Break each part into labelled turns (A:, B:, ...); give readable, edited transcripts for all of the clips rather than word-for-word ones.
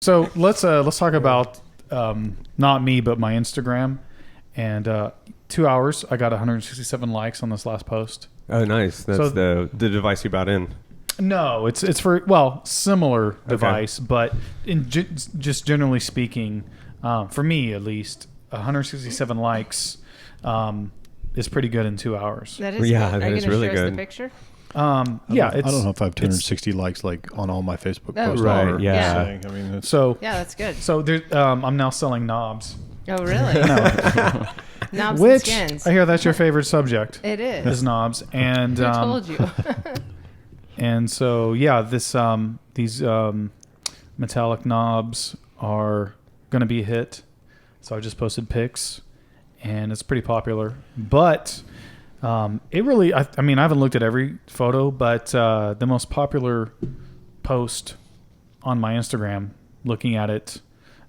A: So let's talk about not me, but my Instagram. And 2 hours, I got 167 likes on this last post.
B: Oh, nice. That's the device you bought in.
A: No, it's for similar device, but just generally speaking, for me at least, 167 likes is pretty good in 2 hours.
C: That is
B: Yeah,
C: good.
B: that
C: Are you
B: is
C: going to
B: really
C: show us
B: good.
C: the picture?
D: I don't know if I have 260 likes like on all my Facebook posts.
B: right,
D: are.
B: yeah.
D: Saying. I mean, it's,
A: So
C: Yeah, that's good.
A: so there, I'm now selling knobs,
C: Oh, really? Knobs and
A: which
C: skins.
A: I hear that's your favorite subject.
C: It is.
A: Is knobs, and
C: Who told you?
A: and so these metallic knobs are going to be a hit. So I just posted pics, and it's pretty popular. But it really, I mean, I haven't looked at every photo, but the most popular post on my Instagram, looking at it,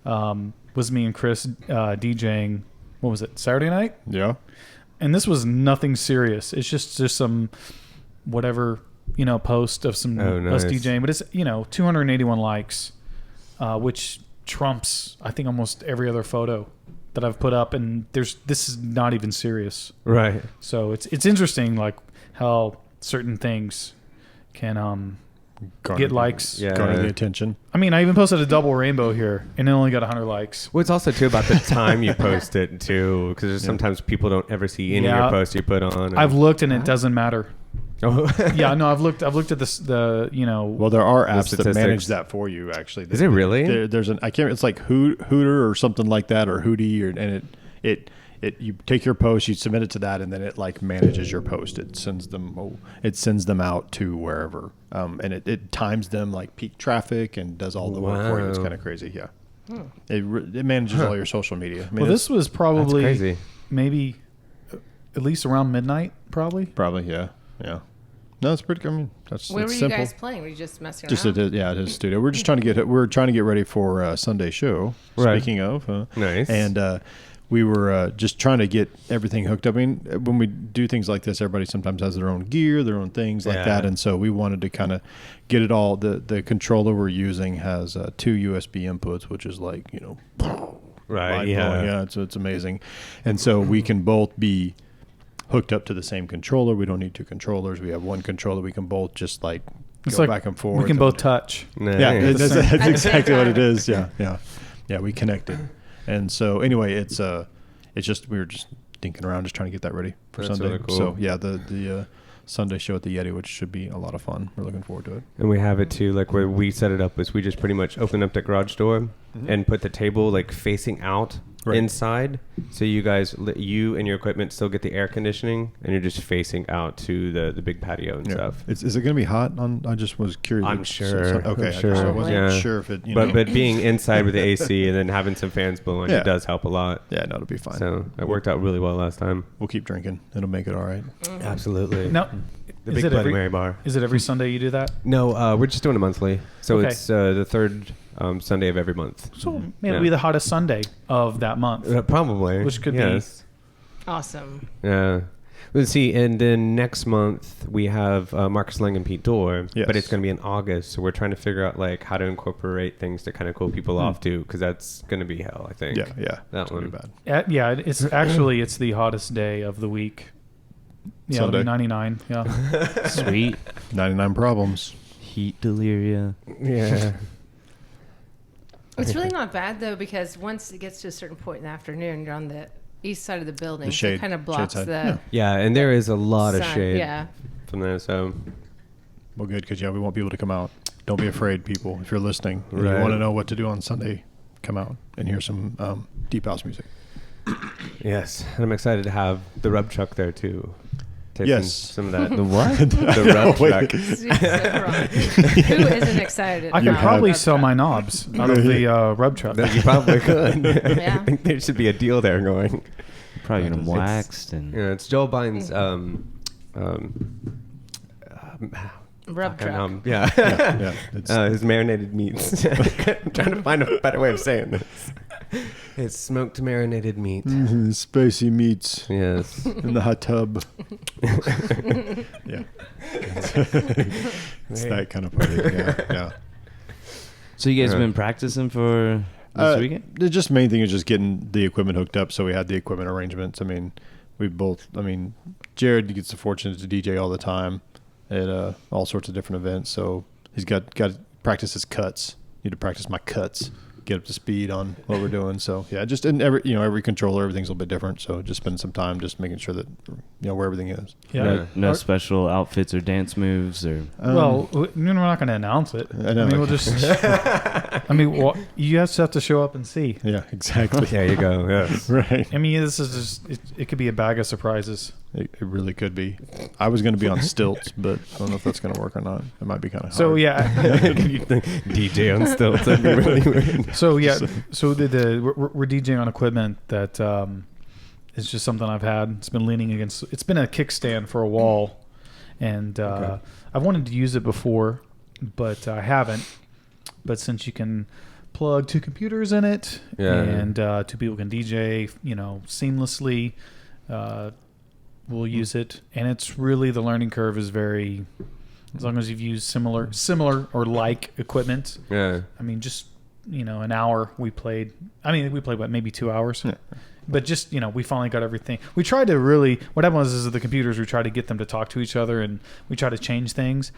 A: was me and Chris DJing. What was it, Saturday night?
D: yeah.
A: And this was nothing serious. It's just some whatever, post of some us
B: nice.
A: DJing. But it's, 281 likes, which trumps, I think, almost every other photo that I've put up. And this is not even serious.
B: Right.
A: So it's interesting, like how certain things can get likes.
B: Yeah.
D: Garner the attention.
A: I mean, I even posted a double rainbow here, and it only got 100 likes.
B: Well, it's also too about the time you post it too, because sometimes people don't ever see any of your posts you put on.
A: I've looked, and it doesn't matter.
B: Oh.
A: Yeah, no, I've looked at this.
D: Well, there are apps that
B: statistics.
D: manage that for you. Actually,
B: Is it really?
D: There's an I can't. It's like Hooter or something like that, or Hootie, and it you take your post, you submit it to that, and then it like manages your post. It sends them out to wherever, and it times them like peak traffic and does all the work for you. It's kind of crazy. Yeah, it manages all your social media. I mean,
A: well, this was probably
B: That's crazy.
A: maybe at least around midnight, probably.
D: probably yeah. No, it's pretty. I mean, that's
C: Where
D: it's
C: were you
D: simple.
C: guys playing? Were you just messing
D: Just
C: around?
D: at his studio. We're just trying to get ready for Sunday show.
B: Right.
D: Speaking of,
B: Nice.
D: And we were just trying to get everything hooked up. I mean, when we do things like this, everybody sometimes has their own gear, their own things like that, and so we wanted to kind of get it all. The controller we're using has 2 USB inputs, which is like
B: Right.
D: mind-blowing.
B: Yeah.
D: It's amazing, and so we can both be hooked up to the same controller. We don't need 2 controllers. We have one controller. We can both just like go back and forth.
A: We can both touch.
B: Nice.
D: Yeah, that's
C: At the same
D: exactly what it
C: time.
D: is. Yeah. We connected, and so anyway, it's just we were just dinking around, just trying to get that ready for
B: That's
D: Sunday.
B: really cool.
D: So yeah, the Sunday show at the Yeti, which should be a lot of fun. We're looking forward to it.
B: And we have it too, like where we set it up is we just pretty much open up the garage door and put the table like facing out inside. So you and your equipment still get the air conditioning, and you're just facing out to the big patio and stuff.
D: Is it going to be hot? I just was curious.
B: I'm sure.
D: Okay,
B: I'm sure.
D: I wasn't
B: Yeah.
D: sure if it.
B: But being inside with the AC and then having some fans blowing, it does help a lot.
D: Yeah, no, it'll be fine.
B: So it worked out really well last time.
D: We'll keep drinking. It'll make it all right.
B: Absolutely.
A: No,
B: The
A: is
B: big
A: it
B: Bloody
A: every
B: Mary bar.
A: Is it every Sunday you do that?
B: No, we're just doing it monthly. So
A: Okay.
B: it's the third Sunday of every month.
A: So it'll be the hottest Sunday of that month.
B: Probably.
A: Which could be-
B: yes.
C: Awesome.
B: Yeah. Let's see. And then next month we have Marcus Lang and Pete Dorr,
D: Yes.
B: but it's going to be in August. So we're trying to figure out like how to incorporate things to kind of cool people off too, because that's going to be hell, I think.
D: Yeah.
B: That
D: It's gonna
B: one.
D: be bad.
A: Yeah, it's actually it's the hottest day of the week. Yeah, it'll be
D: Sunday.
A: 99. Yeah.
E: Sweet
D: 99 problems.
E: heat deliria.
B: Yeah.
C: It's really not bad though, because once it gets to a certain point in the afternoon, you're on the east side of the building,
D: The
C: so
D: shade-
C: it kind of
D: shade
C: blocks
D: side.
C: the
B: Yeah, and there is a lot of
C: sun.
B: shade
C: Yeah.
B: from there. So
D: Well, good, because we want people to come out. Don't be afraid, people. If you're listening and
B: Right.
D: you want to know what to do on Sunday, come out and hear some deep house music.
B: yes, and I'm excited to have the rub truck there too. Taking
D: Yes.
B: some of that.
E: The what?
B: The rub
D: Wait.
B: truck.
C: Who isn't excited?
A: I
D: You
A: could
D: have-
A: probably sell my knobs out of the rub truck.
B: That you probably could.
C: Yeah.
B: I think there should be a deal there going.
E: Probably gonna
D: It's-
E: waxed and
B: Yeah, it's Joel Biden's
C: Rub truck.
B: yeah.
D: Yeah. It's,
B: His marinated meats. I'm trying to find a better way of saying this. It's smoked marinated meat.
D: spicy meats
B: Yes.
D: in the hot tub. Yeah. It's that kind of party. Yeah.
E: So you guys
B: Yeah.
E: been practicing for this weekend?
D: The just main thing is just getting the equipment hooked up. So we had the equipment arrangements. I mean, Jared gets the fortune to DJ all the time at all sorts of different events. So he's got to practice his cuts. Need to practice my cuts, get up to speed on what we're doing. So yeah, just in every controller, everything's a little bit different. So just spending some time just making sure that where everything is.
A: Yeah.
E: No special outfits or dance moves or.
A: Well, we're not going to announce it.
D: I know.
A: I mean, we'll just. You guys have to show up and see.
D: Yeah, exactly.
B: There you go. Yes.
D: Right.
A: I mean, this is just. It could be a bag of surprises.
D: It really could be. I was going to be on stilts, but I don't know if that's going to work or not. It might be kind of hard.
A: So yeah.
B: DJ on stilts. That'd be really weird.
A: So yeah. So we're DJing on equipment that is just something I've had. It's been leaning against. It's been a kickstand for a wall, and I've wanted to use it before, but I haven't. But since you can plug 2 computers in it, and 2 people can DJ, seamlessly, we'll use it. And it's really, the learning curve is very, as long as you've used similar or like equipment.
B: Yeah.
A: I mean, just an hour we played. I mean, we played maybe 2 hours.
D: Yeah.
A: But just, we finally got everything. We tried to really, what happened was the computers, we tried to get them to talk to each other, and we tried to change things.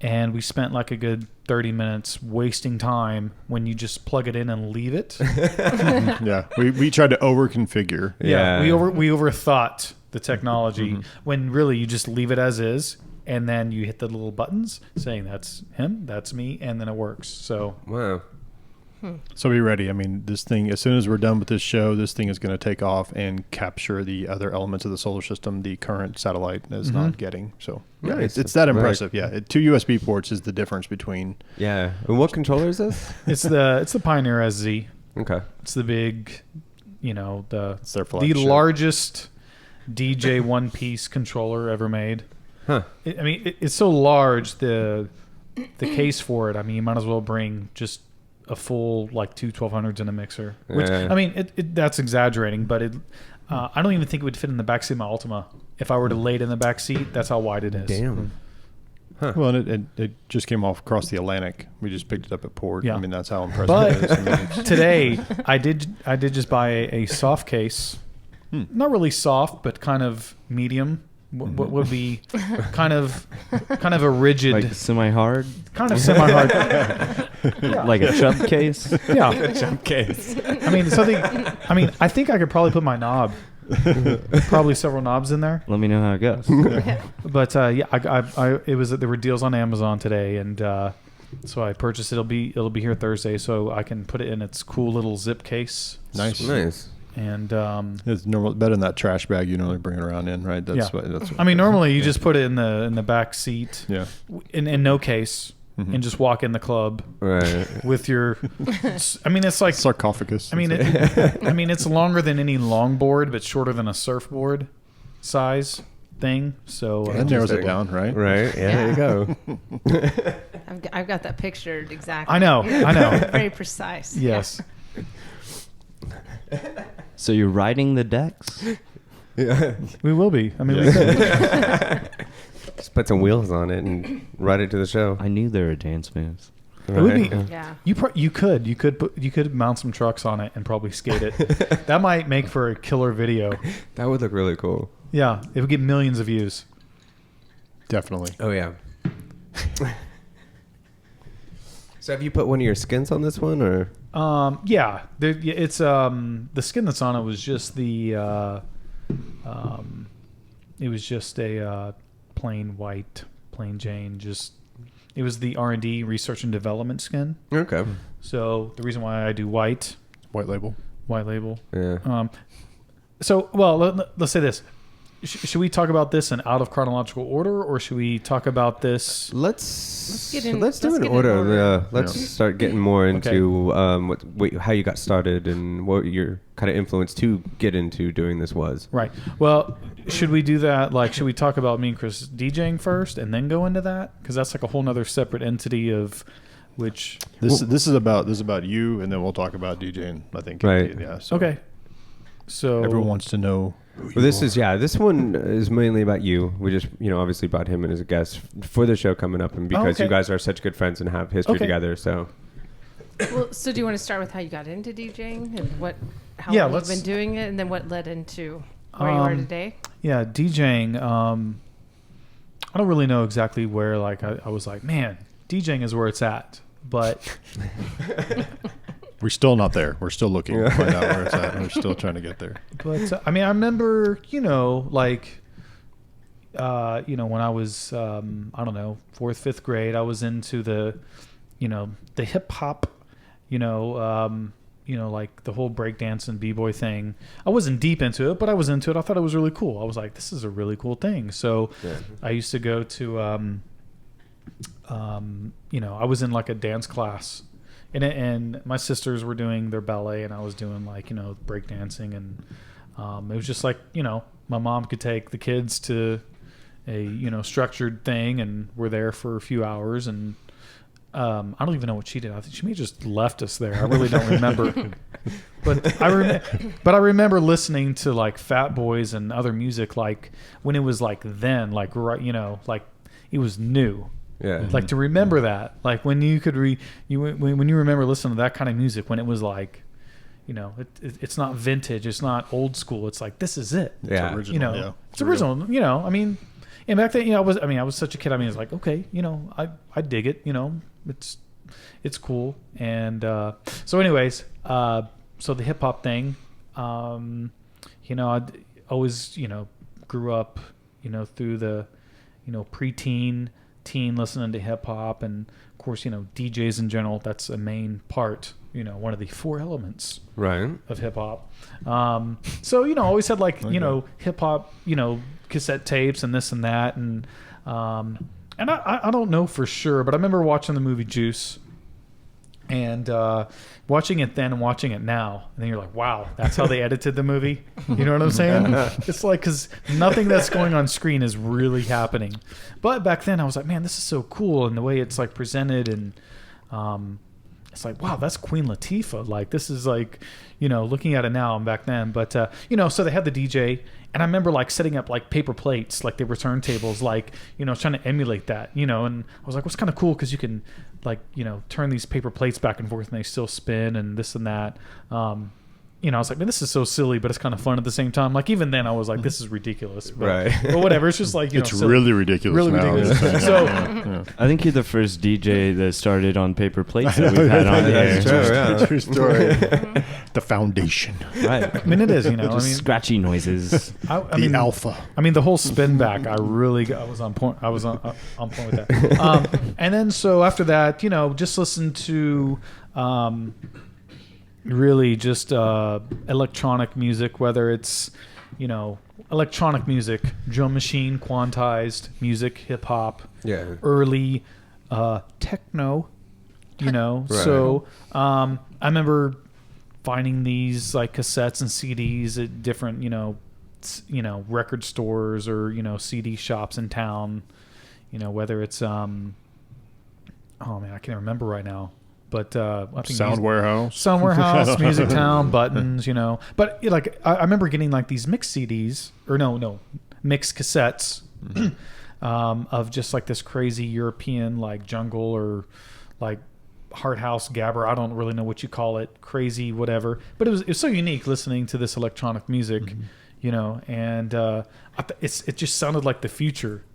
A: And we spent like a good 30 minutes wasting time when you just plug it in and leave it.
D: Yeah, we tried to over configure.
B: Yeah.
A: We overthought the technology when really you just leave it as is. And then you hit the little buttons saying that's him, that's me, and then it works. So
B: Wow.
D: So be ready. I mean, this thing, as soon as we're done with this show, this thing is going to take off and capture the other elements of the solar system the current satellite is not getting. So yeah,
B: Nice.
D: it's that
B: That's
D: impressive. Yeah, 2 USB ports is the difference between.
B: Yeah. And what controller is this?
A: it's the Pioneer SZ.
B: Okay.
A: It's the big,
D: It's their
A: the
D: flagship.
A: largest DJ one-piece controller ever made.
B: Huh.
A: It's so large, the case for it. I mean, you might as well bring just a full like 2 1200s in a mixer. Which
B: Yeah.
A: I mean, that's exaggerating, but I don't even think it would fit in the backseat of my Ultima. If I were to lay it in the back seat, that's how wide it is.
B: Damn.
D: Well, and it just came off across the Atlantic. We just picked it up at port.
A: Yeah.
D: I mean, that's how impressive
A: But
D: it is. I mean, it's-
A: today, I did just buy a soft case. Not really soft, but kind of medium. What would be kind of a rigid,
E: Like semi-hard?
A: kind of semi-hard.
E: Like a chub case?
A: Yeah.
B: Jump case.
A: I mean, I think I could probably put my knob, probably several knobs in there.
E: Let me know how it goes.
A: But there were deals on Amazon today, and so I purchased it. It'll be here Thursday, so I can put it in its cool little zip case.
D: Nice.
B: Nice.
A: And
D: It's normal, better than that trash bag you normally bring it around in, right? That's
A: Yeah.
D: what. That's what,
A: I mean, normally you just put it in the back seat,
D: yeah.
A: in no case, and just walk in the club
B: Right.
A: with your. I mean, it's like.
D: Sarcophagus.
A: I mean, it's longer than any longboard, but shorter than a surfboard size thing. So
D: that narrows it down, right?
B: Right. Yeah, there you go.
C: I've got that pictured exactly.
A: I know.
C: Very precise.
A: Yes.
E: So you're riding the decks?
B: Yeah.
A: We will be. I mean,
B: Just put some wheels on it and ride it to the show.
E: I knew there were dance moves.
A: it would be.
B: Right.
C: Yeah.
A: You could mount some trucks on it and probably skate it. That might make for a killer video.
B: That would look really cool.
A: Yeah, it would get millions of views.
D: Definitely.
B: Oh yeah. So have you put one of your skins on this one, or?
A: Yeah, it's the skin that's on it was just the it was just a plain white, plain Jane. Just it was the R&D research and development skin.
B: Okay.
A: So the reason why I do white
D: White label.
B: Yeah.
A: So let's say this. Should we talk about this in out of chronological order, or should we talk about this?
B: Let's
C: do it
B: in
C: in
B: order.
C: order.
B: Yeah. Let's
D: Yeah.
B: start getting more into how you got started and what your kind of influence to get into doing this was.
A: Right. Well, should we do that? Like, should we talk about me and Chris DJing first and then go into that? Because that's like a whole nother separate entity of which.
D: This is about you, and then we'll talk about DJing. I think.
B: Right.
D: Yeah. So
A: Okay. So
D: everyone wants to know.
B: Well, this one is mainly about you. We just, obviously brought him in as a guest for the show coming up, and because
A: okay.
B: you guys are such good friends and have history
A: Okay.
B: together. So,
C: Well, so do you want to start with how you got into DJing and how
A: Yeah,
C: long you've
A: let's-
C: been doing it, and then what led into where you are
A: Um,
C: today?
A: Yeah, DJing. I don't really know exactly where. Like, I was like, man, DJing is where it's at. But
D: We're still not there. We're still looking to find out where it's at. We're still trying to get there.
A: I mean, I remember, like, when I was, I don't know, 4th, 5th grade, I was into the hip hop, like the whole breakdance and b-boy thing. I wasn't deep into it, but I was into it. I thought it was really cool. I was like, this is a really cool thing. So I used to go to, I was in like a dance class, and my sisters were doing their ballet, and I was doing like, breakdancing, and it was just like, my mom could take the kids to a, structured thing, and we're there for a few hours, and I don't even know what she did. I think she may have just left us there. I really don't remember. But I remember listening to like Fat Boys and other music, like when it was like then, like right, like it was new.
B: Yeah.
A: Like to remember that, like when you could when you remember listening to that kind of music, when it was like, it's not vintage, it's not old school. It's like, this is it.
B: Yeah.
D: It's original. Yeah.
A: It's original. I mean, and back then, I was such a kid. I mean, it's like, okay, I dig it. It's cool. And so, anyways, so the hip hop thing, I always, grew up, through the, preteen, teen, listening to hip hop, and of course, DJs in general. That's a main part. One of the 4 elements
B: Right.
A: of hip hop. So always had like hip hop, cassette tapes and this and that, and I don't know for sure, but I remember watching the movie Juice, and watching it then and watching it now, and then you're like, wow, that's how they edited the movie. You know what I'm saying? It's like, because nothing that's going on screen is really happening. But back then I was like, man, this is so cool, and the way it's like presented, and it's like, wow, that's Queen Latifah. Like, this is like, looking at it now and back then. But, so they had the DJ, and I remember like setting up like paper plates, like they were turntables, like, trying to emulate that, and I was like, what's kind of cool, because you can like, turn these paper plates back and forth and they still spin and this and that. I was like, man, this is so silly, but it's kind of fun at the same time. Like, even then I was like, this is ridiculous. But,
B: Right.
A: But whatever. It's just like,
D: It's
A: silly.
D: really ridiculous.
A: Really
D: now.
A: ridiculous. So,
E: I think you're the first DJ that started on paper plates that we've had on
B: That's
E: here.
B: true, yeah.
D: True story. The foundation.
E: Right.
A: I mean, it is,
E: Just scratchy noises.
A: I
D: The
A: mean,
D: alpha.
A: I mean, the whole spin back, I was on point. I was on point with that. And then, so after that, just listen to, really just electronic music, whether it's, electronic music, drum machine, quantized music, hip hop,
B: Yeah.
A: early techno,
B: Right.
A: So I remember finding these like cassettes and CDs at different, record stores or, CD shops in town, whether it's, oh man, I can't remember right now. But I think
D: Sound Warehouse.
A: Sound Warehouse, Music Town, Buttons, But like I remember getting like these mixed CDs, or no, mixed cassettes of just like this crazy European like jungle or like hard house gabber. I don't really know what you call it, crazy whatever. But it was so unique listening to this electronic music, and it just sounded like the future,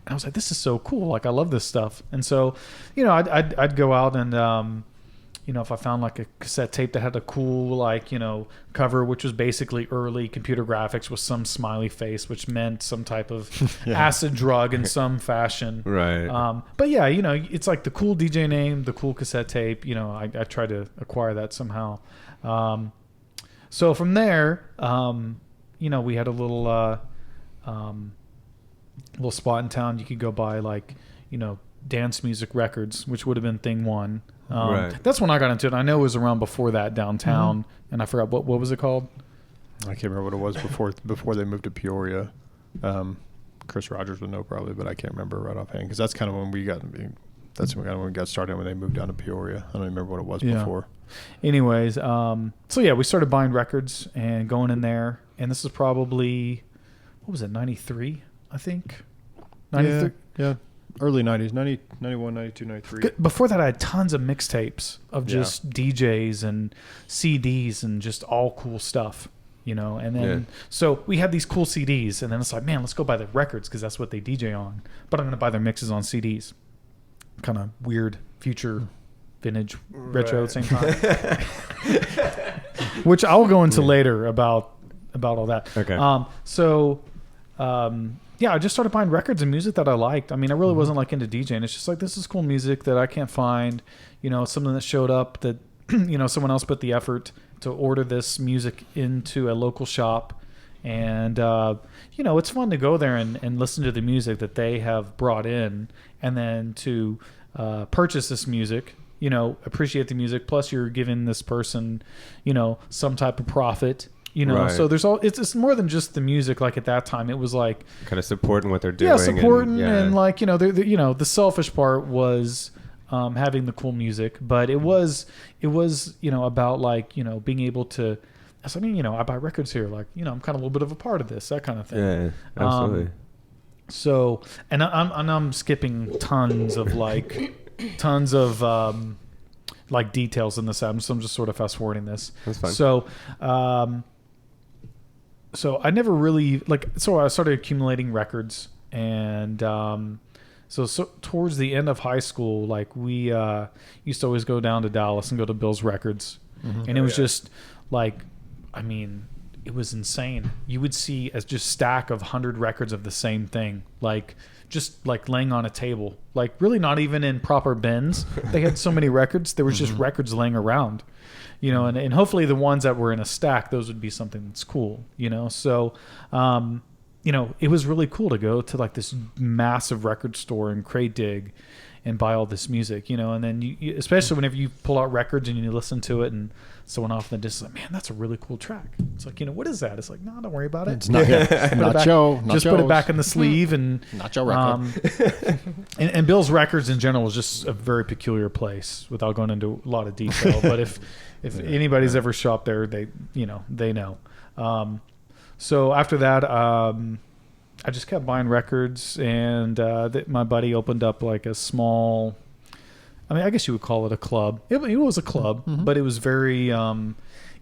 A: I was like, this is so cool. Like, I love this stuff. And so, I'd go out and, if I found like a cassette tape that had a cool, like, cover, which was basically early computer graphics with some smiley face, which meant some type of acid drug in some fashion.
B: Right.
A: But yeah, it's like the cool DJ name, the cool cassette tape, I try to acquire that somehow. So from there, we had a little spot in town. You could go buy like, dance music records, which would have been thing one.
B: Right.
A: That's when I got into it. I know it was around before that downtown, and I forgot what was it called.
D: I can't remember what it was before they moved to Peoria. Chris Rogers would know probably, but I can't remember right offhand, because that's kind of when we got. That's when we got started, when they moved down to Peoria. I don't remember what it was before.
A: Anyways, so yeah, we started buying records and going in there, and this is probably, what was it, 93, I think. 93.
D: Yeah. early 90s, 90, 91, 92, 93.
A: Before that, I had tons of mixtapes of just DJs and CDs and just all cool stuff, you know. And then so we had these cool CDs, and then it's like, man, let's go buy the records because that's what they DJ on. But I'm going to buy their mixes on CDs. Kind of weird, future, vintage, retro at the same time. Which I'll go into later about all that.
B: Okay.
A: Yeah, I just started buying records and music that I liked. I mean, I really wasn't like into DJing. It's just like, this is cool music that I can't find, you know, something that showed up that, you know, someone else put the effort to order this music into a local shop. And, you know, it's fun to go there and listen to the music that they have brought in, and then to purchase this music, you know, appreciate the music. Plus you're giving this person, you know, some type of profit. You know,
B: Right.
A: so there's it's more than just the music. Like at that time, it was like
B: Kind of supporting what they're doing.
A: yeah, supporting
B: and,
A: and like, you know, you know, the selfish part was having the cool music, but it was you know, about like, you know, being able to. I mean, you know, I buy records here, like, you know, I'm kind of a little bit of a part of this, that kind of thing.
B: Yeah, absolutely.
A: So, and I'm skipping tons of like like details in this album, so I'm just sort of fast forwarding this.
B: That's fine.
A: So I never really so I started accumulating records, and so towards the end of high school, like we used to always go down to Dallas and go to Bill's Records, and it was just like, I mean, it was insane. You would see as just stack of 100 records of the same thing, like just like laying on a table, like really not even in proper bins. They had so many records. There was just records laying around, you know, and hopefully the ones that were in a stack, those would be something that's cool, you know? So, you know, it was really cool to go to like this massive record store and crate dig and buy all this music, you know, and then you especially whenever you pull out records and you listen to it and someone off in the distance, like, man, that's a really cool track. It's like, you know, what is that? It's like, no, don't worry about it.
D: It's not
A: Just put it back in the sleeve and
D: not your record.
A: And Bill's Records in general is just a very peculiar place without going into a lot of detail. But if anybody's ever shopped there, they know. So after that, I just kept buying records, and my buddy opened up like a small, I mean, I guess you would call it a club. It was a club, but it was very, it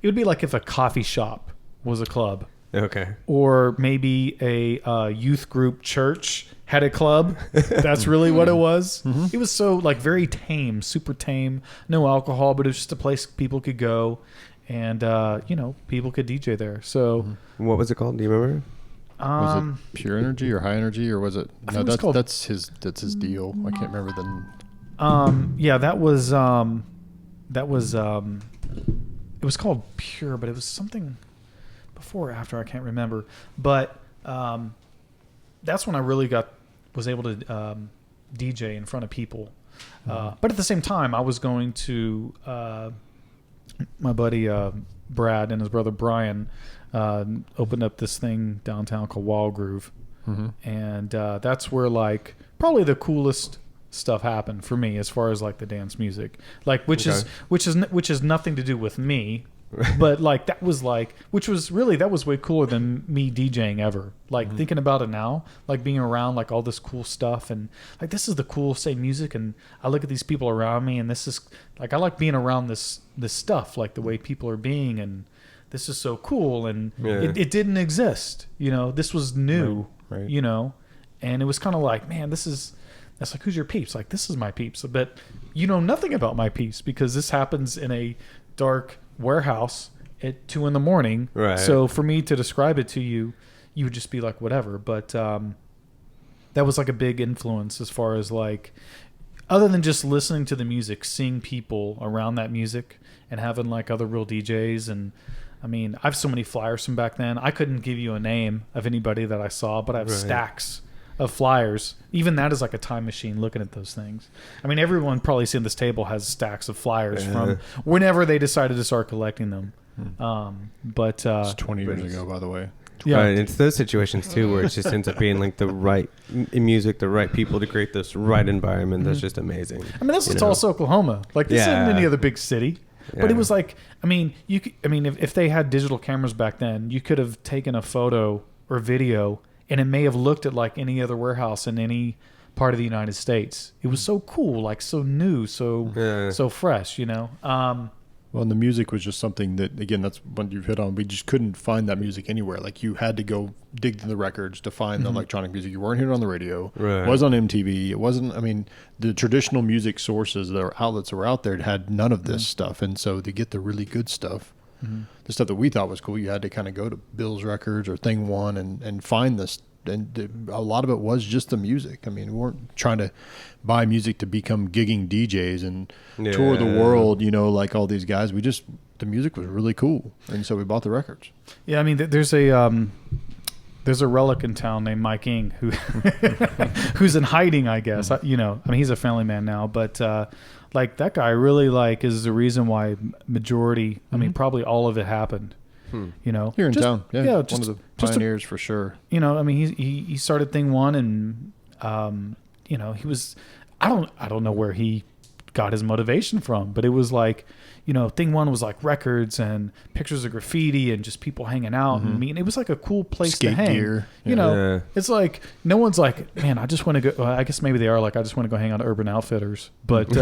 A: would be like if a coffee shop was a club.
B: Okay.
A: Or maybe a youth group church had a club. That's really what it was. It was so like very tame, super tame, no alcohol, but it was just a place people could go, and you know, people could DJ there. So
B: What was it called? Do you remember?
D: Was it Pure Energy or High Energy, or was it?
A: I
D: No,
A: think it's called-
D: that's his deal. I can't remember the.
A: yeah, that was it was called Pure, but it was something before or after, I can't remember. But that's when I really was able to DJ in front of people. But at the same time, I was going to my buddy Brad and his brother Brian opened up this thing downtown called Wild Groove, and that's where like probably the coolest stuff happened for me as far as like the dance music, like which is nothing to do with me. But like that was like, that was way cooler than me DJing ever. Like thinking about it now, like being around like all this cool stuff, and like this is the cool same music, and I look at these people around me, and this is like, I like being around this stuff, like the way people are being, and this is so cool, and it didn't exist, you know. This was new,
D: right.
A: You know, and it was kind of like, man, that's like, who's your peeps? Like, this is my peeps, but you know nothing about my peeps because this happens in a dark warehouse at 2 a.m.
B: Right.
A: So for me to describe it to you, you would just be like, whatever. But that was like a big influence as far as like, other than just listening to the music, seeing people around that music and having like other real DJs. And I mean, I have so many flyers from back then. I couldn't give you a name of anybody that I saw, but I have stacks of flyers. Even that is like a time machine looking at those things. I mean, everyone probably sitting at this table has stacks of flyers from whenever they decided to start collecting them. But
D: It's 20 years ago, by the way.
A: yeah,
B: Right, it's those situations too where it just ends up being like the right music, the right people to create this right environment. That's just amazing.
A: I mean, this
B: you
A: is
B: know?
A: Tulsa, Oklahoma. Like, this isn't
B: Yeah.
A: any other big city. But
B: Yeah.
A: it was like, I mean, if they had digital cameras back then, you could have taken a photo or video, and it may have looked at like any other warehouse in any part of the United States. It was so cool, like so new, so fresh, you know.
D: Well, and the music was just something that, again, that's what you've hit on. We just couldn't find that music anywhere. Like, you had to go dig through the records to find the electronic music. You weren't hearing it on the radio.
B: Right.
D: It wasn't on MTV. It wasn't, I mean, the traditional music sources, the outlets that were out there had none of this stuff. And so to get the really good stuff, the stuff that we thought was cool, you had to kind of go to Bill's Records or Thing One and find this. And a lot of it was just the music. I mean, we weren't trying to buy music to become gigging DJs and tour the world, you know, like all these guys. The music was really cool. And so we bought the records.
A: Yeah, I mean, there's a relic in town named Mike Ing who who's in hiding, I guess. You know, I mean, he's a family man now, but like that guy really like is the reason why majority, I mean, probably all of it happened. You know,
D: Here in town. Yeah, one
A: just,
D: of the pioneers for sure.
A: You know, I mean, he started Thing One, and you know, he was, I don't know where he got his motivation from, but it was like, you know, Thing One was like records and pictures of graffiti and just people hanging out. And I mean, it was like a cool place
D: Skate
A: to hang.
D: gear.
A: You know, it's like no one's like, man, I just want to go. Well, I guess maybe they are like, I just want to go hang out at Urban Outfitters, but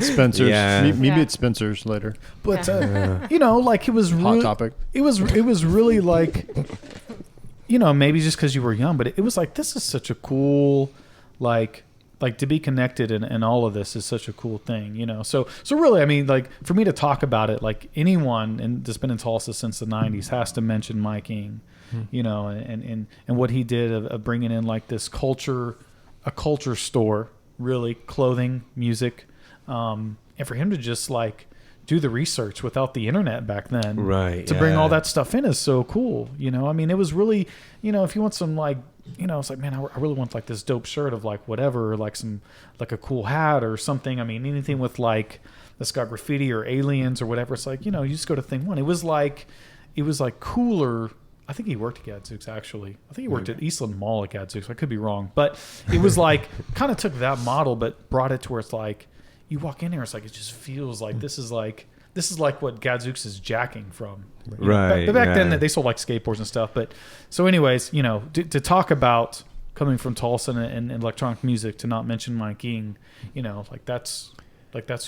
D: Spencer's.
B: Yeah.
D: Maybe it's Spencer's later.
A: but you know, like it was
D: Hot Topic.
A: It was really like, you know, maybe just because you were young, but it was like, this is such a cool, like to be connected and all of this is such a cool thing, you know? So really, I mean, like for me to talk about it, like anyone that's been in Tulsa since the 90s has to mention Mike Ing, you know, and what he did of bringing in like this culture, a culture store, really, clothing, music, and for him to just like do the research without the internet back then,
B: right?
A: To bring all that stuff in is so cool, you know. I mean, it was really, you know, if you want some like, you know, it's like, man, I really want like this dope shirt of like whatever, or like some like a cool hat or something. I mean, anything with like that's got graffiti or aliens or whatever. It's like, you know, you just go to Thing One. It was like cooler. I think he worked at Gadzooks, actually. I think he worked at Eastland Mall at Gadzooks. I could be wrong, but it was like kind of took that model but brought it to where it's like you walk in there, it's like it just feels like this is like what Gadzooks is jacking from. You know,
B: Right.
A: back then they sold like skateboards and stuff. But so anyways, you know, to talk about coming from Tulsa and electronic music, to not mention Mike Ing, you know, like that's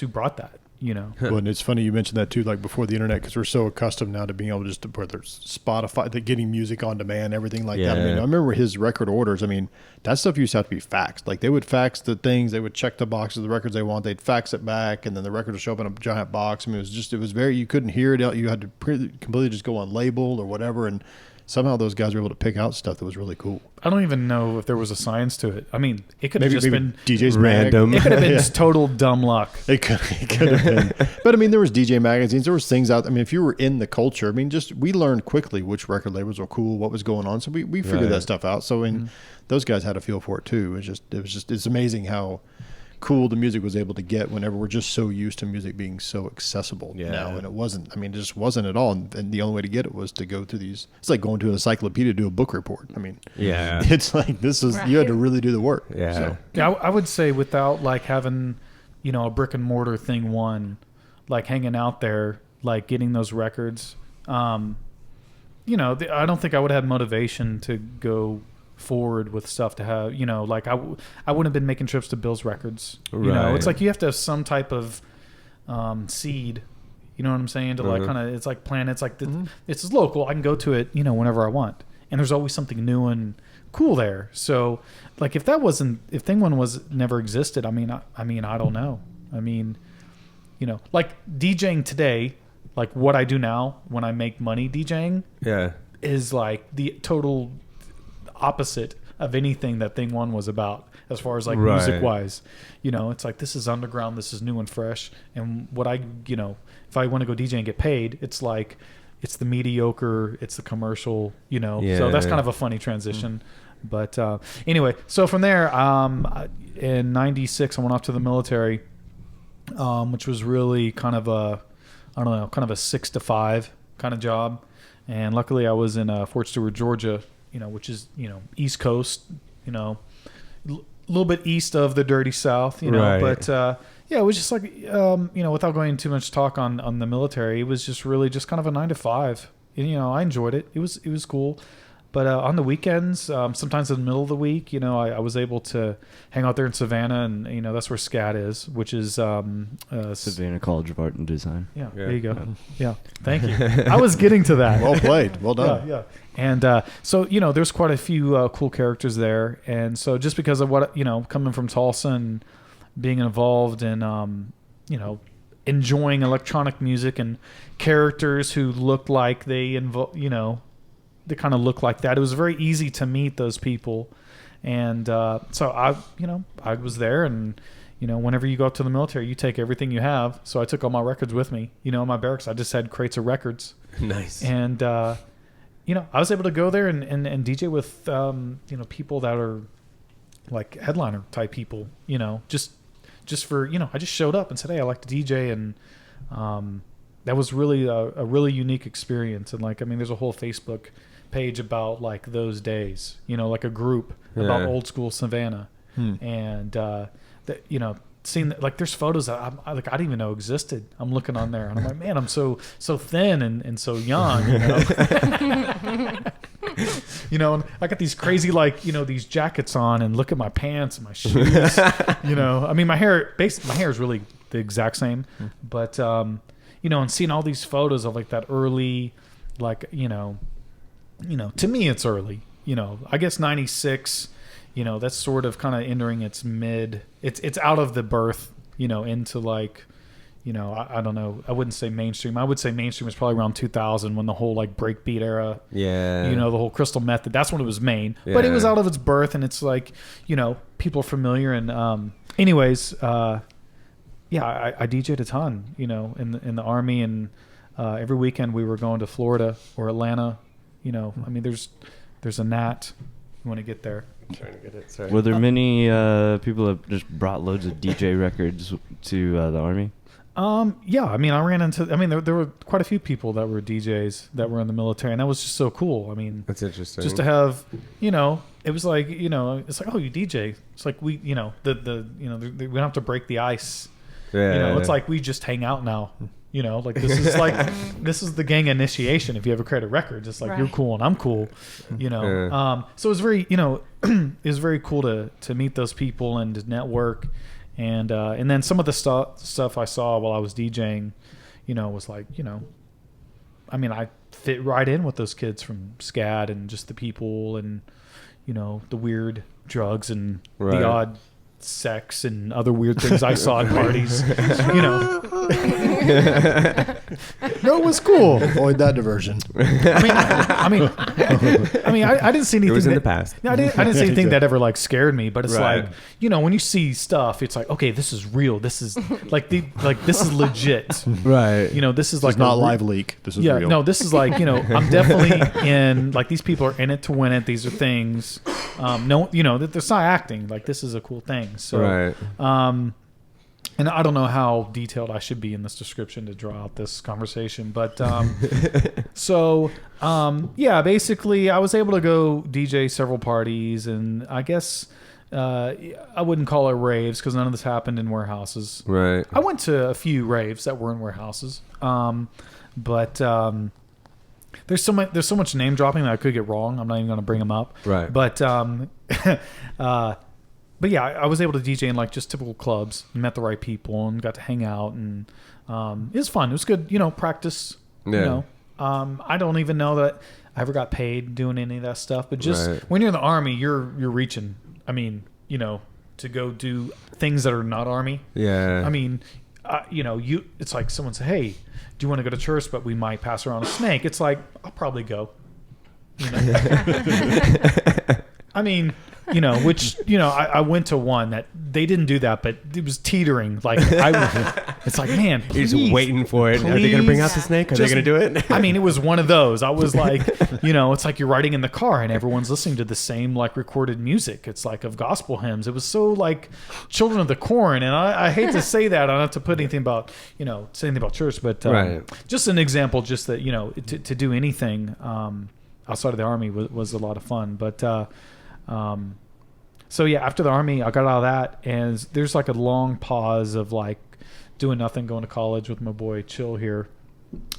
A: who brought that, you know.
D: Well, and it's funny you mentioned that too, like before the internet, because we're so accustomed now to being able just to, whether it's Spotify, getting music on demand, everything like that. I mean, I remember his record orders. I mean, that stuff used to have to be faxed. Like they would fax the things, they would check the boxes of the records they want, they'd fax it back, and then the record would show up in a giant box. I mean, it was very, you couldn't hear it out. You had to completely just go on label or whatever, and somehow those guys were able to pick out stuff that was really cool.
A: I don't even know if there was a science to it. I mean, it could have just been
D: DJ's
B: random.
D: Mag.
A: It could have been just total dumb luck.
D: It could have been. But I mean, there was DJ magazines. There was things out. I mean, if you were in the culture, I mean, just we learned quickly which record labels were cool, what was going on. So we figured that stuff out. So those guys had a feel for it too. It's amazing how cool the music was able to get whenever we're just so used to music being so accessible now, and it wasn't. I mean, it just wasn't at all. And the only way to get it was to go through these. It's like going to an encyclopedia to do a book report. I mean, it's like you had to really do the work.
B: Yeah.
D: So,
A: Yeah, I would say without like having, you know, a brick and mortar Thing One, like hanging out there, like getting those records, you know, I don't think I would have had motivation to go forward with stuff to have, you know, like I wouldn't have been making trips to Bill's Records. You know, it's like you have to have some type of seed, you know what I'm saying, to like kind of, it's like plan. It's like it's local. I can go to it, you know, whenever I want, and there's always something new and cool there. So like if Thing One never existed, I mean I don't know. I mean, you know, like DJing today, like what I do now when I make money DJing is like the total opposite of anything that Thing One was about, as far as like music wise. You know, it's like, this is underground, this is new and fresh, and what I, you know, if I want to go DJ and get paid, it's like it's the mediocre, it's the commercial, you know. So that's kind of a funny transition. But anyway, so from there, in '96 I went off to the military, which was really kind of a 6 to 5 kind of job. And luckily I was in Fort Stewart, Georgia, you know, which is, you know, East Coast, you know, a little bit east of the dirty South, you know, but yeah, it was just like, you know, without going too much talk on the military, it was just really just kind of a 9 to 5. And, you know, I enjoyed it. It was cool. But on the weekends, sometimes in the middle of the week, I was able to hang out there in Savannah, and that's where SCAD is, which is
E: Savannah College of Art and Design.
A: Yeah, there you go. Yeah, thank you. I was getting to that.
D: Well played. Well done.
A: Yeah. And so there's quite a few cool characters there, and so just because of what coming from Tulsa and being involved in enjoying electronic music and characters who looked like they they kind of look like that. It was very easy to meet those people, and so I was there, and whenever you go up to the military, you take everything you have. So I took all my records with me. In my barracks, I just had crates of records.
B: Nice.
A: And I was able to go there and DJ with people that are like headliner type people. Just for I just showed up and said, hey, I like to DJ, and that was really a really unique experience. And there's a whole Facebook page about like those days, like a group about old school Savannah. And seeing like there's photos that I didn't even know existed. I'm looking on there and I'm like, man, I'm so thin and so young. And I got these crazy these jackets on, and look at my pants and my shoes. My hair is really the exact same, but and seeing all these photos of like that early, to me it's early. I guess 96. That's sort of kind of entering its mid. It's out of the birth. Into like, I don't know. I wouldn't say mainstream. I would say mainstream was probably around 2000 when the whole like breakbeat era. Yeah. The whole Crystal Method. That's when it was main. Yeah. But it was out of its birth, and it's like, people are familiar. And anyways, I DJ'd a ton. In the Army, and every weekend we were going to Florida or Atlanta. There's a Nat. You want to get there.
B: I'm trying to get it. Sorry.
E: Were there many people that just brought loads of DJ records to the Army?
A: Yeah. I ran into. There were quite a few people that were DJs that were in the military, and that was just so cool.
B: That's interesting.
A: Just to have, it was like, it's like, oh, you DJ. It's like we, we don't have to break the ice.
B: Yeah.
A: It's like we just hang out now. This is the gang initiation. If you ever create a record, it's like right. You're cool and I'm cool, So it was very, it was very cool to meet those people and to network, and then some of the stuff I saw while I was DJing, was like, I fit right in with those kids from SCAD and just the people and, the weird drugs and
B: right.
A: the odd sex and other weird things I saw at parties. No, it was cool.
D: Avoid that diversion.
A: I didn't see anything.
B: It was in the past.
A: I didn't see anything that ever like scared me. But it's right. Like, when you see stuff, it's like, okay, this is real. This is this is legit.
B: Right.
A: This is like
D: not live leak. This is real.
A: No, this is like, I'm definitely in. Like, these people are in it to win it. These are things. No, that they're not acting. Like, this is a cool thing. So,
B: right.
A: And I don't know how detailed I should be in this description to draw out this conversation, but basically I was able to go DJ several parties, and I guess I wouldn't call it raves because none of this happened in warehouses.
B: Right.
A: I went to a few raves that were in warehouses, but there's so much name dropping that I could get wrong. I'm not even going to bring them up.
B: Right.
A: But yeah, I was able to DJ in like just typical clubs, met the right people, and got to hang out, and it was fun. It was good, practice.
B: Yeah.
A: I don't even know that I ever got paid doing any of that stuff, but just
B: right.
A: When you're in the Army, you're reaching. To go do things that are not Army.
B: Yeah.
A: It's like someone say, "Hey, do you want to go to church? But we might pass around a snake." It's like, I'll probably go. I went to one that they didn't do that, but it was teetering. Like, it's like, man, please,
B: you're just waiting for it. Are they going to bring out the snake? Are they going to do it?
A: It was one of those. I was like, it's like you're riding in the car and everyone's listening to the same like recorded music. It's like of gospel hymns. It was so like Children of the Corn, and I hate to say that. I don't have to put anything about say anything about church, but
B: right.
A: Just an example, just that to do anything outside of the Army was a lot of fun, but. So yeah, after the Army, I got out of that, and there's like a long pause of like doing nothing, going to college with my boy Chill here.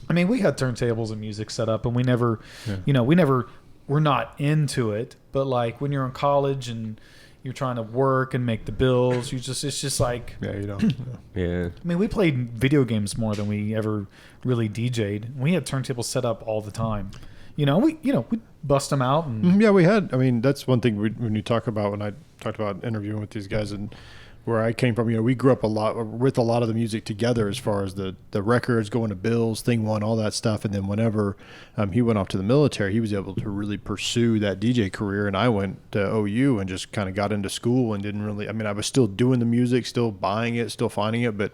A: We had turntables and music set up, and we never, we never we're not into it, but like when you're in college and you're trying to work and make the bills, it's just like,
D: Yeah, you don't.
B: Yeah.
A: I mean, we played video games more than we ever really DJ'd. We had turntables set up all the time. We bust them out and
D: Yeah, we had. I mean, that's one thing when you talk about, when I talked about interviewing with these guys and where I came from, we grew up a lot with a lot of the music together, as far as the records, going to Bills, Thing One, all that stuff. And then whenever he went off to the military, he was able to really pursue that DJ career. And I went to OU and just kind of got into school and didn't really, I was still doing the music, still buying it, still finding it, but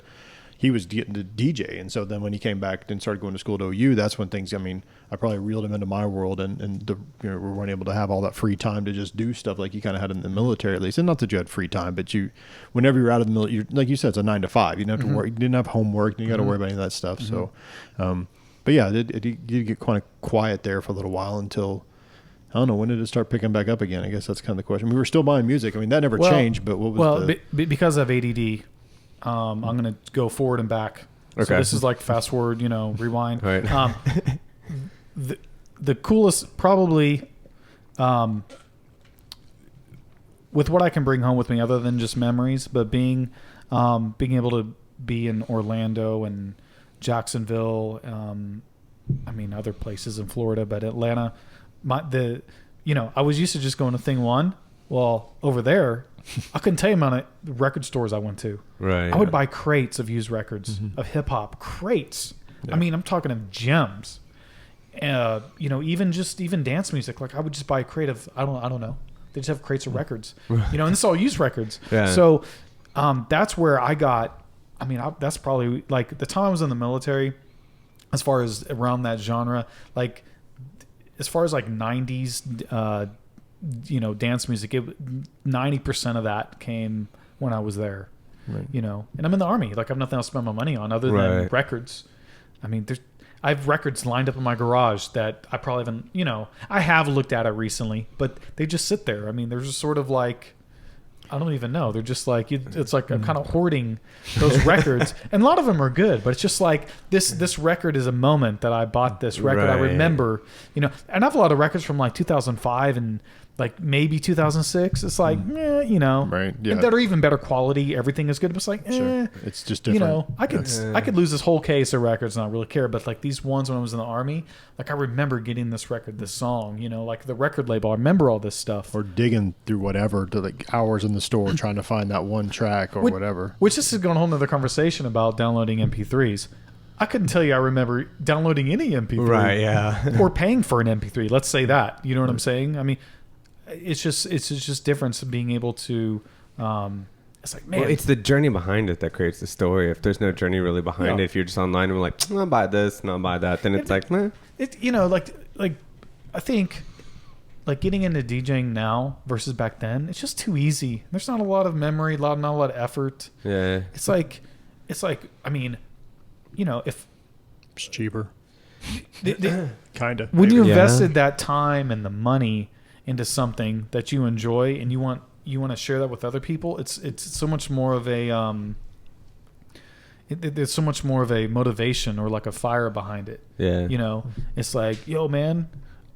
D: he was getting to DJ. And so then when he came back and started going to school at OU, that's when things, I probably reeled him into my world, and we weren't able to have all that free time to just do stuff like you kind of had in the military, at least. And not that you had free time, but whenever you're out of the military, like you said, it's a 9 to 5. You didn't have to work. You didn't have homework. You got to worry about any of that stuff. So, but yeah, it did get kind of quiet there for a little while until, I don't know, when did it start picking back up again? I guess that's kind of the question. We were still buying music. That never changed, but what was
A: because of ADD, I'm going to go forward and back.
B: Okay.
A: So this is like fast forward, rewind.
B: Right.
A: The coolest, probably, with what I can bring home with me, other than just memories, but being able to be in Orlando and Jacksonville, other places in Florida, but Atlanta, I was used to just going to Thing One. Well, over there, I couldn't tell you the amount of record stores I went to.
B: Right.
A: I would buy crates of used records, of hip hop, crates. Yeah. I'm talking of gems. Even dance music. Like I would just buy a crate of, I don't know. They just have crates of records, and it's all used records. Yeah. So, that's where I got, that's probably like the time I was in the military, as far as around that genre, like as far as like 90s, dance music, 90% of that came when I was there, right. And I'm in the Army. Like I have nothing else to spend my money on other than records. I have records lined up in my garage that I probably haven't, I have looked at it recently, but they just sit there. They're just sort of like, I don't even know. They're just like, it's like I'm kind of hoarding those records. And a lot of them are good, but it's just like this record is a moment that I bought this record. Right. I remember, and I have a lot of records from like 2005 and like maybe 2006. It's like, right. Yeah. That are even better quality. Everything is good. But it's like,
D: sure. It's just different.
A: I could lose this whole case of records and not really care. But like these ones when I was in the Army, like I remember getting this record, this song, like the record label. I remember all this stuff.
D: Or digging through whatever to like hours in the store trying to find that one track or whatever.
A: Which this is going a whole nother conversation about downloading MP3s. I couldn't tell you I remember downloading any MP3.
B: Right, yeah.
A: Or paying for an MP3. Let's say that. You know what I'm saying? It's just difference in being able to it's like, man,
B: well, it's the journey behind it that creates the story. If there's no journey really behind it, if you're just online and we're like, I'll buy this and I'll buy that, then it's like, meh.
A: Like I think like getting into DJing now versus back then, it's just too easy. There's not a lot of memory, not a lot of effort.
B: Yeah.
A: It's like if
D: it's cheaper. Kind of.
A: When you invested that time and the money into something that you enjoy and you want to share that with other people, it's so much more of a there's so much more of a motivation or like a fire behind it.
B: Yeah.
A: It's like, yo man,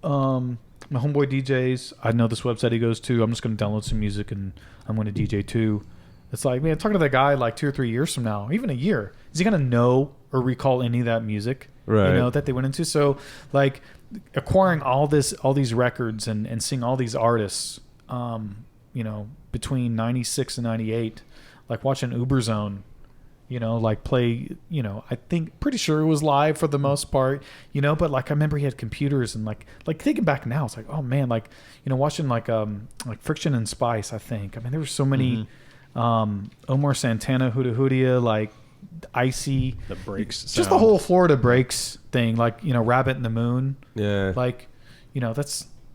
A: my homeboy DJs, I know this website he goes to, I'm just going to download some music and I'm going to DJ too. It's like, man, talking to that guy like 2 or 3 years from now, even a year, is he going to know or recall any of that music?
B: Right.
A: That they went into? So like acquiring all these records and seeing all these artists, between 96 and 98, like watching Uberzone, like play, I think pretty sure it was live for the most part, but like I remember he had computers and like thinking back now, it's like, oh man, like, watching like Friction and Spice, I think. There were so many, Omar Santana, Huda Hudia, like Icy,
D: the breaks,
A: just the whole Florida breaks thing, like Rabbit in the Moon,
B: like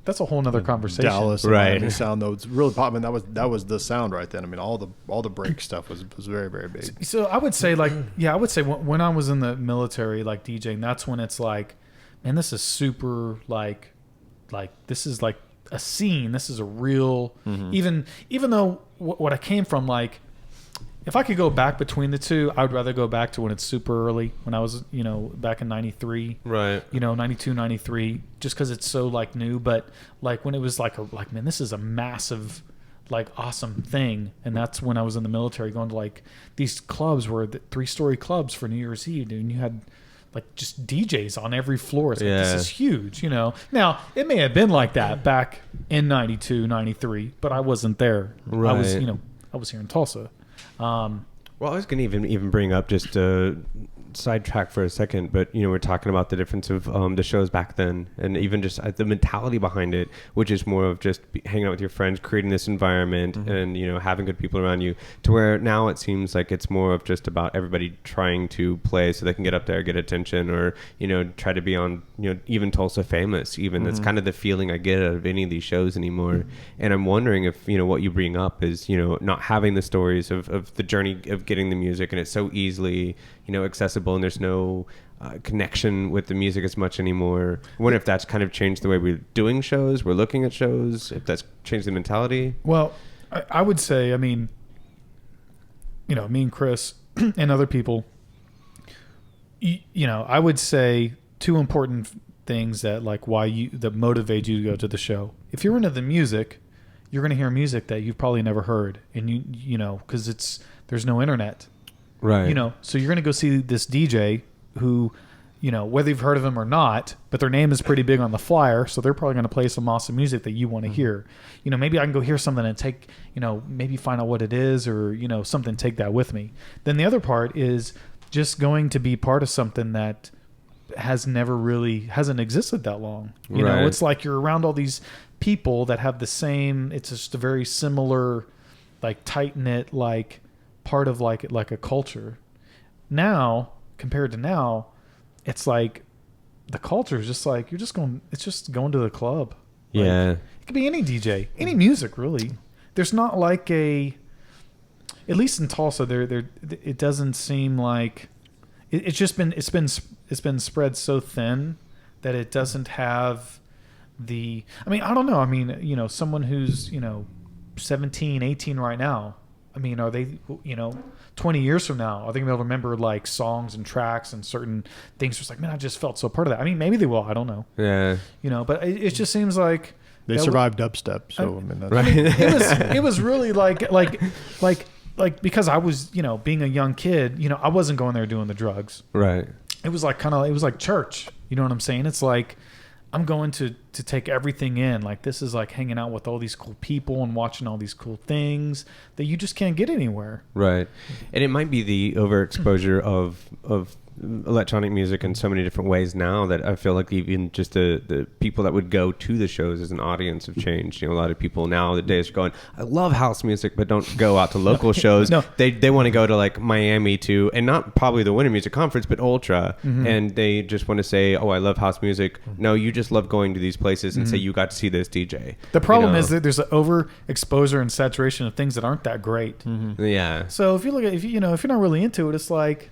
A: that's a whole nother conversation.
D: Dallas, right? Sound though, it's really popping. That was the sound right then. All the break stuff was very, very big.
A: So I would say when I was in the military, like DJing, that's when it's like, man, this is super like this is like a scene. This is a real even though what I came from, like if I could go back between the two, I would rather go back to when it's super early, when I was, back in 93.
B: Right.
A: 92, 93, just because it's so, like, new. But, like, when it was, man, this is a massive, like, awesome thing. And that's when I was in the military going to, like, these clubs were the 3-story clubs for New Year's Eve, dude. And you had, like, just DJs on every floor. It's like, this is huge, Now, it may have been like that back in 92, 93, but I wasn't there.
B: Right.
A: I was here in Tulsa.
B: Well, I was going to even bring up just a sidetrack for a second, but we're talking about the difference of the shows back then, and even just the mentality behind it, which is more of just hanging out with your friends, creating this environment, and having good people around you. To where now it seems like it's more of just about everybody trying to play so they can get up there, get attention, or try to be on even Tulsa famous. Even that's kind of the feeling I get out of any of these shows anymore. And I'm wondering if what you bring up is not having the stories of the journey of getting the music, and it's so easily accessible, and there's no connection with the music as much anymore. I wonder if that's kind of changed the way we're doing shows, we're looking at shows, if that's changed the mentality.
A: Well, I would say, me and Chris and other people, I would say 2 important things that that motivate you to go to the show. If you're into the music, you're going to hear music that you've probably never heard, and because there's no internet.
B: Right.
A: So you're going to go see this DJ who, whether you've heard of him or not, but their name is pretty big on the flyer. So they're probably going to play some awesome music that you want to hear. Maybe I can go hear something and take, maybe find out what it is, or, something, take that with me. Then the other part is just going to be part of something that hasn't existed that long. It's like you're around all these people that have the same, it's just a very similar, like, tight knit, like, part of like a culture. Now, compared to now, it's like the culture is just like it's just going to the club.
B: Yeah.
A: It could be any DJ, any music, really. There's not like at least in Tulsa, it doesn't seem like it's been spread so thin that it doesn't have the, I don't know. Someone who's, 17, 18 right now, are they, 20 years from now, are they going to be able to remember, like, songs and tracks and certain things? It's like, man, I just felt so part of that. Maybe they will. I don't know.
B: Yeah.
A: But it just seems like
D: they survived dubstep. So, that's
B: right.
A: It was really like because I was, being a young kid, I wasn't going there doing the drugs.
B: Right.
A: It was like it was like church. You know what I'm saying? It's like, I'm going to take everything in. Like, this is like hanging out with all these cool people and watching all these cool things that you just can't get anywhere.
B: Right. And it might be the overexposure of electronic music in so many different ways now that I feel like even just the people that would go to the shows as an audience have changed. A lot of people nowadays are going, I love house music, but don't go out to local shows.
A: No.
B: They want to go to, like, Miami and not probably the Winter Music Conference, but Ultra. And they just want to say, oh, I love house music. No, you just love going to these places and say you got to see this DJ.
A: The problem is that there's an overexposure and saturation of things that aren't that great.
B: Yeah.
A: So if you look at, if you're not really into it, it's like,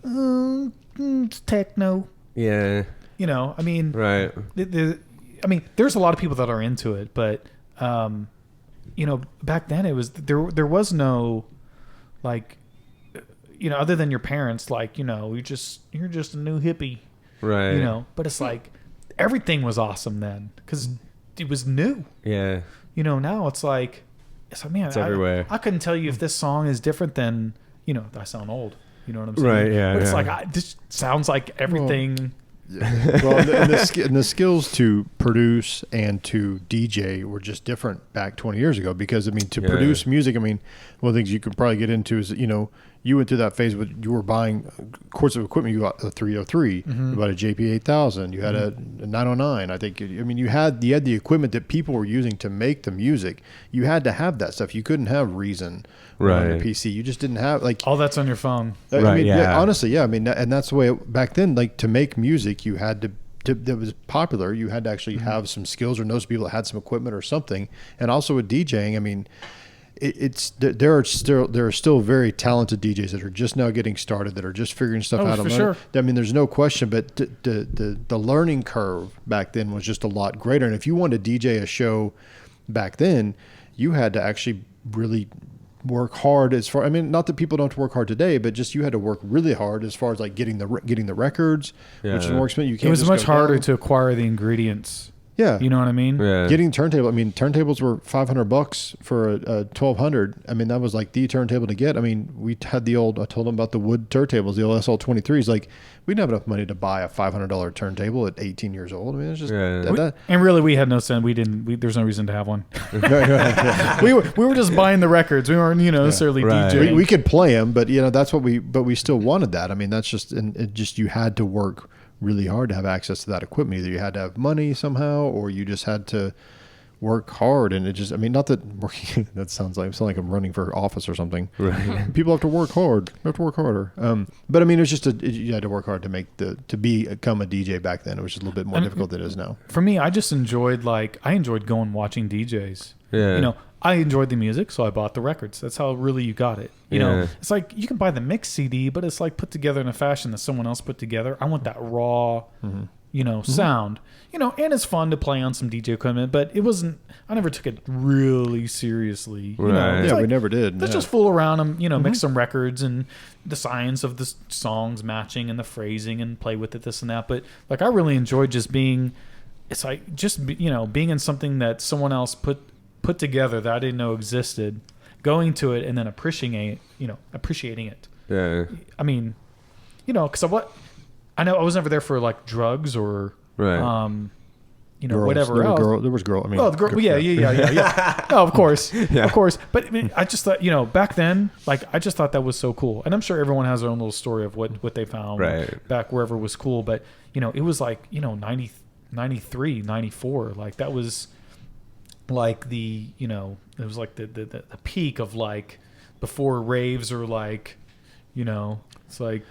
A: it's techno.
B: Yeah.
A: Right. There's a lot of people that are into it, but back then it was there was no, like, other than your parents, like, you're just a new hippie,
B: right?
A: But it's like everything was awesome then because it was new.
B: Yeah.
A: Now it's like man,
B: it's everywhere.
A: I couldn't tell you if this song is different than, I sound old. You know what I'm saying?
B: Right, yeah.
A: But it's like, this sounds like everything.
D: Well, and the skills to produce and to DJ were just different back 20 years ago because, to produce music, one of the things you could probably get into is, you went through that phase where you were buying quarts of equipment. You got a 303, you bought a JP8000, you had a 909. I think, you had the equipment that people were using to make the music. You had to have that stuff. You couldn't have Reason on your PC. You just didn't have, like,
A: all that's on your phone.
D: Honestly, and that's the way back then, like, to make music, you had to that was popular, you had to actually have some skills or know some people that had some equipment or something. And also with DJing, there are still very talented DJs that are just now getting started, that are just figuring stuff out.
A: For sure.
D: There's no question, but the learning curve back then was just a lot greater. And if you wanted to DJ a show back then, you had to actually really work hard as far. I mean, not that people don't have to work hard today, but just you had to work really hard as far as like getting the records, which is more expensive. You can't.
A: It was
D: just
A: much
D: go
A: harder
D: down.
A: to acquire the ingredients.
D: Yeah,
A: You know what I mean?
B: Yeah.
D: getting turntable. I mean, turntables were $500 for a 1200. I mean, that was like the turntable to get. I mean, we had the old. I told them about the wood turntables, the old SL23s. Like, we didn't have enough money to buy a $500 turntable at 18 years old. I mean, it's just
A: And really, we had no sense. We didn't. There's no reason to have one.
D: yeah.
A: we were just buying the records. We weren't, necessarily
B: Right.
A: DJing.
D: we could play them, but that's what we still wanted that. I mean, that's just, and it just, you had to work really hard to have access to that equipment. Either you had to have money somehow, or you just had to work hard. And it just, I mean, not that working, that sounds like I'm running for office or something.
B: Right.
D: People have to work hard. You have to work harder. But I mean, it's just, you had to work hard to become a DJ back then. It was just a little bit more difficult than it is now.
A: For me, I just enjoyed going watching DJs.
B: Yeah.
A: I enjoyed the music, so I bought the records. That's how really you got it. It's like you can buy the mix CD, but it's like put together in a fashion that someone else put together. I want that raw, sound. And it's fun to play on some DJ equipment, but it wasn't. I never took it really seriously.
B: Right.
A: It's
D: Yeah,
A: like,
D: we never did.
A: Let's
D: Yeah.
A: just fool around and mix some records and the science of the songs matching and the phrasing and play with it, this and that. But like, I really enjoyed just being. It's like being in something that someone else put together that I didn't know existed, going to it and then appreciating it.
B: Yeah.
A: I mean, because I know I was never there for like drugs or
B: Right.
D: Girls.
A: whatever else.
D: There was girl. I mean,
A: Oh, the girl. Yeah. No, of course. Of course. But I mean, I just thought, back then, like, I just thought that was so cool. And I'm sure everyone has their own little story of what they found back wherever was cool. But, it was like, 90, 93, 94. Like, that was like the, it was like the peak of like before raves or like, it's like.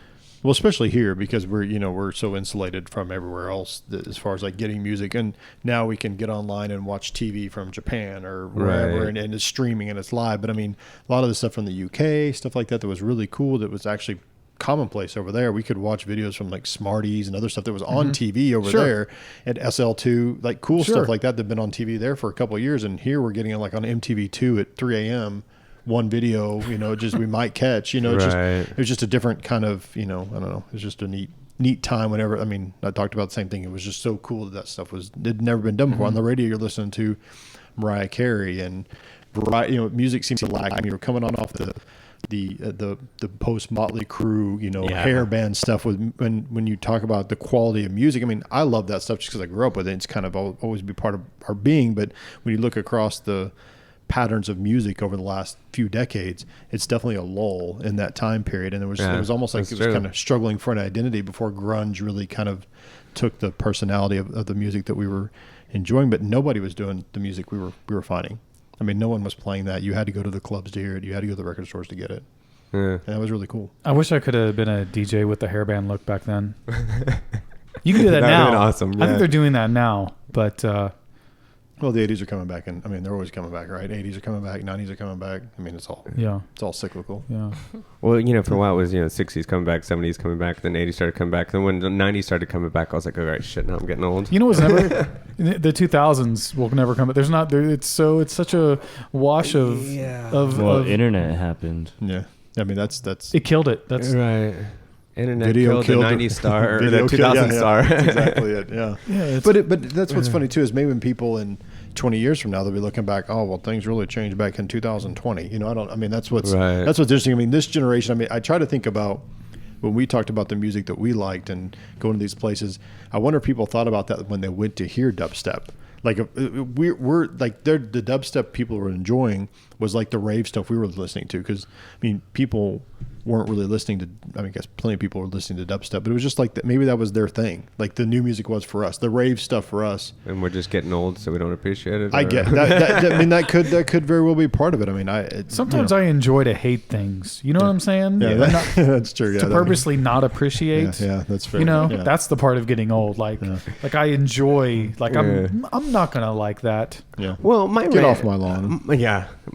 D: Well, especially here because we're so insulated from everywhere else as far as like getting music, and now we can get online and watch TV from Japan or wherever, and it's streaming and it's live. But I mean, a lot of the stuff from the UK, stuff like that was really cool. That was actually commonplace over there. We could watch videos from like Smarties and other stuff that was on TV over there at SL2, like cool stuff like that that'd been on TV there for a couple of years, and here we're getting it like on MTV2 at 3 a.m. one video, just we might catch, it was just a different kind of, I don't know. It was just a neat time whenever, I mean, I talked about the same thing. It was just so cool that stuff had never been done before. On the radio, you're listening to Mariah Carey and variety, music seems to lag. I mean, you're coming off the post Motley Crue, hair band stuff with when you talk about the quality of music. I mean, I love that stuff just because I grew up with it. It's kind of always be part of our being. But when you look across the patterns of music over the last few decades, it's definitely a lull in that time period, and it was almost like it was kind of struggling for an identity before grunge really kind of took the personality of the music that we were enjoying. But nobody was doing the music we were finding. I mean, no one was playing that. You had to go to the clubs to hear it. You had to go to the record stores to get it. Yeah. And that was really cool.
A: I wish I could have been a DJ with the hairband look back then. You can do that now.
B: Awesome. Yeah.
A: I think they're doing that now, but
D: well, the 80s are coming back, and I mean, they're always coming back, right? 80s are coming back, 90s are coming back. I mean, it's all cyclical.
A: Yeah.
B: Well, for a while it was 60s coming back, 70s coming back, then 80s started coming back. Then when the 90s started coming back, I was like, all right, shit, now I'm getting old.
A: What's never the 2000s will never come. There's not there. It's such a wash of
E: internet happened.
D: Yeah, I mean that's
A: it killed it. That's
B: right. Internet
D: video
B: killed the 90s star or the 2000
D: yeah,
B: star.
D: That's exactly it. Yeah.
A: Yeah.
D: But that's what's funny too is maybe when people in 20 years from now they'll be looking back, oh well, things really changed back in 2020. That's what's interesting. I mean, this generation. I mean, I try to think about when we talked about the music that we liked and going to these places. I wonder if people thought about that when they went to hear dubstep. Like we're like the dubstep people were enjoying was like the rave stuff we were listening to, because I mean people weren't really listening to, I mean, I guess plenty of people were listening to dubstep, but it was just like that. Maybe that was their thing. Like the new music was for us, the rave stuff for us.
B: And we're just getting old, so we don't appreciate it.
D: I get that. I mean, that could very well be part of it. I mean,
A: sometimes I enjoy to hate things. You know what I'm saying?
D: Yeah, that's true. Yeah,
A: to purposely not appreciate.
D: Yeah, that's fair.
A: That's the part of getting old. Like I enjoy. Like I'm not gonna like that.
D: Yeah.
B: Well,
D: get off my lawn.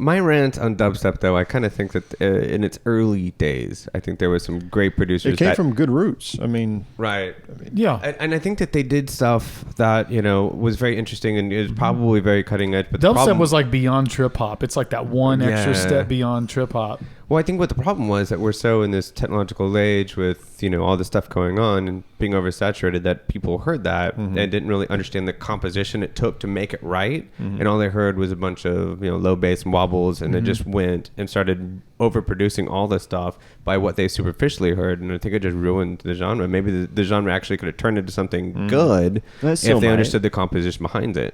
B: my rant on dubstep, though, I kind of think that in its early days, I think there was some great producers.
D: It came from good roots. I mean,
B: right.
A: Yeah.
B: And I think that they did stuff that, was very interesting and is probably very cutting edge. But
A: Dubstep was like beyond trip hop. It's like that one extra
B: Yeah.
A: step beyond trip hop.
B: Well, I think what the problem was that we're so in this technological age with, all this stuff going on and being oversaturated that people heard that and didn't really understand the composition it took to make it right. And all they heard was a bunch of, low bass and wobbles, and it just went and started overproducing all this stuff by what they superficially heard. And I think it just ruined the genre. Maybe the genre actually could have turned into something good if they understood the composition behind it.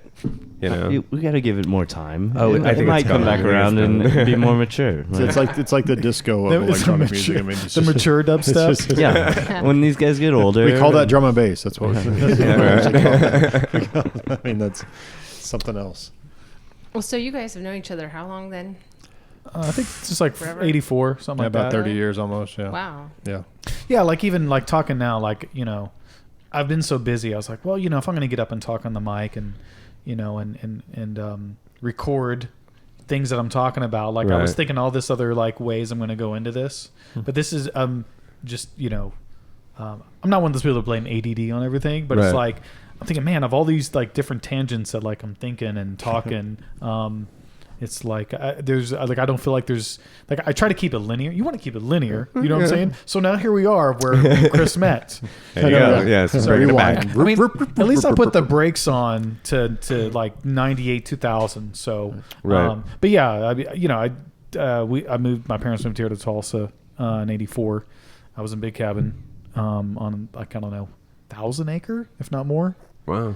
E: We got to give it more time.
B: Oh, I think
E: it might
B: it's
E: come back
B: coming.
E: around and be more mature.
D: it's like the disco of
A: It's
D: electronic
A: mature-
D: music. I mean, it's
A: the
D: just-
A: mature dubstep.
D: it's just-
E: Yeah, when these guys get older,
D: we call that drum and bass. That's what I mean, that's something else.
C: Well, so you guys have known each other how long then?
A: I think it's just like
C: Forever?
A: 84, something like
D: About
A: that.
D: 30 years almost. Yeah.
C: Wow.
D: Yeah.
A: Yeah, like even like talking now, like, I've been so busy. I was like, well, if I'm going to get up and talk on the mic and, and record things that I'm talking about, like I was
B: Right.
A: thinking all this other like ways I'm going to go into this, but this is just I'm not one of those people that blame ADD on everything, but it's
B: Right.
A: like I'm thinking, man, of all these like different tangents that like I'm thinking and talking. It's like I don't feel like there's like I try to keep it linear. You want to keep it linear, you know what I'm saying? So now here we are where Chris met.
B: There you go. Yeah, so bring it back.
A: I mean, at least I put the brakes on to like 98, 2000. So,
B: Right.
A: but yeah, I moved. My parents moved here to Tulsa in '84. I was in Big Cabin on like I don't know 1,000 acre, if not more.
B: Wow.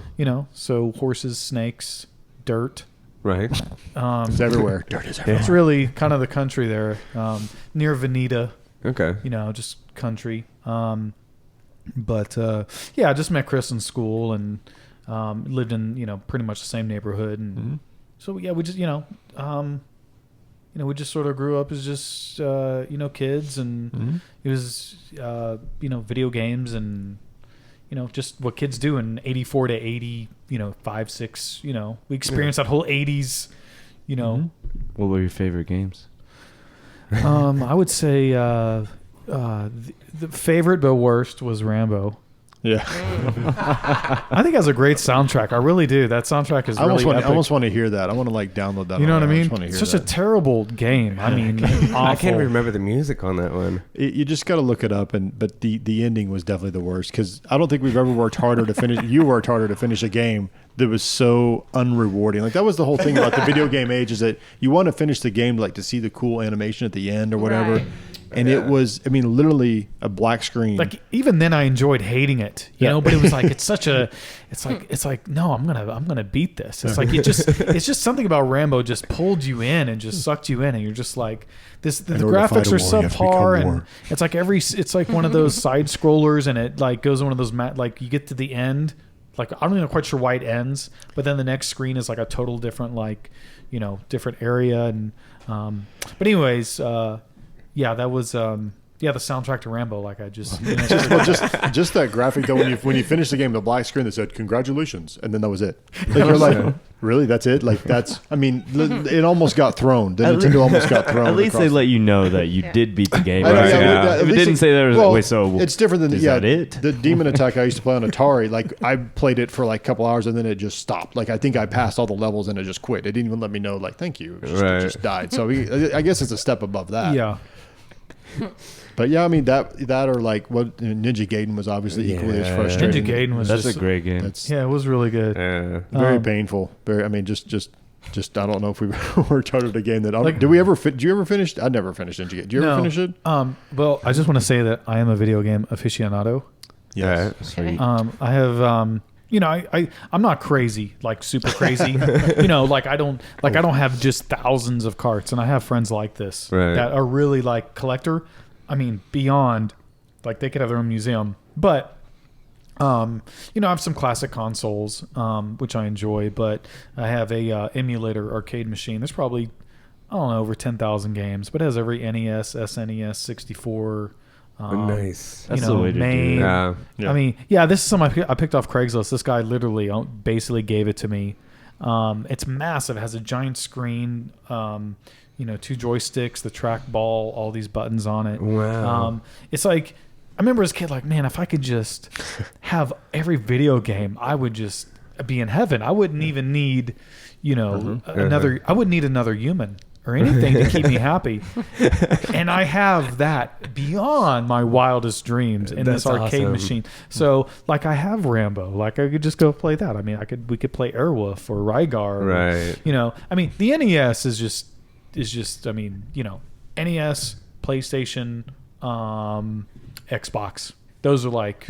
A: So horses, snakes, dirt.
B: Right.
D: It's everywhere. Dirt is everywhere.
A: It's really kind of the country there, near Veneta.
B: Okay.
A: Just country. But yeah, I just met Chris in school and lived in pretty much the same neighborhood, and so yeah, we just we just sort of grew up as just kids, and it was video games and just what kids do in 84 to 80, 5, 6, we experienced that whole 80s,
E: What were your favorite games?
A: I would say the favorite but worst was Rambo.
D: Yeah.
A: I think it has a great soundtrack. I really do. That soundtrack is
D: I
A: really epic.
D: almost want to hear that. I want to like download that.
A: You know what I mean?
D: just want to hear
A: It's such a
D: that.
A: terrible game. I mean, awful.
B: I can't remember the music on that one.
D: You just got to look it up, but the ending was definitely the worst because I don't think we've ever worked harder to finish. You worked harder to finish a game that was so unrewarding. Like that was the whole thing about the video game age is that you want to finish the game like to see the cool animation at the end or whatever.
C: Right.
D: And it was, I mean, literally a black screen.
A: Like even then, I enjoyed hating it, But it was like it's like no, I'm gonna beat this. It's like it's just something about Rambo just pulled you in and just sucked you in, and you're just like this. The
D: In order to fight
A: graphics
D: a
A: are
D: war, you have to become
A: subpar, and
D: war.
A: it's like it's like one of those side scrollers, and it like goes on one of those like you get to the end. Like I'm not even quite sure why it ends, but then the next screen is like a total different different area, and but anyways. Yeah, that was the soundtrack to Rambo. Like I just
D: just that graphic though when you finish the game, the black screen that said congratulations, and then that was it. Like you're like, really? That's it? Like that's? I mean, it almost got thrown. The Nintendo almost got thrown.
E: At least they
D: across-
E: let you know that you did beat the game.
D: I know,
E: Right?
D: at
E: If it
D: least
E: didn't say there was wait, so
D: it's different than
E: is
D: yeah.
E: that it?
D: The Demon Attack I used to play on Atari, like I played it for like a couple hours and then it just stopped. Like I think I passed all the levels and it just quit. It didn't even let me know like thank you. It just died. So I guess it's a step above that.
A: yeah.
D: But yeah, I mean that or like what Ninja Gaiden was obviously equally as frustrating.
A: Ninja Gaiden was
E: That's
A: just
E: a great game.
D: That's
A: yeah, it was really good.
B: Yeah.
D: very painful. Very. I mean, just I don't know if we worked harder at a game that.
A: Like-
D: Did we ever? Did you ever finish? I never finished Ninja Gaiden. Did you ever finish it?
A: Well, I just want to say that I am a video game aficionado.
B: Yeah.
C: Okay.
A: I have I'm not crazy, like super crazy. Like I don't have just thousands of carts, and I have friends like this
B: Right.
A: that are really like collector. I mean, beyond, like they could have their own museum. But I have some classic consoles, which I enjoy. But I have a emulator arcade machine. There's probably over 10,000 games, but it has every NES, SNES, 64.
B: Nice.
E: That's the way to do it.
A: Main.
B: Yeah.
D: Yeah.
A: I mean, yeah, this is something I picked off Craigslist. This guy literally basically gave it to me. It's massive. It has a giant screen. 2 joysticks, the trackball, all these buttons on it.
B: Wow.
A: It's like, I remember as a kid, like, man, if I could just have every video game, I would just be in heaven. I wouldn't even need, another. I wouldn't need another human or anything to keep me happy. And I have that beyond my wildest dreams in this arcade machine. So, like, I have Rambo. Like, I could just go play that. I mean, we could play Airwolf or Rygar.
B: Right.
A: I mean, the NES is just NES, PlayStation, Xbox. Those are like,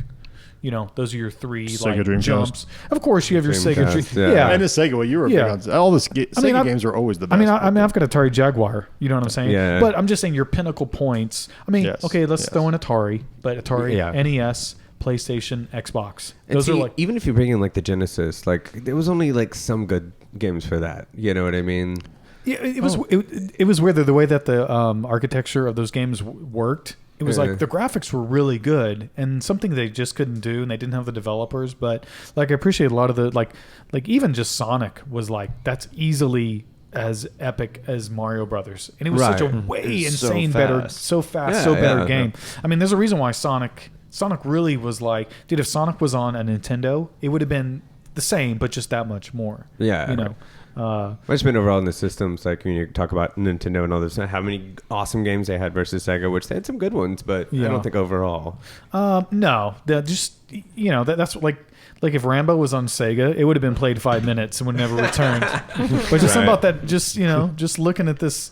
A: those are your 3
D: Sega
A: like
D: Dreamcast.
A: jumps. Of course, you have your Sega
B: Dreamcast,
A: Dream.
B: yeah.
D: And a Sega. Well, you were big on all the Sega games are always the best.
A: I've got Atari Jaguar. You know what I'm saying?
B: Yeah.
A: But I'm just saying your pinnacle points. I mean,
D: Yes,
A: okay, let's
D: yes.
A: throw in Atari, but Atari,
B: Yeah.
A: NES, PlayStation, Xbox.
B: And
A: Those are like,
B: even if you bring in like the Genesis, like there was only like some good games for that. You know what I mean?
A: yeah, it was weird the way that the architecture of those games worked. It was like the graphics were really good and something they just couldn't do, and they didn't have the developers. But like, I appreciate a lot of the like even just Sonic was like, that's easily as epic as Mario Brothers, and it was such a way
E: It's so
A: insane better,
E: fast.
A: so fast,
B: Yeah,
A: so better
B: yeah,
A: game. I mean, there's a reason why Sonic really was like, dude, if Sonic was on a Nintendo, it would have been the same, but just that much more.
B: Yeah. I've just been overall in the systems, like when you talk about Nintendo and all this, how many awesome games they had versus Sega, which they had some good ones, but I
A: Yeah.
B: don't think overall.
A: No, just that's like if Rambo was on Sega, it would have been played 5 minutes and would never returned. But just something about that, just looking at this,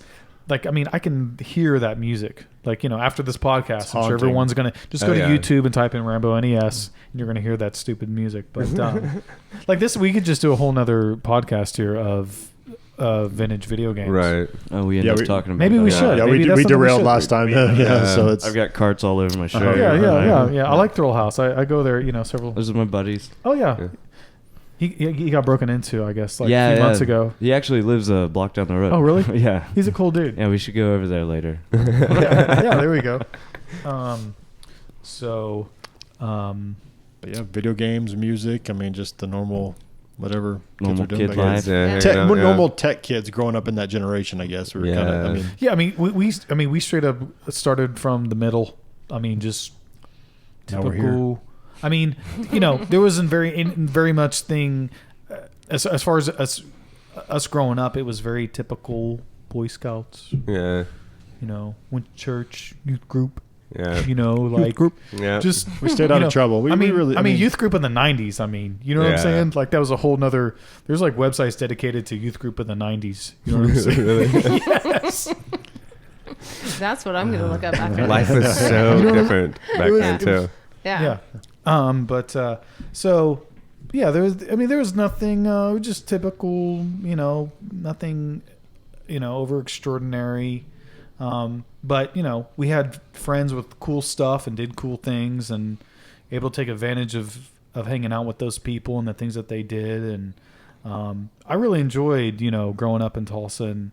A: like, I mean, I can hear that music. Like, after this podcast, I'm sure
D: haunting.
A: everyone's gonna just go to
B: yeah.
A: YouTube and type in Rambo NES, and you're gonna hear that stupid music. But like this, we could just do a whole nother podcast here of vintage video games.
B: Right.
E: Oh, we ended up talking about
A: Maybe
E: that.
A: we should.
D: Yeah,
A: Maybe
D: we
A: that's something we
D: derailed
A: should.
D: last time. So it's
E: I've got carts all over my shirt.
A: Yeah. I like Thrill House. I go there, several.
E: Those are my buddies.
A: Oh yeah.
B: Yeah.
A: He got broken into, I guess, like
E: yeah,
A: a few months ago.
E: He actually lives a block down the road.
A: Oh, really?
E: Yeah.
A: He's a cool dude.
E: Yeah, we should go over there later.
A: yeah, there we go.
D: But yeah, video games, music. I mean, just the normal whatever
E: Normal
D: kids are doing.
E: kid
D: back then.
E: life.
B: Yeah,
D: Tech, normal tech kids growing up in that generation, I guess. Were kind of. I mean,
A: Yeah, I mean, we straight up started from the middle. I mean, just
D: Now we're here.
A: typical. I mean, there wasn't very much thing as far as us growing up. It was very typical Boy Scouts.
B: Yeah.
A: Went to church, youth group.
B: Yeah.
A: Like
D: group.
B: Yeah.
A: just
D: We stayed out of trouble. We really.
A: I mean, youth group in the 90s. I mean, you know what I'm
B: Yeah.
A: saying? Like, that was a whole nother. There's like websites dedicated to youth group in the 90s. You know what I'm saying?
B: Really?
A: Yes.
C: That's what I'm going to look up after
B: Life
C: this.
B: was so different back then too.
C: Yeah.
A: So yeah, there was nothing, just typical, nothing, over extraordinary. But we had friends with cool stuff and did cool things and able to take advantage of hanging out with those people and the things that they did. And, I really enjoyed, growing up in Tulsa and,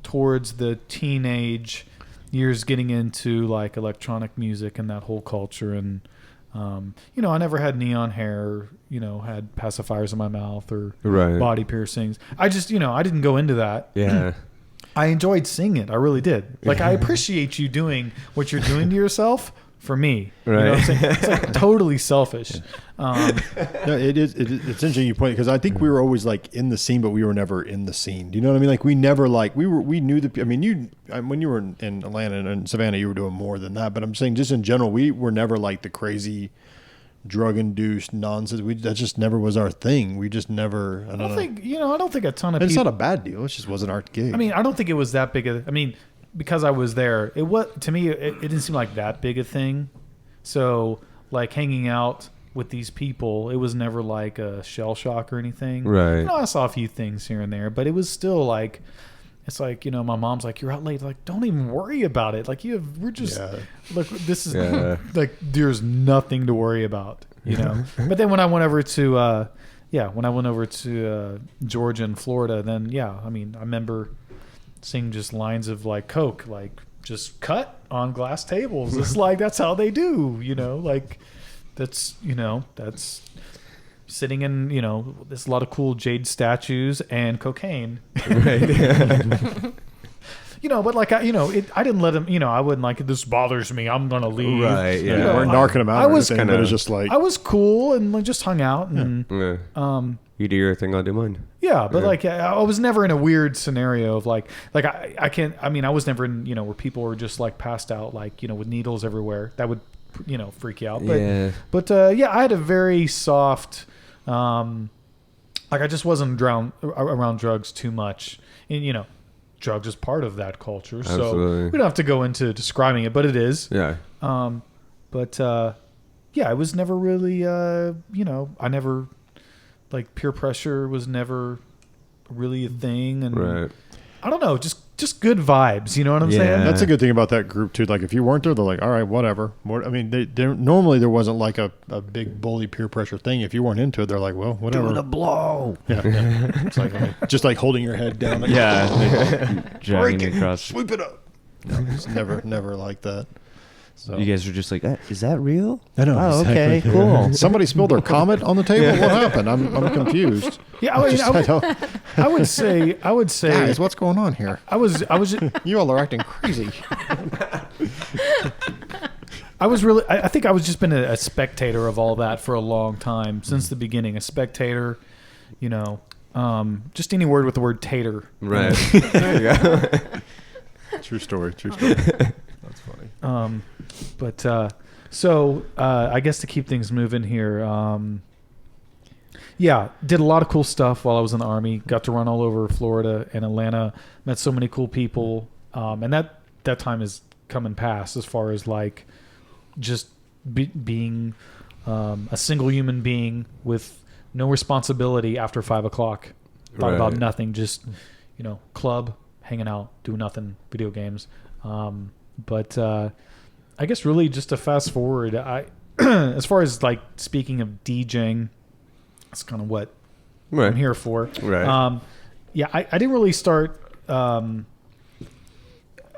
A: towards the teenage years, getting into like electronic music and that whole culture. And, I never had neon hair, had pacifiers in my mouth or
B: Right.
A: body piercings. I just, I didn't go into that.
B: Yeah.
A: I enjoyed singing it. I really did. Like, I appreciate you doing what you're doing to yourself for me. You know what I'm saying? It's like totally selfish.
D: No, it is. It's interesting you point because I think we were always like in the scene, but we were never in the scene. Do you know what I mean? Like we never like we knew the. I mean, when you were in Atlanta and Savannah, you were doing more than that. But I'm saying just in general, we were never like the crazy drug-induced nonsense. That just never was our thing. We just never. I don't think.
A: I don't think a ton of
D: It's
A: people.
D: not a bad deal. It just wasn't our gig.
A: I mean, I don't think it was that big of. I mean, because I was there, it was to me. It didn't seem like that big a thing. So, like hanging out with these people, it was never like a shell shock or anything.
B: Right.
A: I saw a few things here and there, but it was still like. It's like, my mom's like, you're out late. Like, don't even worry about it. Like, we're just, look, this is like, there's nothing to worry about, But then when I went over to, Georgia and Florida, then, I mean, I remember seeing just lines of like Coke, like just cut on glass tables. It's like, that's how they do, like, that's sitting in, there's a lot of cool jade statues and cocaine.
B: Right. Yeah.
A: But like, I didn't let him, I wouldn't like, this bothers me, I'm going to leave.
B: Right. Yeah.
D: You weren't narking them out.
A: I was
D: kind of just like
A: I was cool and like, just hung out and,
B: Yeah. You do your thing, I'll do mine.
A: yeah, but like, I was never in a weird scenario of like I can't, I was never in, where people were just like passed out, like, with needles everywhere. That would, freak you out. But,
B: Yeah.
A: yeah, I had a very soft, like I just wasn't around drugs too much. And, drugs is part of that culture. So
B: Absolutely.
A: we don't have to go into describing it, but it is.
B: Yeah.
A: Yeah, it was never really, I never, like, peer pressure was never really a thing. And
B: Right.
A: I don't know, just good vibes. You know what I'm saying?
D: That's a good thing about that group too. Like if you weren't there, they're like, all right, whatever. I mean, normally there wasn't like a big bully peer pressure thing. If you weren't into it, they're like, well, whatever.
E: Do the blow.
D: Yeah. It's like just like holding your head down. Like,
E: Yeah. Dragging
D: break it,
E: across.
D: sweep it up. No, it's never like that. So
E: You guys are just like, is that real?
D: I know.
E: Oh,
D: exactly.
E: okay, cool.
D: Somebody spilled their Comet on the table. What happened? I'm confused.
A: Yeah, I mean, I would say,
D: Guys, what's going on here?
A: I was,
D: You all are acting crazy.
A: I was really, I think I was just been a spectator of all that for a long time, since the beginning. A spectator, just any word with the word tater.
B: Right. There you go.
D: True story. That's funny.
A: So I guess to keep things moving here, yeah, did a lot of cool stuff while I was in the Army. Got to run all over Florida and Atlanta. Met so many cool people, and that time is come and pass as far as like just being a single human being with no responsibility after 5 o'clock. Thought about nothing, just club, hanging out, doing nothing, video games. But I guess really just to fast forward, as far as like speaking of DJing, that's kind of what I'm here for.
B: Right.
A: Yeah, I didn't really start. I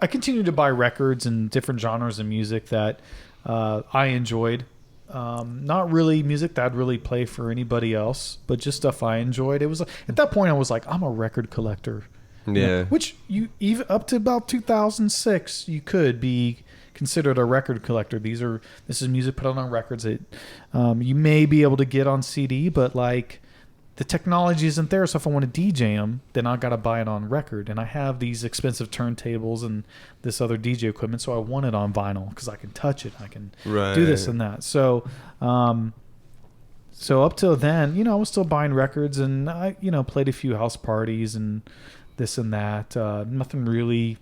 A: continued to buy records and different genres of music that I enjoyed. Not really music that I'd really play for anybody else, but just stuff I enjoyed. It was at that point I was like, I'm a record collector.
B: Yeah.
A: Which you even up to about 2006, you could be considered a record collector. This is music put on records that you may be able to get on CD, but like the technology isn't there. So if I want to DJ them, then I got to buy it on record. And I have these expensive turntables and this other DJ equipment, so I want it on vinyl because I can touch it. I can do this and that. So, so up till then, I was still buying records, and I, played a few house parties and this and that. Nothing really,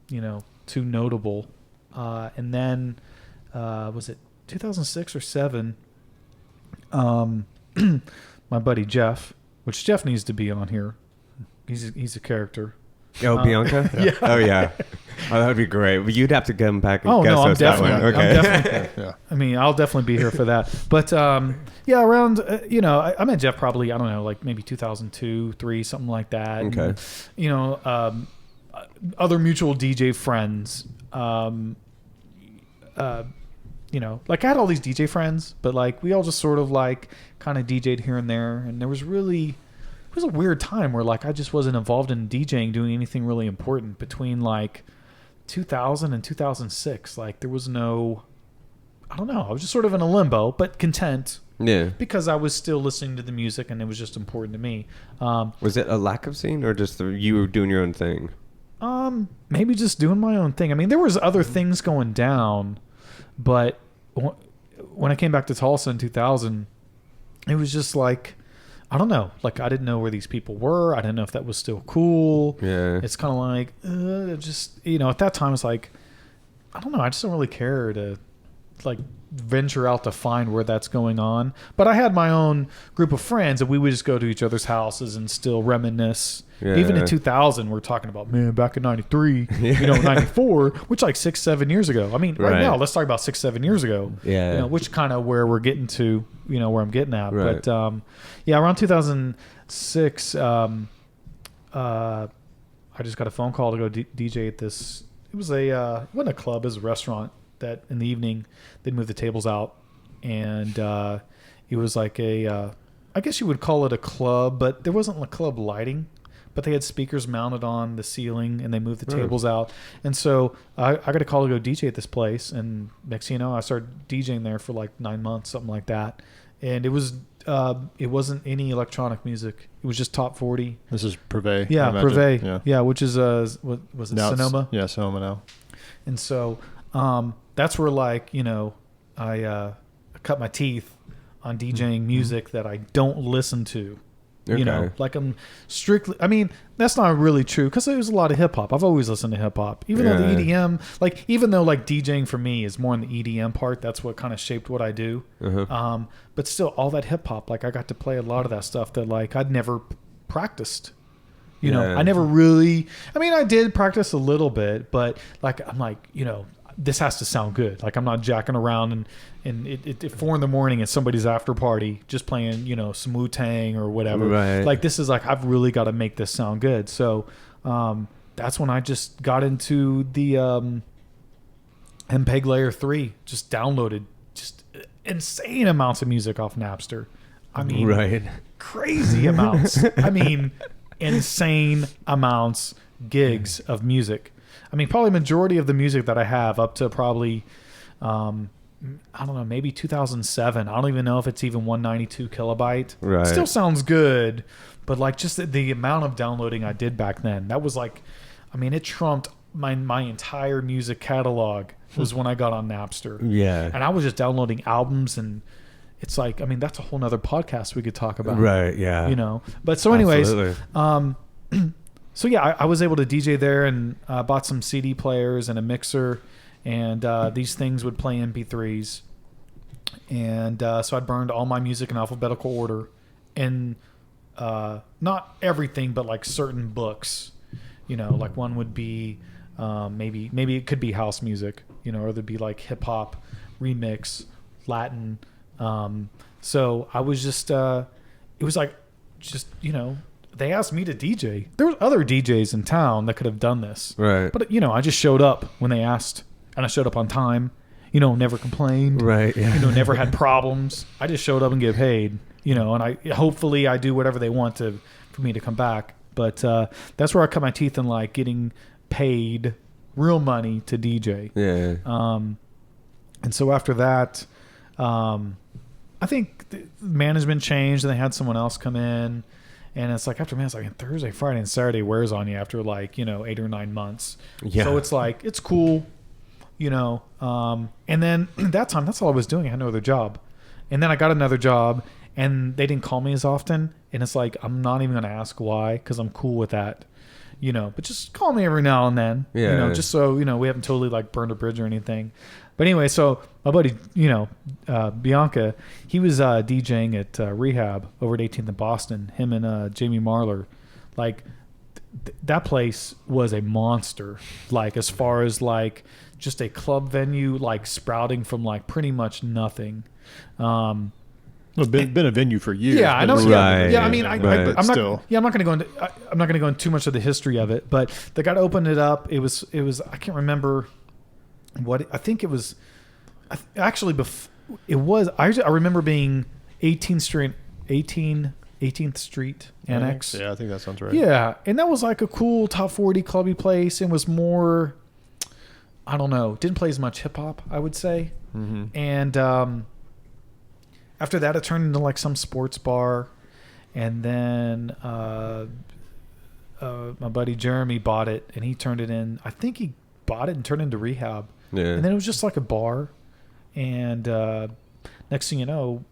A: too notable. And then, was it 2006 or 7? My buddy Jeff, which Jeff needs to be on here. He's a character.
B: Oh, Bianca?
A: Yeah.
B: Oh, yeah. Oh, that would be great. But you'd have to come back and guess
A: I'm
B: us that one.
A: definitely.
B: Okay.
A: I'm definitely.
D: Yeah.
A: I mean, I'll definitely be here for that. But yeah, around I met Jeff probably, I don't know, like maybe 2002, 3, something like that.
B: Okay.
A: And, other mutual DJ friends. Like I had all these DJ friends, but like we all just sort of like kind of DJ'd here and there, and it was a weird time where like I just wasn't involved in DJing, doing anything really important between like 2000 and 2006. Like there was no, I don't know, I was just sort of in a limbo, but content.
B: Yeah.
A: Because I was still listening to the music and it was just important to me.
B: Was it a lack of scene or just you were doing your own thing?
A: Maybe just doing my own thing. I mean, there was other things going down, but when I came back to Tulsa in 2000, it was just like, I don't know. Like, I didn't know where these people were. I didn't know if that was still cool.
B: Yeah.
A: It's kind of like, just, at that time, it's like, I don't know. I just don't really care to, like, venture out to find where that's going on. But I had my own group of friends that we would just go to each other's houses and still reminisce.
B: Yeah.
A: Even in 2000, we're talking about, man, back in 93, 94, which like 6-7 years ago. I mean, right now, let's talk about 6-7 years ago.
B: Yeah.
A: Which kind of where we're getting to, where I'm getting at.
B: Right.
A: But yeah, around 2006, I just got a phone call to go DJ at this. It was it wasn't a club, it was a restaurant that in the evening they'd move the tables out, and it was like a I guess you would call it a club, but there wasn't a club lighting. But they had speakers mounted on the ceiling, and they moved the tables out. And so I got a call to go DJ at this place, and next thing you know, I started DJing there for like 9 months, something like that. And it wasn't any electronic music. It was just top 40.
D: This is Privé.
A: Yeah,
D: I imagine.
A: Privé. Yeah, which is what was it?
D: Now
A: Sonoma.
D: Yeah, Sonoma now.
A: And so that's where like I cut my teeth on DJing music that I don't listen to.
B: Okay.
A: You know, like I'm strictly. I mean, that's not really true because there's a lot of hip hop. I've always listened to hip hop, even though the EDM, even though DJing for me is more in the EDM part. That's what kind of shaped what I do. But still, all that hip hop, like I got to play a lot of that stuff that like I'd never practiced. You know, I never really. I mean, I did practice a little bit, but like I'm like, this has to sound good. Like I'm not jacking around and at 4 a.m. at somebody's after party just playing, some Wu-Tang or whatever.
B: Right.
A: Like this is like I've really got to make this sound good. So that's when I just got into the MPEG Layer 3. Just downloaded just insane amounts of music off Napster. I mean, crazy amounts. I mean, insane amounts, gigs of music. I mean, probably majority of the music that I have up to probably, I don't know, maybe 2007. I don't even know if it's even 192 kilobyte.
B: Right.
A: Still sounds good, but like just the amount of downloading I did back then, that was like, I mean, it trumped my entire music catalog was when I got on Napster.
B: Yeah.
A: And I was just downloading albums, and it's like, I mean, that's a whole nother podcast we could talk about.
B: Right, yeah.
A: But so anyways,
B: Absolutely.
A: so yeah, I was able to DJ there and bought some CD players and a mixer, and these things would play MP3s. And so I burned all my music in alphabetical order, and not everything, but like certain books. Like one would be maybe it could be house music, or there'd be like hip hop, remix, Latin. So I was just it was like just they asked me to DJ. There were other DJs in town that could have done this.
B: Right.
A: But, I just showed up when they asked, and I showed up on time, never complained.
B: Right. Yeah.
A: Never had problems. I just showed up and get paid, and I hopefully I do whatever they want for me to come back. But that's where I cut my teeth in, like, getting paid real money to DJ.
B: Yeah.
A: And so after that, I think the management changed, and they had someone else come in. And it's like, after, man, it's like Thursday, Friday, and Saturday wears on you after 8 or 9 months.
B: Yeah.
A: So it's like, it's cool, and then that time, that's all I was doing. I had no other job. And then I got another job, and they didn't call me as often. And it's like, I'm not even going to ask why, because I'm cool with that, but just call me every now and then, just so, we haven't totally like burned a bridge or anything. But anyway, so my buddy, Bianca, he was DJing at Rehab over at 18th in Boston. Him and Jamie Marler, like that place was a monster. Like as far as like just a club venue, like sprouting from like pretty much nothing.
D: Well, been a venue for years.
A: Yeah, I know.
B: Right.
A: Yeah, I mean, I'm not.
D: Still.
A: Yeah, I'm not going to go into. I'm not going to go into too much of the history of it. But the guy opened it up. It was. I can't remember. I think it was actually it was I remember being 18th Street Annex.
D: Yeah, I think that sounds right.
A: Yeah, and that was like a cool top 40 clubby place, and was more, I don't know, didn't play as much hip hop, I would say. And after that, it turned into like some sports bar, and then my buddy Jeremy bought it, and he turned it in. I think he bought it and turned it into Rehab.
B: Yeah.
A: And then it was just like a bar. And next thing you know,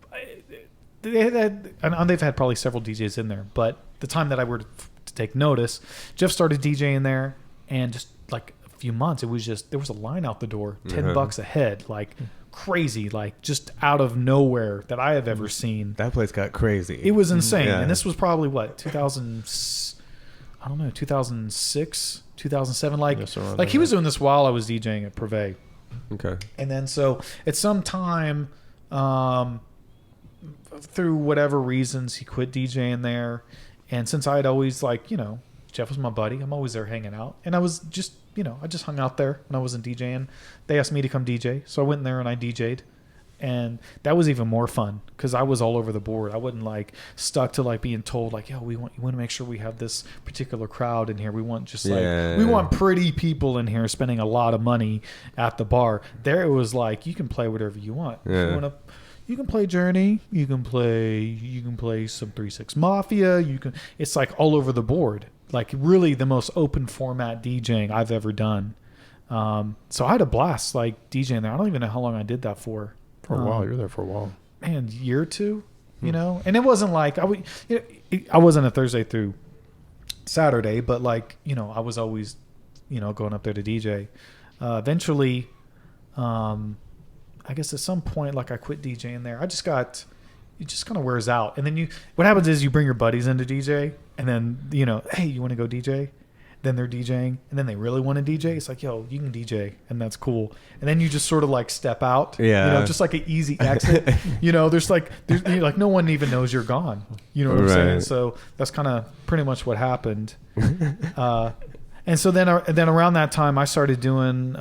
A: they've had probably several DJs in there. But the time that I were to take notice, Jeff started DJing there. And just like a few months, it was just, there was a line out the door, $10 a head. Like crazy, like just out of nowhere that I have ever seen.
B: That place got crazy.
A: It was insane.
B: Yeah.
A: And this was probably what, 2006, 2007. Like he was doing this while I was DJing at Privé.
B: Okay.
A: And then so at some time, through whatever reasons, he quit DJing there. And since I had always Jeff was my buddy, I'm always there hanging out. And I was just, I just hung out there when I wasn't DJing. They asked me to come DJ. So I went in there and I DJ'd. And that was even more fun because I was all over the board. I wasn't like stuck to like being told like, yo, we want to make sure we have this particular crowd in here. We want just like, we want pretty people in here spending a lot of money at the bar. There it was like, you can play whatever you want. If you want to, you can play Journey. You can play some 3-6 Mafia. It's like all over the board. Like really the most open format DJing I've ever done. So I had a blast like DJing there. I don't even know how long I did that for.
D: For a while, you're there for a while.
A: Man, year or two, you know. And it wasn't like I wasn't a Thursday through Saturday, but like I was always going up there to DJ. Eventually, I guess at some point, like I quit DJing there. It just kind of wears out. And then what happens is you bring your buddies into DJ, and then hey, you want to go DJ? Then they're DJing, and then they really want to DJ. It's like, yo, you can DJ, and that's cool. And then you just sort of like step out, just like an easy exit. There's like no one even knows you're gone. You know what I'm saying? So that's kind of pretty much what happened. And so then around that time, I started doing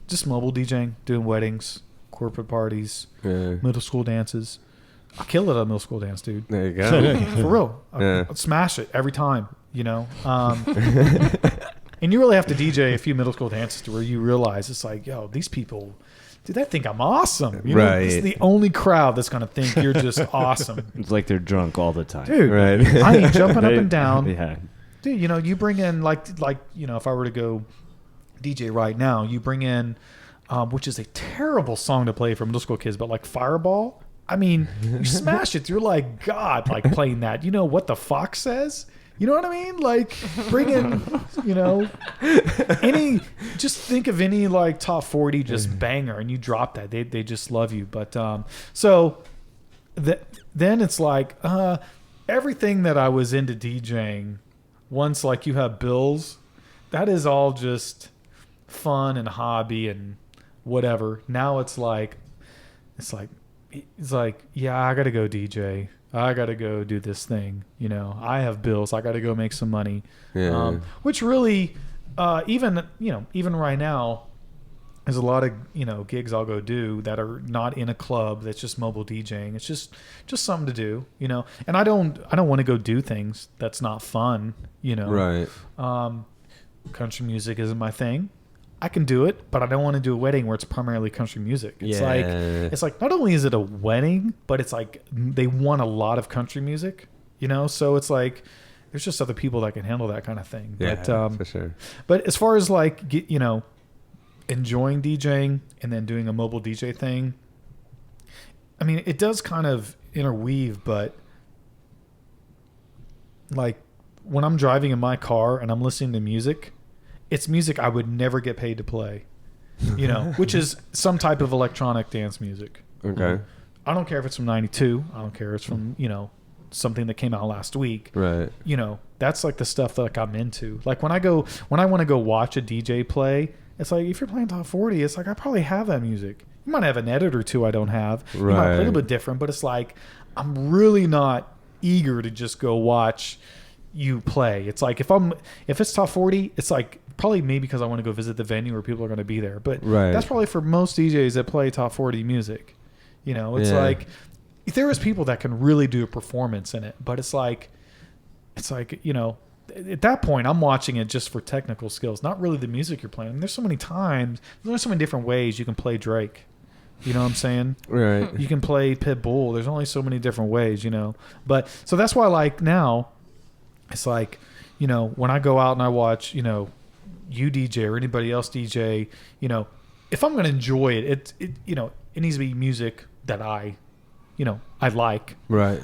A: just mobile DJing, doing weddings, corporate parties, middle school dances. I kill it at a middle school dance, dude.
B: There you go.
A: For real. I'd smash it every time, and you really have to DJ a few middle school dances to where you realize it's like, yo, these people, dude, they think I'm awesome. This is the only crowd that's going to think you're just awesome.
E: It's like they're drunk all the time.
A: Dude,
B: right.
A: I ain't jumping up and down.
E: Yeah.
A: Dude, you bring in like if I were to go DJ right now, you bring in, which is a terrible song to play for middle school kids, but like Fireball. I mean, you smash it. You're like God, like playing that. You know what the Fox says? You know what I mean? Like bring in, just think of any like top 40 just banger, and you drop that. They just love you. But then it's like everything that I was into DJing. Once like you have bills, that is all just fun and hobby and whatever. Now it's like, yeah, I got to go DJ. I got to go do this thing. I have bills. I got to go make some money.
B: Yeah.
A: Which really, even right now, there's a lot of, gigs I'll go do that are not in a club. That's just mobile DJing. It's just something to do, and I don't want to go do things that's not fun,
B: Right.
A: Country music isn't my thing. I can do it, but I don't want to do a wedding where it's primarily country music. It's like not only is it a wedding, but it's like they want a lot of country music, so it's like there's just other people that can handle that kind of thing.
B: Yeah,
A: but,
B: for sure.
A: But as far as like enjoying DJing and then doing a mobile DJ thing, I mean, it does kind of interweave, but like when I'm driving in my car and I'm listening to music, it's music I would never get paid to play, which is some type of electronic dance music.
B: Okay.
A: I don't care if it's from 92. I don't care if it's from, something that came out last week.
B: Right.
A: That's like the stuff that like I'm into. Like when I want to go watch a DJ play, it's like if you're playing top 40, it's like I probably have that music. You might have an edit or two I don't have. You might play a little bit different, but it's like I'm really not eager to just go watch you play. It's like if it's top 40, it's like probably maybe because I want to go visit the venue where people are going to be there. But that's probably for most DJs that play top 40 music. It's like there is people that can really do a performance in it, but it's like at that point I'm watching it just for technical skills, not really the music you're playing. I mean, there's so many different ways you can play Drake. You know what I'm saying?
B: Right.
A: You can play Pitbull. There's only so many different ways, But so that's why like now it's like, when I go out and I watch, you DJ or anybody else DJ, if I'm going to enjoy it, it needs to be music that I like.
B: Right.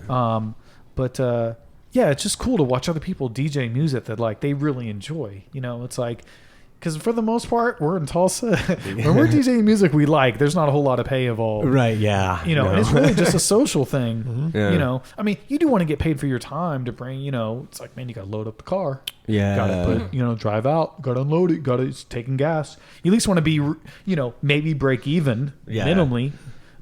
A: But yeah, it's just cool to watch other people DJ music that like they really enjoy. It's like, because for the most part, we're in Tulsa. When we're DJing music we like, there's not a whole lot of pay involved.
D: Right, yeah.
A: And it's really just a social thing.
B: Mm-hmm. Yeah.
A: I mean, you do want to get paid for your time to bring, it's like, man, you got to load up the car.
B: Yeah.
A: Got to put, drive out, got to unload it, it's taking gas. You at least want to be, maybe break even minimally.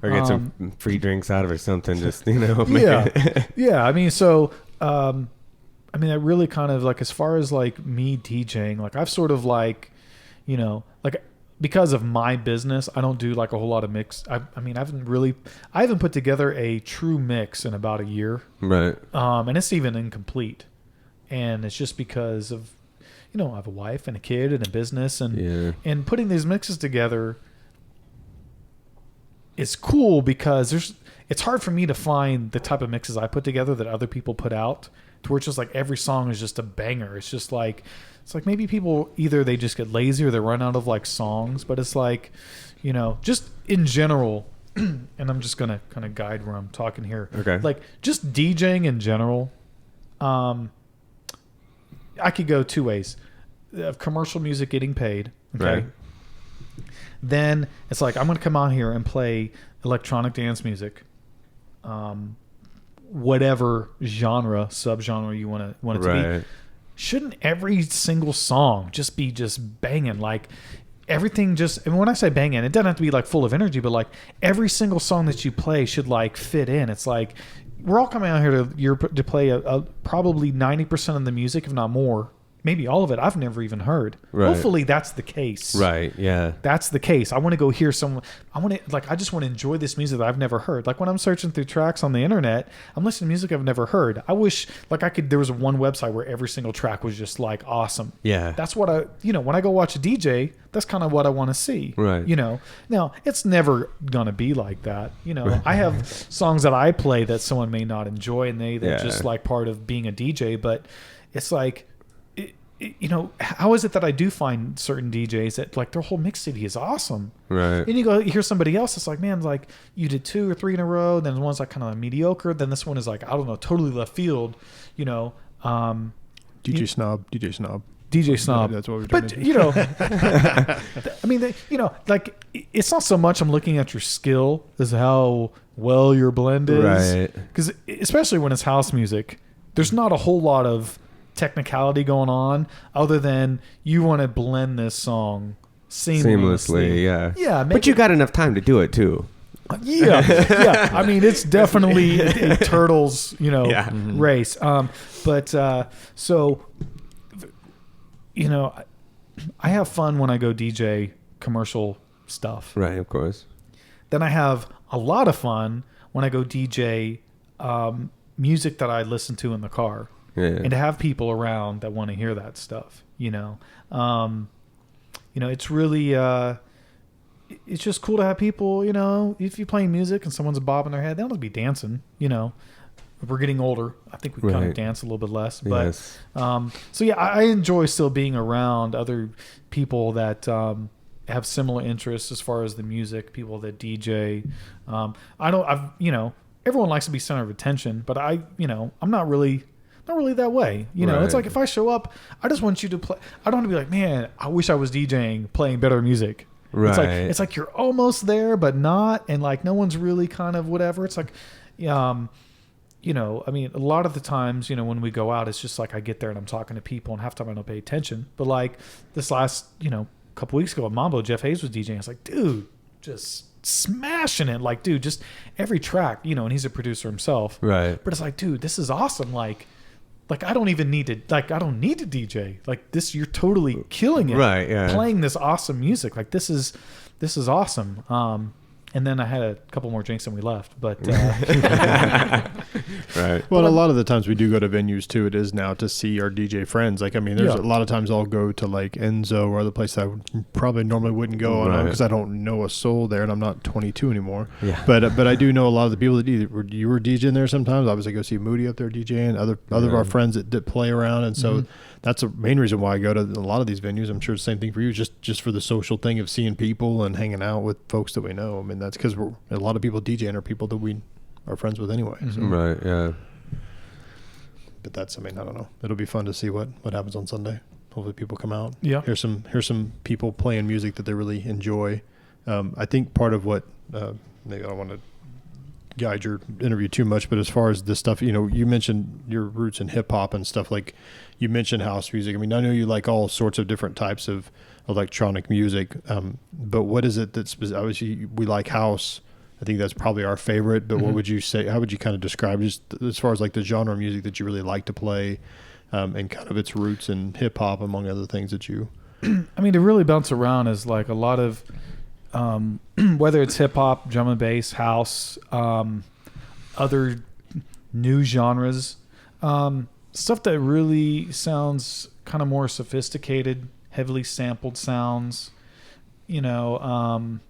B: Or get some free drinks out of it or something, just,
A: Yeah. I mean, so, that really kind of like, as far as like me DJing, like I've sort of like, like because of my business, I don't do like a whole lot of mix. I haven't put together a true mix in about a year.
B: Right.
A: And it's even incomplete. And it's just because of, I have a wife and a kid and a business, and putting these mixes together is cool because it's hard for me to find the type of mixes I put together that other people put out, to where it's just like every song is just a banger. It's just like, maybe people either they just get lazy or they run out of like songs, but it's like, just in general, and I'm just going to kind of guide where I'm talking here.
B: Okay.
A: Like just DJing in general, I could go two ways. Of commercial music getting paid. Okay.
B: Right.
A: Then it's like, I'm going to come out here and play electronic dance music. Whatever genre, subgenre you want it to be. Shouldn't every single song just be just banging? Like everything and when I say banging, it doesn't have to be like full of energy, but like every single song that you play should like fit in. It's like we're all coming out here to play a probably 90% of the music, if not more. Maybe all of it I've never even heard.
B: Right.
A: Hopefully that's the case.
B: Right. Yeah.
A: That's the case. I want to go hear someone. I just want to enjoy this music that I've never heard. Like when I'm searching through tracks on the internet, I'm listening to music I've never heard. I wish there was one website where every single track was just like awesome.
B: Yeah.
A: That's what when I go watch a DJ, that's kind of what I want to see.
B: Right.
A: Now it's never going to be like that. I have songs that I play that someone may not enjoy, and they're just like part of being a DJ, but it's like, how is it that I do find certain DJs that like their whole mix city is awesome,
B: right?
A: And you hear somebody else, it's like, man, like you did 2 or 3 in a row, then one's like kind of mediocre, then this one is like, I don't know, totally left field,
D: DJ snob.
A: That's
D: what we're
A: doing. But like it's not so much I'm looking at your skill as how well your blend is,
B: right?
A: Because especially when it's house music, there's not a whole lot of technicality going on other than you want to blend this song seamlessly.
B: Yeah, but you got enough time to do it too.
A: Yeah. I mean, it's definitely a turtles race. I have fun when I go DJ commercial stuff,
B: right? Of course.
A: Then I have a lot of fun when I go DJ music that I listen to in the car.
B: Yeah.
A: And to have people around that want to hear that stuff, it's really, it's just cool to have people, if you're playing music and someone's bobbing their head, they don't have to be dancing, We're getting older. I think we kind of dance a little bit less, but,
B: yes.
A: I enjoy still being around other people that, have similar interests as far as the music, people that DJ. Everyone likes to be center of attention, but I'm not really that way. It's like if I show up, I just want you to play. I don't want to be like, man, I wish I was DJing, playing better music.
B: Right.
A: It's like you're almost there, but not, and like no one's really kind of whatever. It's like, a lot of the times, when we go out, it's just like I get there and I'm talking to people, and half the time I don't pay attention. But like this last, couple weeks ago at Mambo, Jeff Hayes was DJing. It's like, dude, just smashing it. Like, dude, just every track, and he's a producer himself.
B: Right.
A: But it's like, dude, this is awesome. Like I don't need to DJ. Like this, you're totally killing it.
B: Right. Yeah.
A: Playing this awesome music. Like this is awesome. And then I had a couple more drinks and we left. But
B: right.
D: Well, a lot of the times we do go to venues too. It is now to see our DJ friends. Like, I mean, there's a lot of times I'll go to like Enzo or other places I probably normally wouldn't go on because I don't know a soul there, and I'm not 22 anymore.
B: Yeah.
D: But I do know a lot of the people that you were DJing there sometimes. Obviously, go see Moody up there DJing. Other of our friends that play around, and so. That's the main reason why I go to a lot of these venues. I'm sure it's the same thing for you, just for the social thing of seeing people and hanging out with folks that we know. I mean, that's because a lot of people DJing are people that we are friends with anyway. So.
B: Right, yeah.
D: But I don't know. It'll be fun to see what happens on Sunday. Hopefully people come out.
A: Yeah.
D: Here's some people playing music that they really enjoy. I think part of what, maybe I don't want to guide your interview too much, but as far as this stuff, you mentioned your roots in hip hop and stuff, like you mentioned house music. I mean, I know you like all sorts of different types of electronic music, but what is it that's obviously we like house? I think that's probably our favorite, but what would you say, how would you kind of describe just as far as like the genre of music that you really like to play, and kind of its roots in hip hop among other things that you
A: I mean, to really bounce around is like a lot of, whether it's hip hop, drum and bass, house, other new genres, stuff that really sounds kind of more sophisticated, heavily sampled sounds, you know,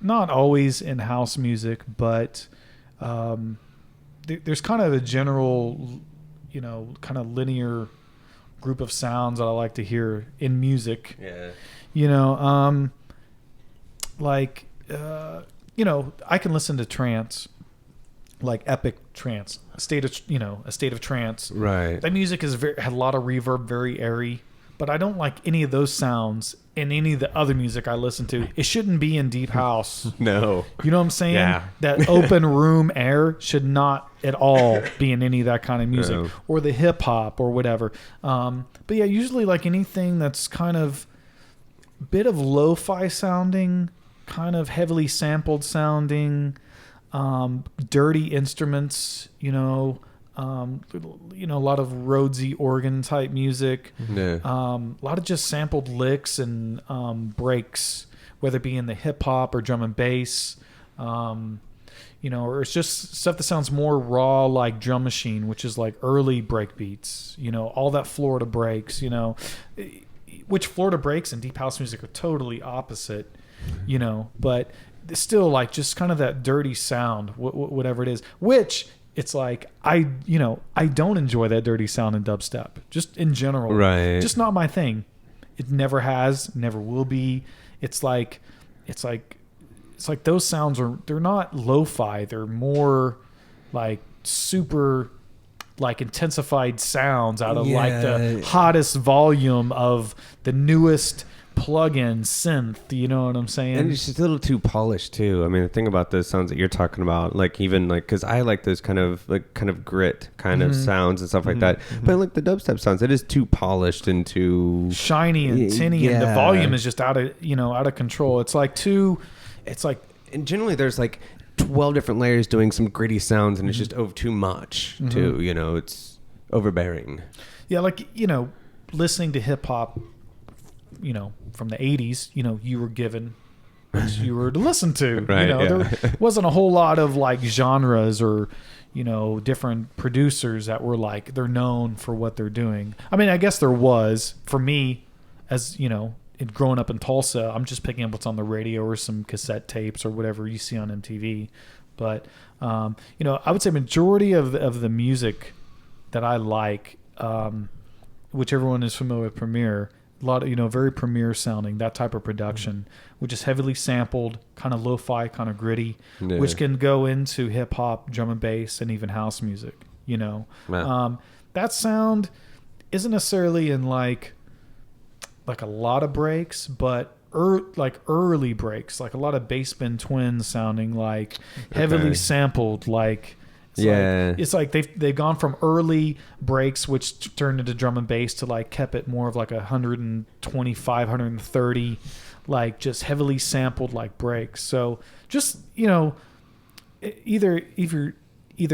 A: not always in house music, but there's kind of a general, you know, kind of linear group of sounds that I like to hear in music.
B: Yeah.
A: You know, you know, I can listen to trance, like epic trance, a state of trance.
B: Right.
A: That music had a lot of reverb, very airy, but I don't like any of those sounds in any of the other music I listen to. It shouldn't be in deep house.
B: No.
A: You know what I'm saying?
B: Yeah.
A: That open room air should not at all be in any of that kind of music,
B: No.
A: or the hip hop or whatever. But yeah, usually like anything that's kind of bit of lo-fi sounding, kind of heavily sampled sounding, dirty instruments, you know, a lot of Rhodesy organ type music,
B: Yeah.
A: a lot of just sampled licks and breaks, whether it be in the hip hop or drum and bass, you know, or it's just stuff that sounds more raw, like Drum Machine, which is like early break beats, you know, all that Florida breaks, you know, which Florida breaks and deep house music are totally opposite, you know, but still like just kind of that dirty sound, whatever it is, which it's like, I don't enjoy that dirty sound in dubstep, just in general.
B: Right.
A: Just not my thing. It never has, never will be. It's like those sounds they're not lo-fi. They're more like super like intensified sounds out of like the hottest volume of the newest plug-in synth, you know what I'm saying?
B: And it's just a little too polished too. I mean, the thing about those sounds that you're talking about, like even like, because I like those kind of grit kind of sounds and stuff like that. But like the dubstep sounds, it is too polished and too
A: shiny and tinny, and the volume is just out of control. It's like
B: and generally there's like 12 different layers doing some gritty sounds, and it's just too much too. You know, it's overbearing.
A: Yeah, like, you know, listening to hip hop, you know, from the 80s, you know, you were given what you were to listen to.
B: Right,
A: you know,
B: yeah.
A: there wasn't a whole lot of like genres or, you know, different producers that were like, they're known for what they're doing. I mean, I guess there was, for me, as, you know, growing up in Tulsa, I'm just picking up what's on the radio or some cassette tapes or whatever you see on MTV. But, you know, I would say majority of the music that I like, which everyone is familiar with Premiere, a lot of, you know, very Premiere sounding, that type of production, which is heavily sampled, kind of lo-fi, kind of gritty, which can go into hip hop, drum and bass, and even house music, you know.
B: Wow.
A: That sound isn't necessarily in like a lot of breaks, but like early breaks, like a lot of bass bin twins sounding like heavily sampled, like it's like they've gone from early breaks, which turned into drum and bass, to like kept it more of like 125, 130, like just heavily sampled like breaks. So just, you know, either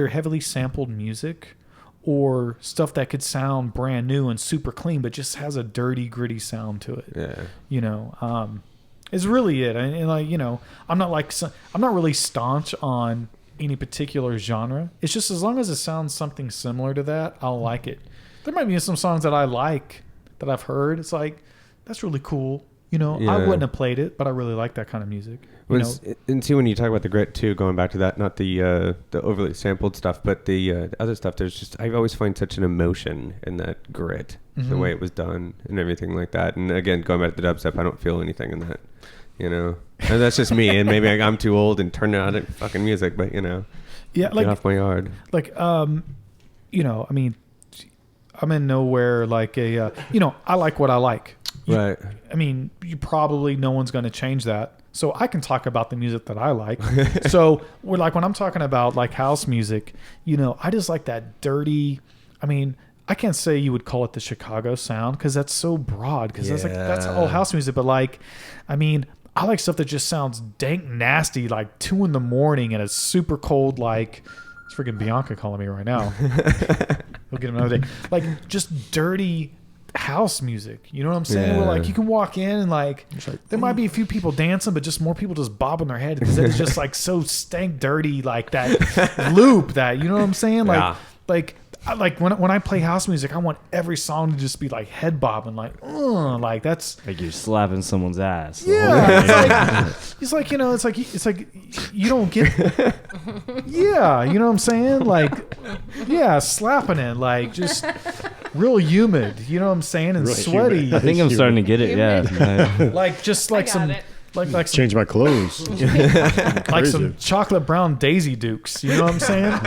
A: heavily sampled music or stuff that could sound brand new and super clean, but just has a dirty, gritty sound to it.
B: Yeah.
A: You know, is really it. And like, you know, I'm not really staunch on any particular genre. It's just as long as it sounds something similar to that, I'll like it. There might be some songs that I like that I've heard. It's like, that's really cool. You know, I wouldn't have played it, but I really like that kind of music.
B: And see, when you talk about the grit too, going back to that, not the overly sampled stuff, but the other stuff, there's just, I always find such an emotion in that grit, the way it was done and everything like that. And again, going back to the dubstep, I don't feel anything in that, you know. And that's just me, and maybe I'm too old and turning out at fucking music, but you know,
A: yeah, like,
B: get off my yard.
A: Like, you know, I mean, I'm in nowhere like a, you know, I like what I like.
B: Right.
A: I mean, no one's going to change that. So I can talk about the music that I like. So we're like, when I'm talking about like house music, you know, I just like that dirty, I mean, I can't say you would call it the Chicago sound, because that's so broad, because that's all house music. But like, I mean, I like stuff that just sounds dank nasty, like 2 a.m. and it's super cold, like, it's freaking Bianca calling me right now. We'll get him another day. Like just dirty house music. You know what I'm saying?
B: Yeah.
A: Where like you can walk in and like there might be a few people dancing, but just more people just bobbing their head because it's just like so stank dirty, like that loop that, you know what I'm saying? Like, like when I play house music, I want every song to just be like head bobbing, like that's
E: Like you're slapping someone's ass.
A: yeah. It's like you know, it's like you don't get yeah, you know what I'm saying? Like yeah, slapping it, like just real humid, you know what I'm saying, and
D: Real
A: sweaty,
D: humid.
E: I think I'm starting to get it. Yeah.
A: like just like
C: got
A: some
C: it.
A: like some
D: Change my clothes.
A: like some chocolate brown Daisy Dukes, you know what I'm saying?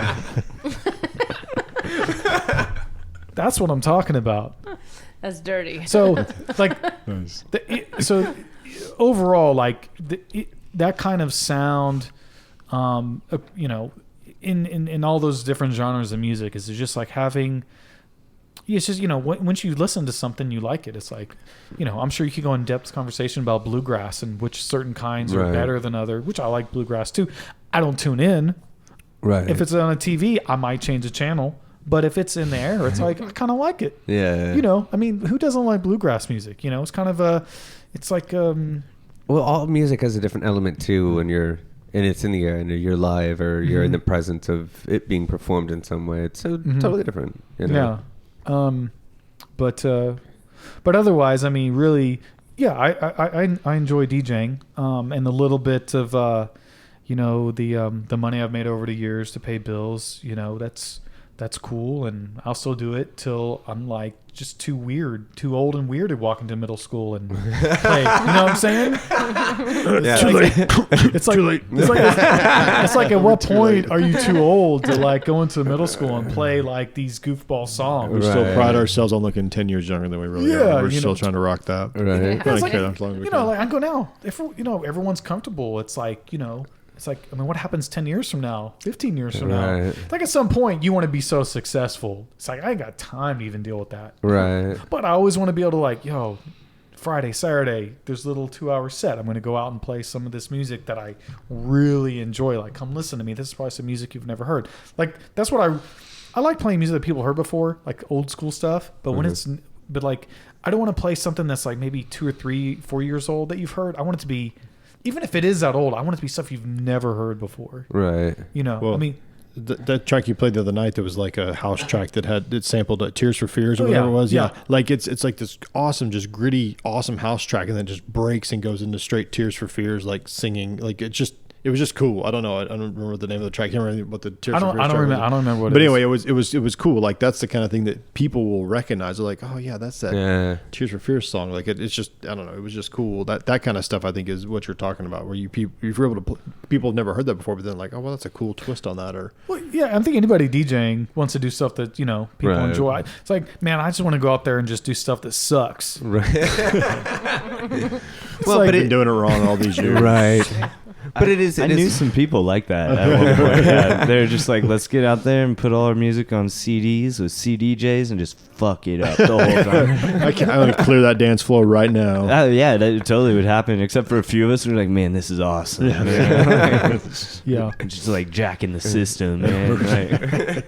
A: That's what I'm talking about.
C: That's dirty.
A: So, like,
D: Nice.
A: so overall, like that kind of sound, you know, in all those different genres of music is just like having. It's just, you know, once you listen to something, you like it. It's like, you know, I'm sure you could go in depth conversation about bluegrass and which certain kinds are better than other. Which I like bluegrass too. I don't tune in.
B: Right.
A: If it's on a TV, I might change the channel. But if it's in the air, it's like I kind of like it.
B: Yeah.
A: You know, I mean, who doesn't like bluegrass music? You know, it's kind of it's like
B: Well, all music has a different element too when you're and it's in the air and you're live or you're in the presence of it being performed in some way. It's so totally different. You know?
A: Yeah. But otherwise, I mean, really, yeah, I enjoy DJing. And the little bit of you know, the money I've made over the years to pay bills, you know, that's cool, and I'll still do it till I'm like just too old and weird to walk into middle school and play. You know what I'm saying?
B: Yeah.
D: Too late.
A: It's like
D: Too late.
A: it's like at what
D: Too
A: point
D: late.
A: are you too old to like go into middle school and play like these goofball songs?
D: We still
B: Right.
D: pride ourselves on looking 10 years younger than we really
A: Yeah,
D: are. We're
A: you
D: still
A: know.
D: trying to rock that.
B: Right.
D: I
A: It's
D: don't
A: like,
D: care as long as we
A: you know,
D: can.
A: like I go now. If you know everyone's comfortable, it's like, you know, it's like, I mean, what happens 10 years from now, 15 years from now?
B: Right.
A: Like at some point you want to be so successful. It's like I ain't got time to even deal with that.
B: Right.
A: But I always want to be able to like, yo, Friday, Saturday, there's a little 2-hour set. I'm going to go out and play some of this music that I really enjoy. Like, come listen to me. This is probably some music you've never heard. Like, that's what I like playing music that people heard before, like old school stuff. But when but like, I don't want to play something that's like maybe 2 or 3, 4 years old that you've heard. I want it to be, even if it is that old, I want it to be stuff you've never heard before.
B: Right.
A: You know,
D: Well,
A: I mean,
D: that track you played the other night, that was like a house track that it sampled Tears for Fears or
A: Oh,
D: whatever
A: yeah,
D: it was.
A: yeah.
D: Like it's like this awesome, just gritty, awesome house track, and then just breaks and goes into straight Tears for Fears, like singing. Like it was just cool. I don't know. I don't remember the name of the track. I can't remember what the Tears for Fears track was.
A: I don't remember what
D: But
A: it is.
D: anyway, it was cool. Like that's the kind of thing that people will recognize. They're like, oh yeah, that's that
B: Yeah.
D: Tears for Fears song. Like it's just, I don't know. It was just cool. That kind of stuff I think is what you're talking about, where you're able to people have never heard that before, but then like, oh well, that's a cool twist on that. Or
A: Well, yeah, I think anybody DJing wants to do stuff that, you know, people
B: Right.
A: enjoy. It's like, man, I just want to go out there and just do stuff that sucks.
B: Right.
A: It's
B: Well,
A: like,
B: but
D: been doing it wrong all these years.
B: Right. But it is.
E: I knew some people like that at one point. Yeah, they're just like, let's get out there and put all our music on CDs with CDJs and just fuck it up the whole time.
D: I'm gonna clear that dance floor right now.
E: Yeah, that totally would happen. Except for a few of us, we're like, man, this is awesome.
A: yeah.
E: Just like jacking the system, man. Right.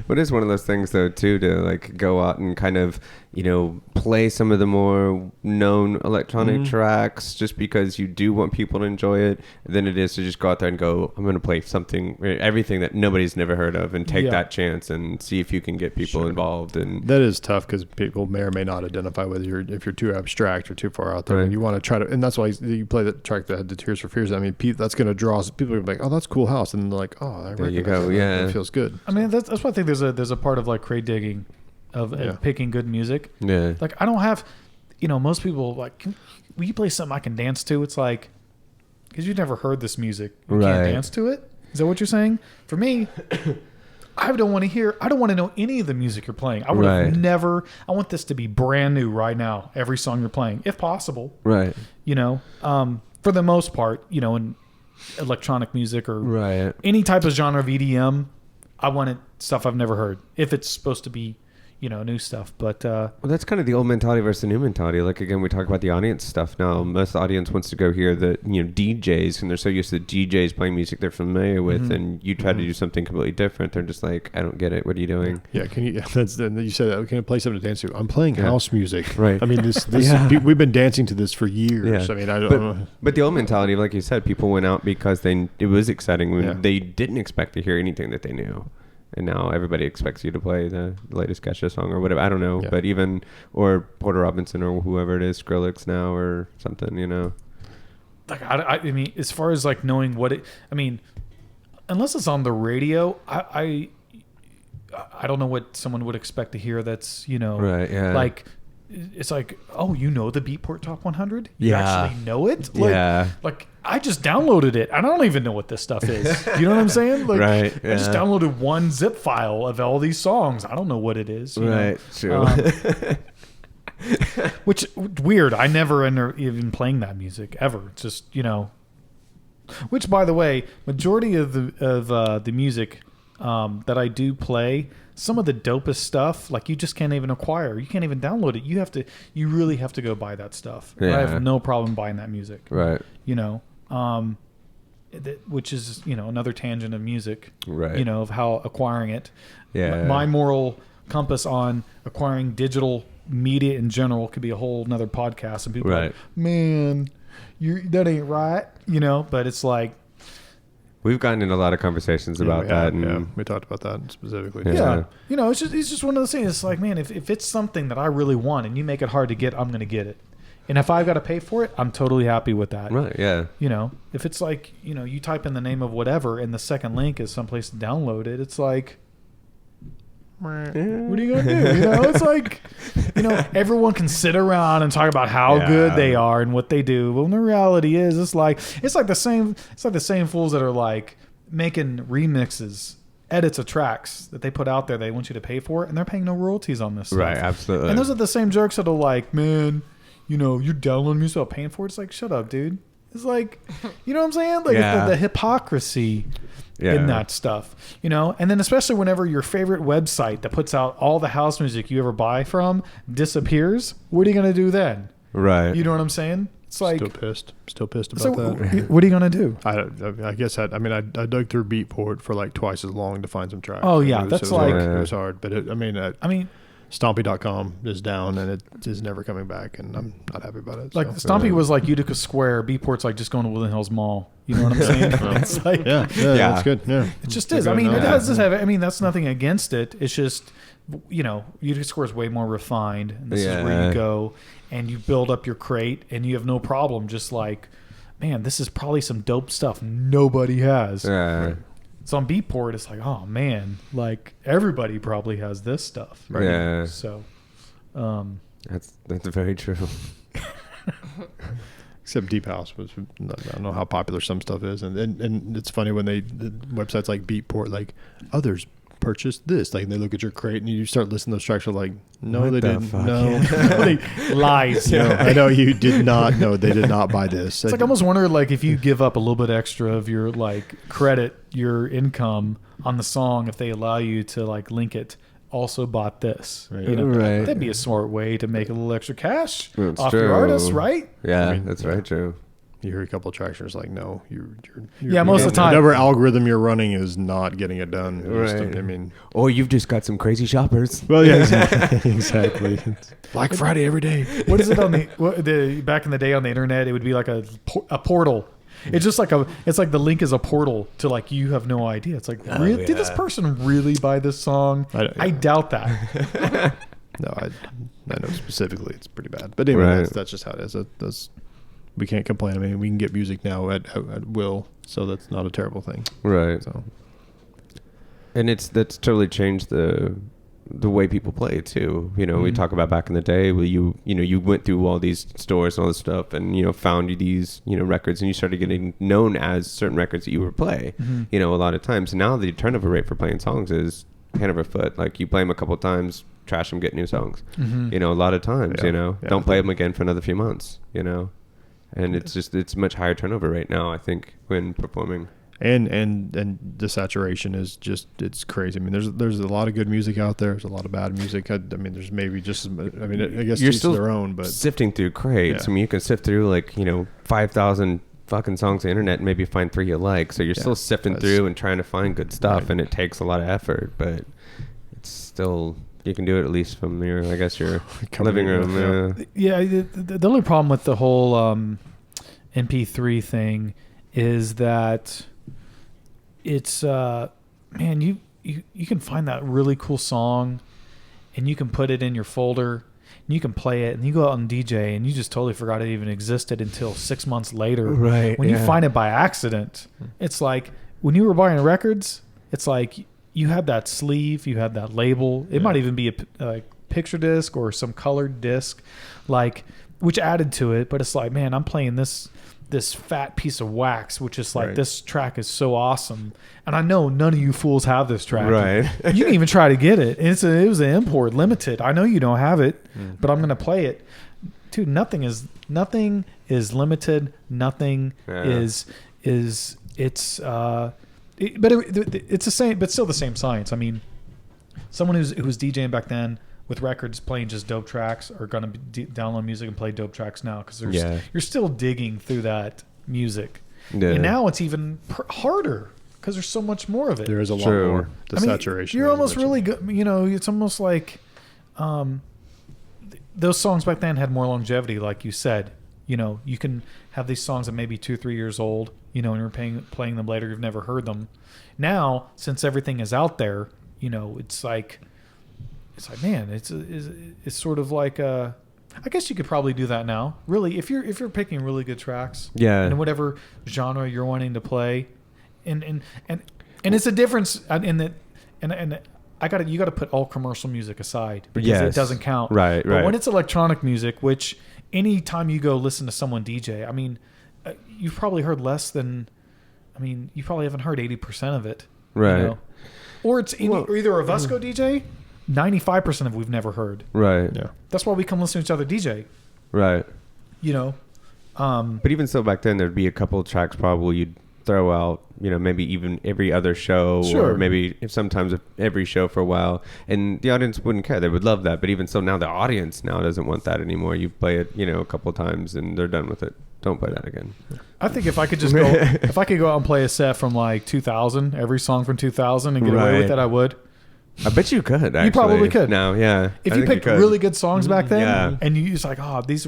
B: But it is one of those things, though, too, to like go out and kind of, you know, play some of the more known electronic tracks just because you do want people to enjoy it, than it is to just go out there and go, I'm going to play something, everything that nobody's never heard of, and take that chance and see if you can get people involved. And
D: That is tough because people may or may not identify with you if you're too abstract or too far out there.
B: Right.
D: And you want to try to, and that's why you play that track that had the Tears for Fears. I mean, that's going to draw people. Are like, oh, that's cool house, and they're like, oh, I
B: There you
D: recognize
B: go,
D: that.
B: yeah.
D: It feels good.
A: I mean, that's why I think there's a part of like crate digging, of picking good music.
B: yeah.
A: Like, I don't have, you know, most people like, will you play something I can dance to? It's like, because you've never heard this music. You can't
B: Right.
A: dance to it? Is that what you're saying? For me, I don't want to know any of the music you're playing. I would have
B: Right.
A: never, I want this to be brand new right now, every song you're playing, if possible.
B: Right.
A: You know, for the most part, you know, in electronic music or
B: Right.
A: any type of genre of EDM, I want it stuff I've never heard. If it's supposed to be, new stuff. But
B: Well, that's kind of the old mentality versus the new mentality. Like, again, we talk about the audience stuff now. Most of the audience wants to go hear the, DJs, and they're so used to the DJs playing music they're familiar with, and you try to do something completely different. They're just like, I don't get it. What are you doing?
D: Yeah, can you? You said, can I play something to dance to? I'm playing house music.
B: Right.
D: I mean, this we've been dancing to this for years.
B: Yeah.
D: I mean, I don't know.
B: But the old mentality, like you said, people went out because it was exciting.
D: Yeah.
B: They didn't expect to hear anything that they knew. And now everybody expects you to play the latest Kesha song or whatever. I don't know.
D: Yeah.
B: But or Porter Robinson or whoever it is, Skrillex now or something,
A: like I mean, as far as like knowing what it, I mean, unless it's on the radio, I don't know what someone would expect to hear. That's
B: Right, yeah.
A: like. It's like, oh, the Beatport Top 100? You
B: Yeah.
A: actually know it? Like,
B: Yeah.
A: Like, I just downloaded it. I don't even know what this stuff is. You know what I'm saying? Like,
B: Right,
A: I just
B: yeah.
A: downloaded one zip file of all these songs. I don't know what it is. you know?
B: Right, true.
A: Which, weird. I never end up even playing that music, ever. It's just, Which, by the way, majority of the music that I do play, some of the dopest stuff, like you just can't even acquire. You can't even download it. You really have to go buy that stuff.
B: Yeah.
A: I have no problem buying that music.
B: Right.
A: Which is, another tangent of music.
B: Right.
A: Of how acquiring it.
B: Yeah.
A: My moral compass on acquiring digital media in general could be a whole nother podcast. And people are like, man, that ain't right. But it's like,
B: We've gotten in a lot of conversations about that. And
D: we talked about that specifically.
B: Yeah.
A: it's just one of those things. It's like, man, if it's something that I really want and you make it hard to get, I'm going to get it. And if I've got to pay for it, I'm totally happy with that.
B: Right, yeah.
A: If it's like, you type in the name of whatever and the second link is someplace to download it, it's like, what are you going to do? It's like, everyone can sit around and talk about how good they are and what they do. But when the reality is, it's like the same fools that are like making remixes, edits of tracks that they put out there. They want you to pay for it, and they're paying no royalties on this stuff.
B: Right, absolutely.
A: And those are the same jerks that are like, man, you're downloading music without paying for it. It's like, shut up, dude. It's like, you know what I'm saying? Like the hypocrisy in that stuff, and then especially whenever your favorite website that puts out all the house music you ever buy from disappears, what are you going to do then?
B: Right.
A: You know what I'm saying? It's like,
D: Still pissed about
A: so
D: that.
A: what are you going to do?
D: I guess I dug through Beatport for like twice as long to find some tracks.
A: Oh, yeah,
D: it
A: that's
D: was hard, but I mean,
E: Stompy.com is down and it is never coming back, and I'm not happy about it.
A: Like Stompy was like Utica Square, Beatport's like just going to Woodland Hills Mall. You know what I'm saying? It's like,
E: yeah, that's good. Yeah,
A: it just is. I mean, it does have. I mean, that's nothing against it. It's just, you know, Utica Square is way more refined, and this is where you go and you build up your crate, and you have no problem. Just like, man, this is probably some dope stuff nobody has.
B: Yeah.
A: So on Beatport, it's like, oh man, like everybody probably has this stuff.
B: Right? Yeah.
A: So,
B: that's very true.
E: Except Deep House was, I don't know how popular some stuff is, and it's funny when the websites like Beatport, like others purchased this, like they look at your crate and you start listening to those tracks, are like, no,
B: What
E: they
B: the
E: didn't.
B: fuck?
E: No,
A: lies.
E: no, I know you did not. No, they did not buy this.
A: It's like I almost wonder, like, if you give up a little bit extra of your like credit, your income on the song, if they allow you to like link it. Also bought this.
E: Right.
A: You know,
B: Right.
A: that'd be a smart way to make a little extra cash
B: That's
A: off
B: true.
A: your artist, right?
B: Yeah,
E: I mean,
B: that's very true.
E: You hear a couple of tracks, and it's like, no, you're
A: Yeah, most of the time.
E: whatever algorithm you're running is not getting it done.
B: Right.
E: I mean,
B: Or you've just got some crazy shoppers.
E: well, yeah, exactly. Black Friday every day.
A: What is it on the back in the day on the internet? It would be like a portal. It's just like it's like the link is a portal to like, you have no idea. It's like, did this person really buy this song? I doubt that.
E: No, I know specifically it's pretty bad. But anyway,
B: Right.
E: that's just how it is. That's we can't complain. I mean, we can get music now at will, so that's not a terrible thing.
B: Right.
E: So
B: And that's totally changed the way people play too. You know, we talk about back in the day where you went through all these stores and all this stuff, and found these records, and you started getting known as certain records that you would play. A lot of times now the turnover rate for playing songs is hand over foot. Like, you play them a couple of times, trash them, get new songs. A lot of times,
E: Yeah.
B: don't play them again for another few months. And it's much higher turnover rate now, I think, when performing.
E: and the saturation is just, it's crazy. I mean, there's a lot of good music out there. There's a lot of bad music. I mean, there's maybe just, I mean, I guess
B: You're
E: each
B: still
E: their own, but
B: sifting through crates.
E: Yeah.
B: I mean, you can sift through like 5,000 fucking songs on the internet and maybe find 3 you like. So you're still sifting through and trying to find good stuff, and it takes a lot of effort, but it's still, you can do it at least from your living room.
A: Yeah, the only problem with the whole MP3 thing is that it's man, you can find that really cool song and you can put it in your folder and you can play it and you go out and DJ and you just totally forgot it even existed until 6 months later.
B: Right.
A: When you find it by accident, it's like when you were buying records, it's like you had that sleeve, you had that label. It might even be a picture disc or some colored disc, like, which added to it. But it's like, man, I'm playing this fat piece of wax, which is like, this track is so awesome, and I know none of you fools have this track.
B: Right.
A: You can even try to get it. It was an import, limited. I know you don't have it, but I'm gonna play it. Dude, nothing is limited. Nothing is it's the same, but still the same science. I mean, someone who was DJing back then with records playing just dope tracks are going to download music and play dope tracks now, because you're still digging through that music. Yeah. And now it's even harder because there's so much more of it.
E: There is a lot more. The saturation.
A: You're almost really good. It's almost like those songs back then had more longevity, like you said. You can have these songs that may be 2-3 years old, and you're playing them later, you've never heard them. Now, since everything is out there, it's like, man, it's sort of like I guess you could probably do that now. Really, if you're picking really good tracks, in whatever genre you're wanting to play, and it's a difference in that, and you got to put all commercial music aside because it doesn't count.
B: Right.
A: But when it's electronic music, which anytime you go listen to someone DJ, I mean, you've probably heard less than, you probably haven't heard 80% of it,
B: right?
A: Or it's either a Vesco DJ. 95% of we've never heard.
B: Right.
E: Yeah.
A: That's why we come listen to each other DJ.
B: Right.
A: But
B: even so, back then there'd be a couple of tracks probably you'd throw out, maybe even every other show, or maybe sometimes every show for a while, and the audience wouldn't care. They would love that. But even so, now the audience doesn't want that anymore. You play it, a couple of times and they're done with it. Don't play that again.
A: I think if I could just go out and play a set from like 2000, every song from 2000 and get away with it, I would.
B: I bet you could. Actually.
A: You probably could.
B: No, yeah.
A: If you picked really good songs back then, and you just like, these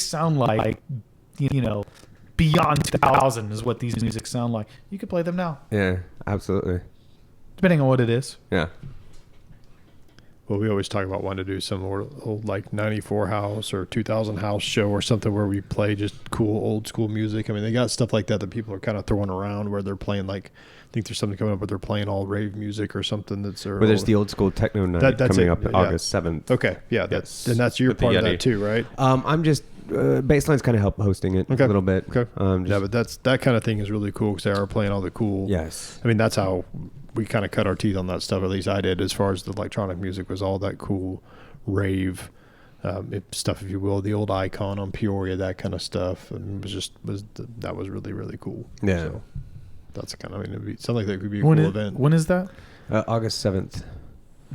A: sound like, beyond 2000 is what these music sound like. You could play them now.
B: Yeah, absolutely.
A: Depending on what it is.
B: Yeah.
E: Well, we always talk about wanting to do some old like 94 house or 2000 house show or something where we play just cool old school music. I mean, they got stuff like that people are kind of throwing around where they're playing like, I think there's something coming up where they're playing all rave music or something that's.
B: Well, there's the old school techno night coming up August 7th.
E: Okay, yeah, that's your part of that too, right?
B: I'm just Bassline's kind of help hosting it a little bit.
E: Okay, but that kind of thing is really cool because they are playing all the cool.
B: Yes,
E: I mean that's how we kind of cut our teeth on that stuff. At least I did, as far as the electronic music was all that cool rave stuff, if you will. The old Icon on Peoria, that kind of stuff, and that was really really cool.
B: Yeah.
E: So, that's kind of, it sounds like that could be a cool event.
A: When is that?
B: August 7th.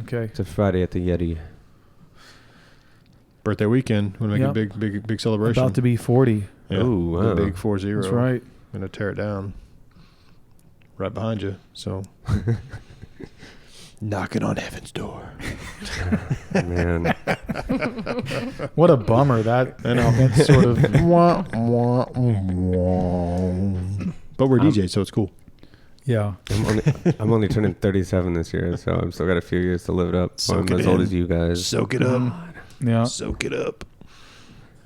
A: Okay.
B: It's a Friday at the Yeti.
E: Birthday weekend. Want to make a big celebration.
A: About to be 40.
E: Yeah.
B: Ooh, wow.
E: The big 40.
A: That's right.
E: I'm going to tear it down. Right behind you. So. Knocking on heaven's door.
B: Man.
A: What a bummer that.
E: I know.
A: That's sort of.
E: But we're DJs, so it's cool.
A: Yeah.
B: I'm only turning 37 this year, so I've still got a few years to live it up. I'm as old as you guys.
E: Soak it up.
A: Yeah.
E: Soak it up.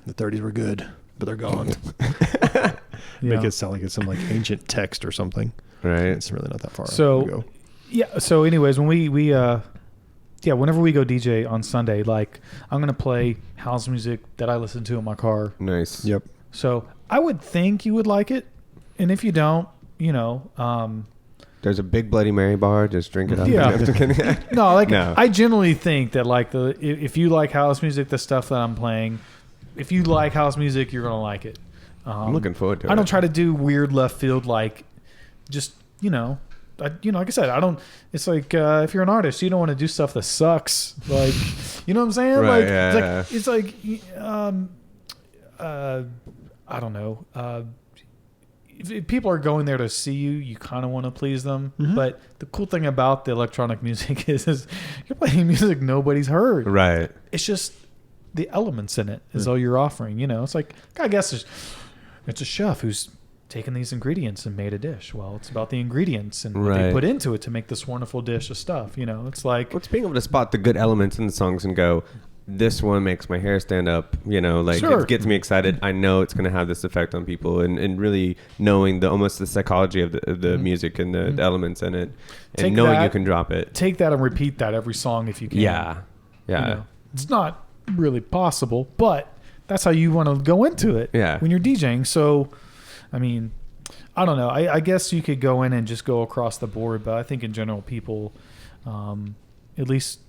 E: The 30s were good, but they're gone.
A: Yeah.
E: Make it sound like it's some like ancient text or something.
B: Right.
E: It's really not that far.
A: So, yeah. So, anyways, when we whenever we go DJ on Sunday, like I'm gonna play house music that I listen to in my car.
B: Nice.
E: Yep.
A: So I would think you would like it, and if you don't,
B: there's a big Bloody Mary bar. Just drink it up.
A: Yeah. No, I generally think that like if you like house music, the stuff that I'm playing, if you like house music, you're gonna like it.
B: I'm looking forward to it.
A: I don't try to do weird left field like just, like I said, I don't. It's like if you're an artist, you don't want to do stuff that sucks. Like, you know what I'm saying?
B: Right,
A: Like,
B: yeah,
A: it's like I don't know. If people are going there to see you, you kind of want to please them.
D: Mm-hmm.
A: But the cool thing about the electronic music is you're playing music nobody's heard.
B: Right.
A: It's just the elements in it is all you're offering. It's like, I guess it's a chef who's taken these ingredients and made a dish. Well, it's about the ingredients and what they put into it to make this wonderful dish of stuff. It's like,
B: Well, it's being able to spot the good elements in the songs and go, this one makes my hair stand up,
A: Sure.
B: it gets me excited. I know it's going to have this effect on people, and really knowing almost the psychology of the music and the elements in it, and
A: Take
B: knowing
A: that-
B: you can drop it.
A: take that and repeat that every song if you can.
B: Yeah.
A: It's not really possible, but that's how you want to go into it
B: Yeah.
A: when you're DJing. So, I mean, I don't know. I guess you could go in and just go across the board, but I think in general, people, at least,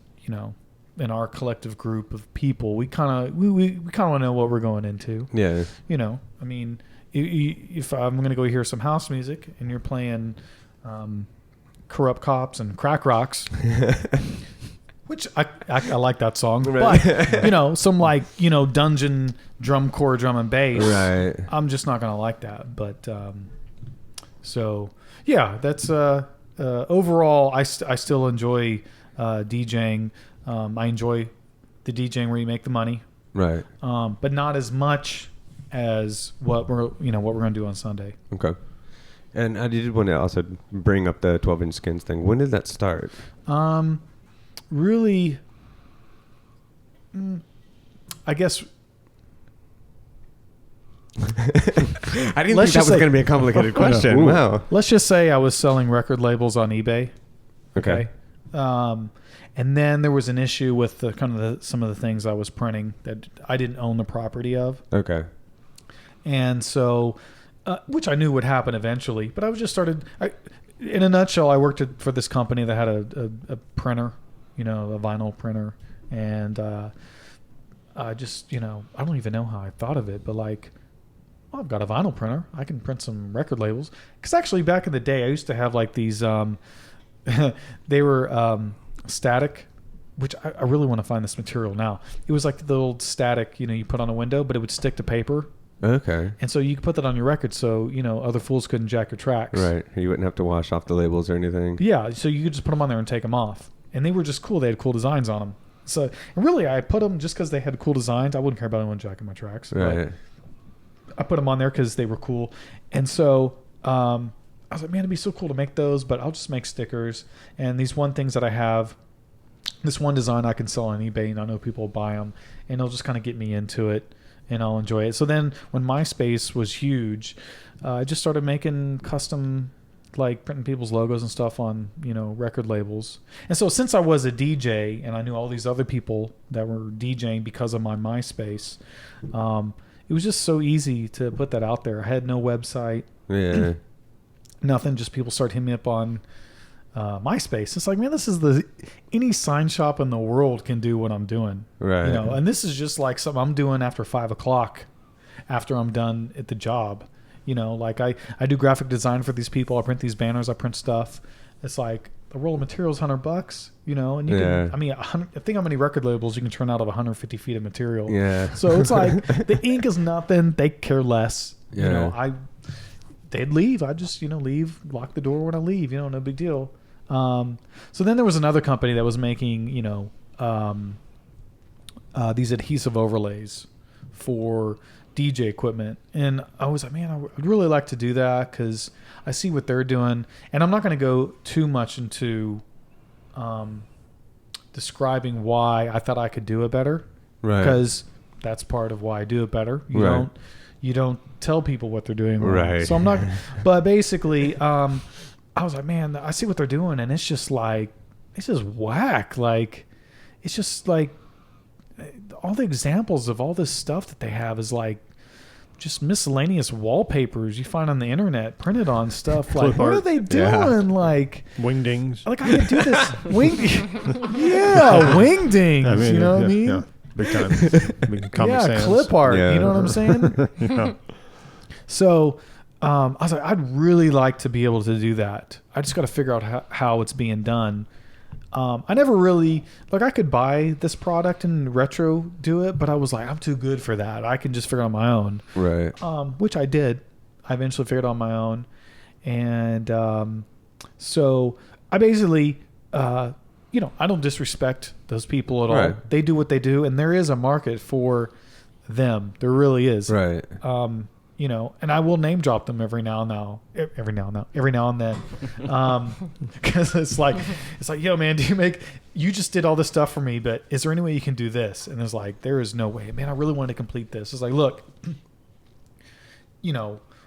A: in our collective group of people, we kind of want to know what we're going into.
B: Yeah.
A: I mean, if I'm going to go hear some house music and you're playing Corrupt Cops and Crack Rocks, which I like that song,
B: Right.
A: but some dungeon drum corps, drum and bass,
B: Right.
A: I'm just not going to like that. But so yeah, that's overall. I still enjoy DJing. I enjoy the DJing where you make the money,
B: Right.
A: but not as much as what we're going to do on Sunday.
B: Okay. And I did want to also bring up the 12-inch skins thing. When did that start?
A: Really, I guess.
B: I didn't
A: Let's
B: think that
A: just
B: was
A: say-
B: going to be a complicated question.
D: Ooh.
B: Wow.
A: Let's just say I was selling record labels on eBay.
B: Okay.
A: And then there was an issue with some of the things I was printing that I didn't own the property of.
B: Okay.
A: And so, which I knew would happen eventually, but I was just started. In a nutshell, I worked for this company that had a printer, a vinyl printer, and I just, I don't even know how I thought of it, but like, well, I've got a vinyl printer. I can print some record labels. Because actually, back in the day, I used to have like these. They were static, which I really want to find this material now. It was like the old static, you put on a window, but it would stick to paper.
B: Okay.
A: And so you could put that on your record so, other fools couldn't jack your tracks.
B: Right. You wouldn't have to wash off the labels or anything.
A: Yeah, so you could just put them on there and take them off. And they were just cool. They had cool designs on them. So, and really, I put them just because they had cool designs. I wouldn't care about anyone jacking my tracks.
B: Right.
A: I put them on there because they were cool. And so I was like, man, it'd be so cool to make those, but I'll just make stickers. And these things that I have, this one design I can sell on eBay, and I know people will buy them, and it'll just kind of get me into it, and I'll enjoy it. So then when MySpace was huge, I just started making custom, like printing people's logos and stuff on, record labels. And so since I was a DJ and I knew all these other people that were DJing because of my MySpace, it was just so easy to put that out there. I had no website.
B: Yeah.
A: Nothing. Just people start hitting me up on MySpace. It's like, man, this is any sign shop in the world can do what I'm doing.
B: Right.
A: And this is just like something I'm doing after 5 o'clock after I'm done at the job. Like I do graphic design for these people. I print these banners. I print stuff. It's like a roll of material is $100, and you can, I mean, think how many record labels you can turn out of 150 feet of material.
B: Yeah.
A: So it's like the ink is nothing. They care less.
B: Yeah.
A: They'd leave. I just, leave, lock the door when I leave, no big deal. So then there was another company that was making, these adhesive overlays for DJ equipment. And I was like, man, I'd really like to do that because I see what they're doing. And I'm not going to go too much into describing why I thought I could do it better.
B: Right.
A: Because that's part of why I do it better. You don't tell people what they're doing wrong.
B: Right.
A: So I'm not, but basically, I was like, man, I see what they're doing, and it's just whack. Like, it's just like all the examples of all this stuff that they have is like just miscellaneous wallpapers you find on the internet printed on stuff. Like,
D: Clip
A: what are
D: art.
A: they doing?
B: Yeah.
A: Like,
D: Wingdings.
A: I could do this. Wingdings.
D: I mean,
A: you know what I mean?
D: Yeah. Big time. Big Comic
A: Yeah,
D: Sans.
A: clip art.
B: Yeah.
A: You know what I'm saying?
D: Yeah.
A: So, I was like, I'd really like to be able to do that. I just got to figure out how it's being done. I never really, like, I could buy this product and retro do it, but I was like, I'm too good for that. I can just figure it out on my own.
B: Right.
A: Which I did. I eventually figured it out on my own. And so I basically, I don't disrespect those people at all.
B: Right.
A: They do what they do, and there is a market for them. There really is.
B: Right.
A: And I will name drop them every now and then, because it's like, yo, man, you just did all this stuff for me, but is there any way you can do this? And it's like, there is no way, man. I really want to complete this. It's like, look,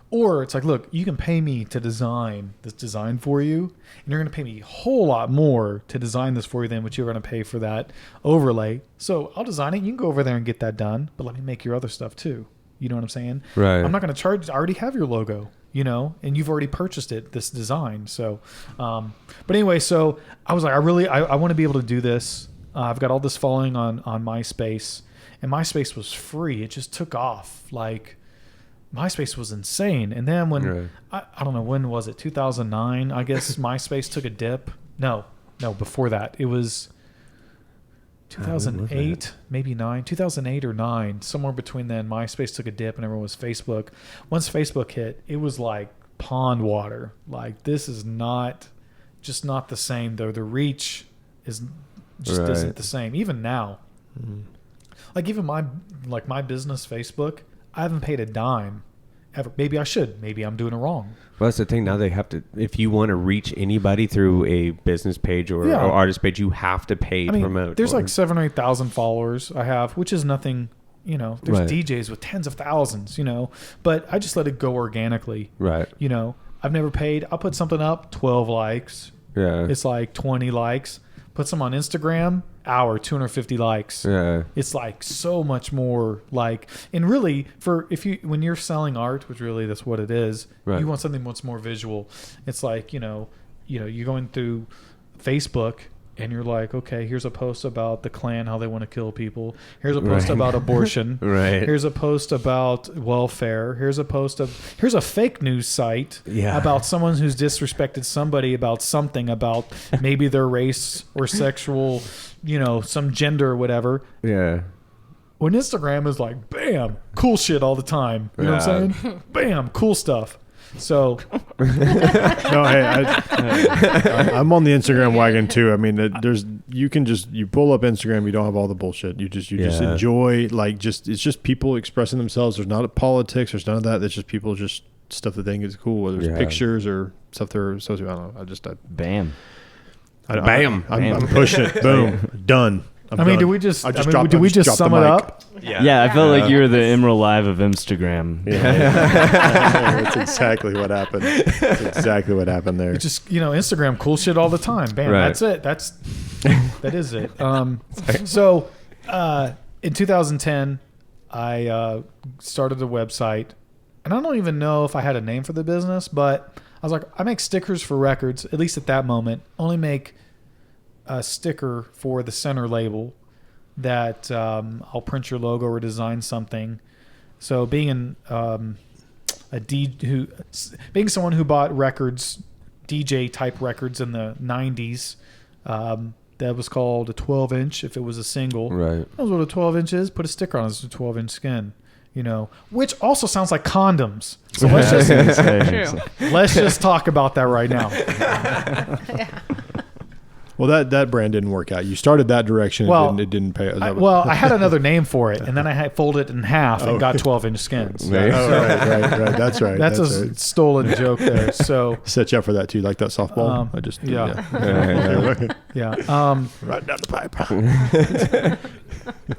A: or it's like, look, you can pay me to design this design for you, and you're going to pay me a whole lot more to design this for you than what you're going to pay for that overlay. So I'll design it. You can go over there and get that done, but let me make your other stuff too. You know what I'm saying?
B: Right.
A: I'm not going to charge. I already have your logo, and you've already purchased it, this design. So, but anyway, so I was like, I want to be able to do this. I've got all this following on MySpace, and MySpace was free. It just took off. Like, MySpace was insane. And then when, I don't know, when was it? 2009, I guess MySpace took a dip. No, before that. It was 2008, maybe 2008 or 9, somewhere between then. MySpace took a dip and everyone was Facebook. Once Facebook hit, it was like pond water. Like, this is not the same, though. The reach isn't the same. Even now, like, even my business Facebook, I haven't paid a dime ever. Maybe I should. Maybe I'm doing it wrong.
B: Well, that's the thing. Now they have to, if you want to reach anybody through a business page or artist page, you have to pay to promote.
A: There's like 7,000 or 8,000 followers I have, which is nothing. There's DJs with tens of thousands. But I just let it go organically.
B: Right.
A: I've never paid. I'll put something up, 12 likes.
B: Yeah.
A: It's like 20 likes. Put some on Instagram, 250 likes.
B: Yeah.
A: It's like so much more like, and really when you're selling art, which really that's what it is, you want something much more visual. It's like, you're going through Facebook and you're like, okay, here's a post about the Klan, how they want to kill people. Here's a post about abortion.
B: Right.
A: Here's a post about welfare. Here's a fake news site about someone who's disrespected somebody about something, about maybe their race or sexual, some gender or whatever.
B: Yeah.
A: When Instagram is like, bam, cool shit all the time. You know what I'm saying? Bam, cool stuff. So,
E: no, hey, I'm on the Instagram wagon too. I mean, you pull up Instagram, you don't have all the bullshit. You just enjoy, it's just people expressing themselves. There's not politics. There's none of that. It's just people, just stuff that they think is cool, whether it's pictures or stuff they're associated. I don't know.
F: Bam.
E: I'm pushing it. Boom. Done.
A: Do we just sum it up?
F: Yeah, I felt like you were the Emerald Live of Instagram.
E: Yeah. That's exactly what happened. There.
A: It's just, Instagram, cool shit all the time. Bam, that's it. That is it. So in 2010, I started a website, and I don't even know if I had a name for the business, but I was like, I make stickers for records, at least at that moment. Only make a sticker for the center label that I'll print your logo or design something. So being being someone who bought records, DJ type records in the 90s, that was called a 12-inch if it was a single.
B: Right.
A: That was what a 12-inch is. Put a sticker on it. It's a 12-inch skin. Which also sounds like condoms. So let's just talk about that right now.
E: Well, that brand didn't work out. You started that direction.
A: Well,
E: it didn't pay.
A: I had another name for it, and then I had folded it in half and got 12-inch skins.
E: Right. Right. That's right.
A: That's a stolen joke there. So
E: set you up for that too, like that softball. Right down the pipe.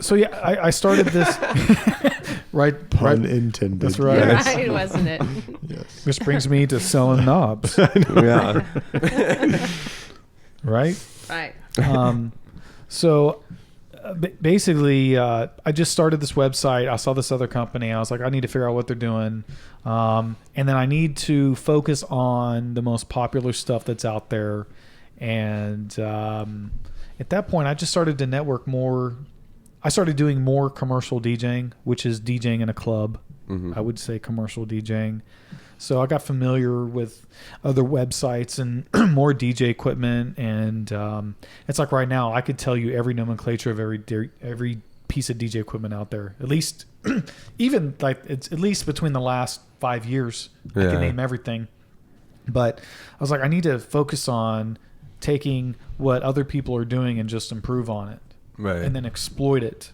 A: So I started this.
E: Pun intended.
A: That's right.
C: Right, wasn't it?
E: Yes.
A: Which brings me to selling knobs.
B: Yeah.
C: Right.
A: So basically, I just started this website. I saw this other company. I was like, I need to figure out what they're doing. And then I need to focus on the most popular stuff that's out there. And at that point, I just started to network more. I started doing more commercial DJing, which is DJing in a club. Mm-hmm. I would say commercial DJing. So I got familiar with other websites and more DJ equipment. And it's like right now, I could tell you every nomenclature of every piece of DJ equipment out there. At least, even like it's at least between the last 5 years, I can name everything. But I was like, I need to focus on taking what other people are doing and just improve on it.
B: Right.
A: And then exploit it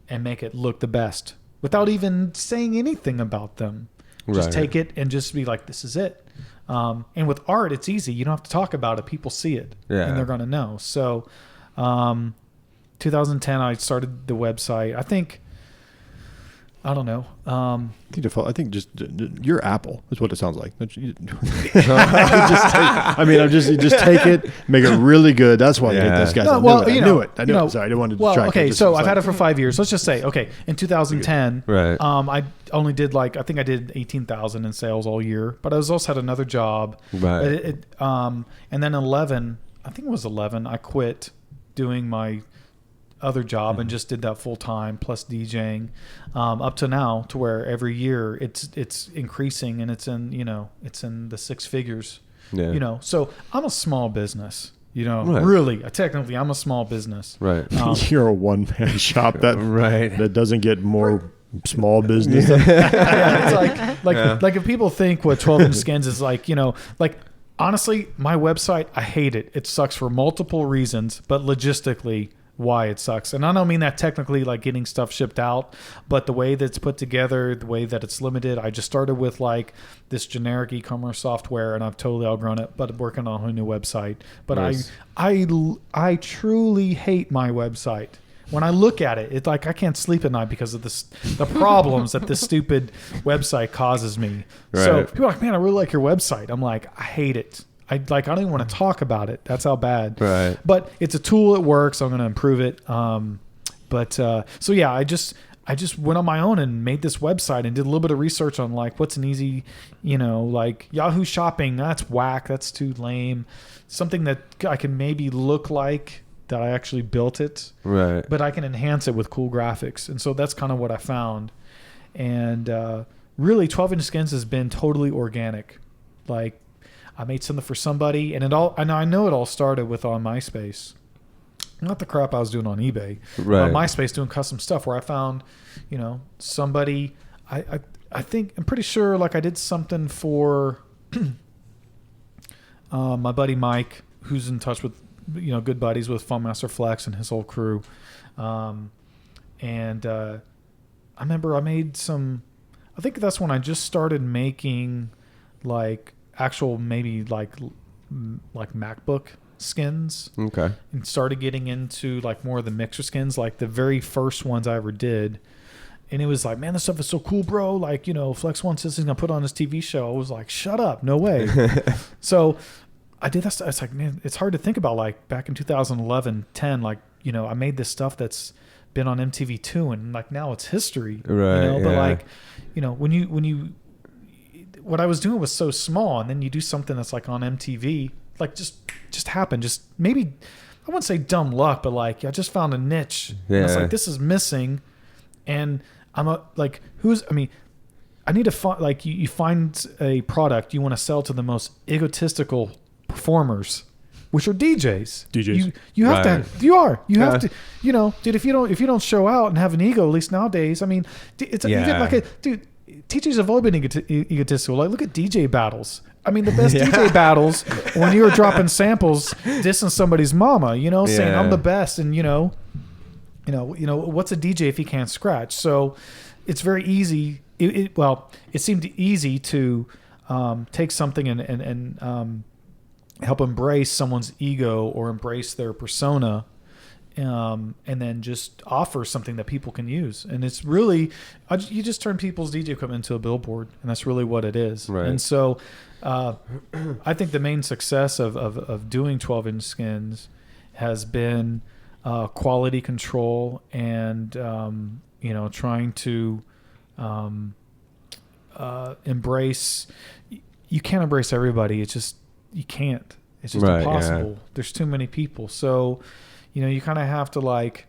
A: and make it look the best without even saying anything about them. Just take it and just be like, this is it. And with art, it's easy. You don't have to talk about it. People see it and they're going to know. So 2010, I started the website. I don't know.
E: I think just you're Apple is what it sounds like. Just take it, make it really good. That's why I hate those guys.
A: No,
E: I knew it. Sorry, I didn't want to distract.
A: Okay, so I've had it for 5 years. Let's just say, in 2010, I only did I think I did 18,000 in sales all year, but I also had another job.
B: Right.
A: And then 11, I think it was 11, I quit doing my other job and just did that full time plus DJing up to now, to where every year it's increasing and it's in the six figures. So I'm a small business, really technically I'm a small business,
B: right?
E: You're a one-man shop that doesn't get more small business.
A: It's like if people think what 12-inch skins is like, honestly, my website, I hate it. It sucks for multiple reasons, but logistically why it sucks. And I don't mean that technically like getting stuff shipped out, but the way that it's put together, the way that it's limited. I just started with like this generic e-commerce software and I've totally outgrown it, but working on a whole new website. But nice. I truly hate my website. When I look at it, it's like I can't sleep at night because of the problems that this stupid website causes me. Right. So people are like, man, I really like your website. I'm like, I hate it. I don't even want to talk about it. That's how bad. Right. But it's a tool. It works. I'm going to improve it. So yeah, I just went on my own and made this website and did a little bit of research on like what's an easy, like Yahoo Shopping. That's whack. That's too lame. Something that I can maybe look like that I actually built it. Right. But I can enhance it with cool graphics. And so that's kind of what I found. And really 12-inch skins has been totally organic. Like, I made something for somebody, and I know it all started with on MySpace. Not the crap I was doing on eBay. Right. On MySpace doing custom stuff where I found, somebody. I think I'm pretty sure like I did something for my buddy Mike, who's in touch with good buddies with Funmaster Flex and his whole crew. And I remember I made some. I think that's when I just started making like actual maybe like MacBook skins. Okay. And started getting into like more of the mixer skins, like the very first ones I ever did. And it was like, man, this stuff is so cool, bro. Like, Flex One says he's going to put on his TV show. I was like, shut up. No way. So I did that stuff. It's like, man, it's hard to think about like back in 2011, 10, like, I made this stuff that's been on MTV2 and like now it's history. Right. But like, when you what I was doing was so small, and then you do something that's like on MTV, like just happened. Just maybe I wouldn't say dumb luck, but like I just found a niche. Yeah. And it's like this is missing, and I need to find like you find a product you want to sell to the most egotistical performers, which are DJs. You have to. You have to. Dude. If you don't show out and have an ego, at least nowadays. I mean, it's you get like a dude. TJs have always been egotistical. Like, look at DJ battles. I mean, the best DJ battles when you were dropping samples, dissing somebody's mama, saying I'm the best, and what's a DJ if he can't scratch? So it's very easy. It seemed easy to take something and help embrace someone's ego or embrace their persona. And then just offer something that people can use. And it's really, you just turn people's DJ equipment into a billboard, and that's really what it is. Right. And so I think the main success of doing 12-inch skins has been quality control and, trying to embrace, you can't embrace everybody. It's just, you can't. It's just impossible. Yeah. There's too many people. So, you kind of have to like,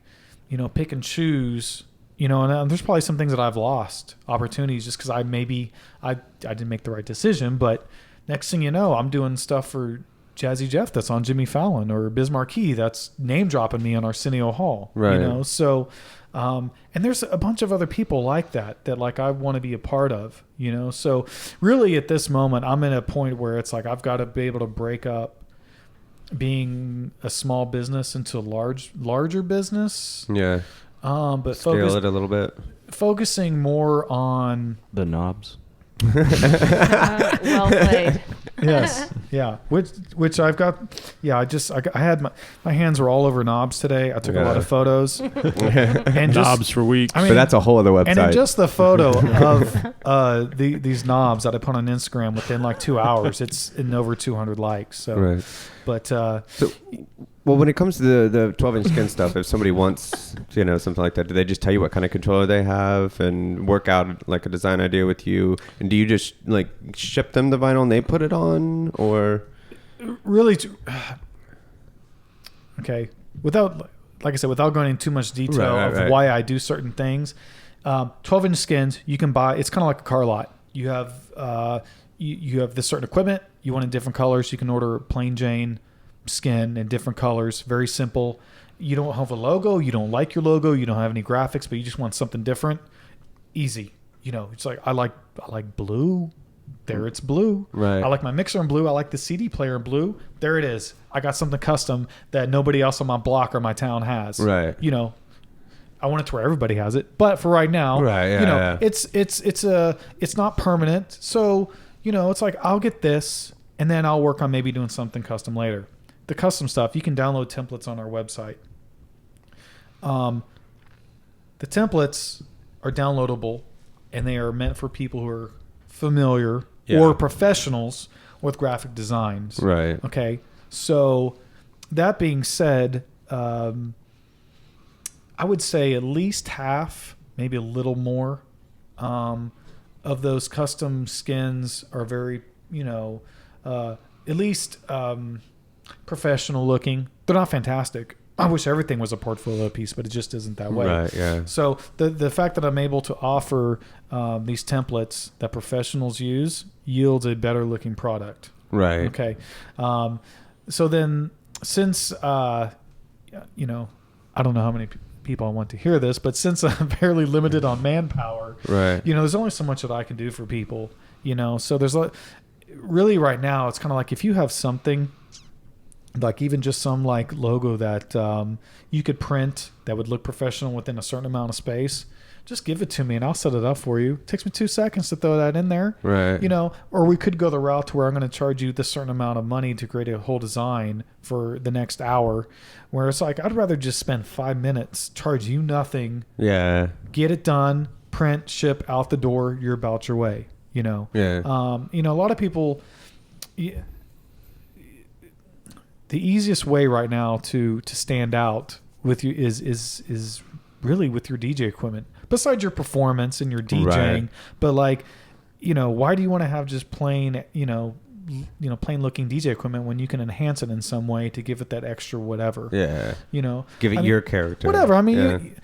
A: pick and choose, and there's probably some things that I've lost opportunities just because I didn't make the right decision. But next thing you know, I'm doing stuff for Jazzy Jeff that's on Jimmy Fallon, or Biz Marquee that's name dropping me on Arsenio Hall.
B: Right.
A: So and there's a bunch of other people like that like I want to be a part of. So really at this moment I'm in a point where it's like I've got to be able to break up being a small business into a larger business.
B: Yeah.
A: But
B: Scale it a little bit.
A: Focusing more on
F: The knobs.
C: Well played.
A: yes, yeah. Which I've got. Yeah, I had my hands were all over knobs today. I took a lot of photos and
E: Knobs for weeks.
A: I mean,
B: but that's a whole other website.
A: and in just the photo of these knobs that I put on Instagram within like 2 hours, it's in over 200 likes. So,
B: Right.
A: but
B: So, well, when it comes to the 12-inch skin stuff, if somebody wants, something like that, do they just tell you what kind of controller they have and work out like a design idea with you? And do you just like ship them the vinyl and they put it on, or?
A: really, okay. Without, like I said, without going into too much detail of why I do certain things, 12-inch skins you can buy. It's kind of like a car lot. You have you have this certain equipment. You want in different colors. You can order plain Jane skin in different colors. Very simple. You don't have a logo. You don't like your logo. You don't have any graphics, but you just want something different. Easy. It's like I like blue. There it's blue.
B: Right.
A: I like my mixer in blue. I like the CD player in blue. There it is. I got something custom that nobody else on my block or my town has.
B: Right.
A: I want it to where everybody has it, but for right now, it's not permanent. So it's like I'll get this, and then I'll work on maybe doing something custom later. The custom stuff, you can download templates on our website. The templates are downloadable, and they are meant for people who are familiar or professionals with graphic designs.
B: Right.
A: Okay. So that being said, I would say at least half, maybe a little more, of those custom skins are very, at least professional looking. They're not fantastic. I wish everything was a portfolio piece, but it just isn't that way.
B: Right, yeah.
A: So the fact that I'm able to offer these templates that professionals use yields a better looking product.
B: Right.
A: Okay. So then since, I don't know how many people I want to hear this, but since I'm fairly limited on manpower,
B: right.
A: There's only so much that I can do for people, so there's really right now, it's kind of like if you have something like even just some like logo that you could print that would look professional within a certain amount of space, just give it to me and I'll set it up for you. It takes me 2 seconds to throw that in there.
B: Right.
A: Or we could go the route to where I'm going to charge you this certain amount of money to create a whole design for the next hour, where it's like, I'd rather just spend 5 minutes, charge you nothing.
B: Yeah.
A: Get it done, print, ship, out the door, you're about your way,
B: Yeah.
A: A lot of people, the easiest way right now to stand out with you is really with your DJ equipment. Besides your performance and your DJing,
B: right.
A: But like, why do you want to have just plain, plain looking DJ equipment when you can enhance it in some way to give it that extra whatever?
B: Yeah. Give it
A: I mean,
B: your character.
A: Whatever. I mean,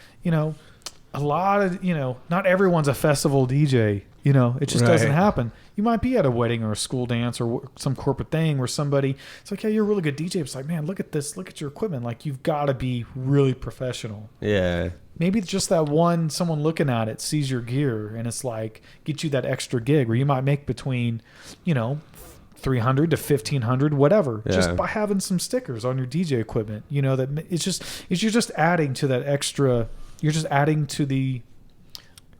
A: a lot of, not everyone's a festival DJ. It just doesn't happen. You might be at a wedding or a school dance or some corporate thing where somebody, it's like, yeah, you're a really good DJ. It's like, man, look at this. Look at your equipment. Like, you've got to be really professional.
B: Yeah.
A: Maybe just that someone looking at it sees your gear and it's like, get you that extra gig where you might make between, $300 to $1,500, whatever, just by having some stickers on your DJ equipment. That you're just adding to that extra. You're just adding to the,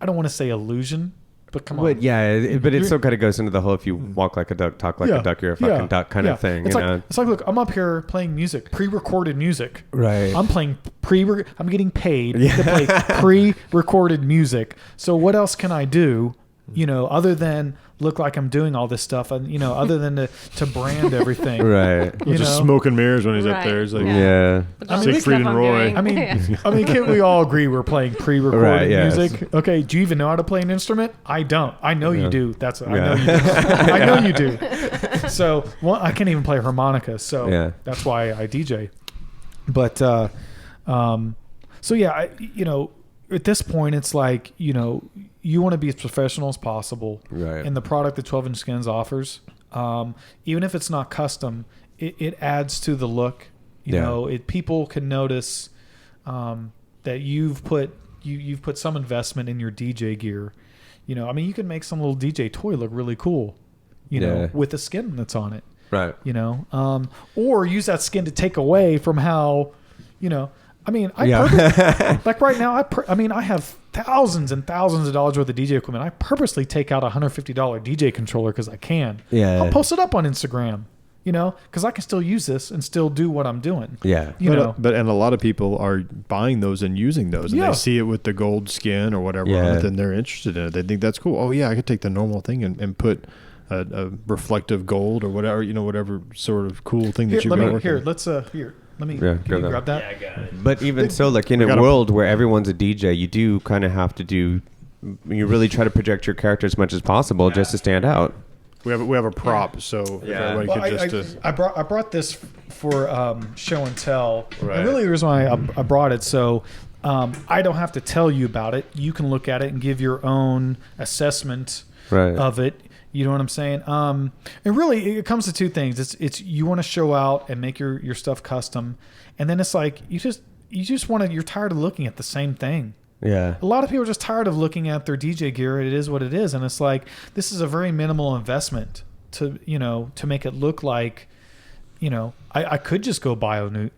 A: I don't want to say illusion, but come on.
B: But it still kind of goes into the whole, if you walk like a duck, talk like a duck, you're a fucking duck kind of thing.
A: It's like, look, I'm up here playing music, pre-recorded music.
B: Right.
A: I'm playing I'm getting paid to play pre-recorded music. So what else can I do, other than look like I'm doing all this stuff and, other than to brand everything.
B: Right.
E: Just smoke and mirrors when he's up there. It's like, Siegfried and Roy.
A: I mean, can't we all agree we're playing pre-recorded music? Okay. Do you even know how to play an instrument? I don't. I know you do. I know you do. I know you do. So, I can't even play harmonica. So that's why I DJ. But, at this point, it's like, you know, you want to be as professional as possible.
B: Right.
A: And the product that 12 Inch Skins offers, even if it's not custom, it adds to the look. You know, people can notice that you've put some investment in your DJ gear. You know, I mean, you can make some little DJ toy look really cool, you know, with the skin that's on it.
B: Right.
A: You know, or use that skin to take away from how, you know, I mean, like right now, I have thousands and thousands of dollars worth of DJ equipment. I purposely take out a $150 DJ controller because I can.
B: Yeah.
A: I'll post it up on Instagram, you know, because I can still use this and still do what I'm doing.
B: Yeah.
A: You know,
E: and a lot of people are buying those and using those, and they see it with the gold skin or whatever on it, and they're interested in it. They think that's cool. Oh yeah, I could take the normal thing and put a reflective gold or whatever, you know, whatever sort of cool thing that you've got working.
A: Let me
B: can
A: you grab that.
F: Yeah, I got it.
B: But even so, like in a world where everyone's a DJ, you do kind of have to you really try to project your character as much as possible just to stand out.
E: We have a prop, so if everybody could just.
A: I brought this for show and tell.
E: Right.
A: And really, the reason why I brought it, so I don't have to tell you about it. You can look at it and give your own assessment of it. You know what I'm saying? And really, it comes to two things. It's you want to show out and make your stuff custom, and then it's like you just want to. You're tired of looking at the same thing.
B: Yeah.
A: A lot of people are just tired of looking at their DJ gear. It is what it is, and it's like this is a very minimal investment to make it look like, you know, I could just go buy a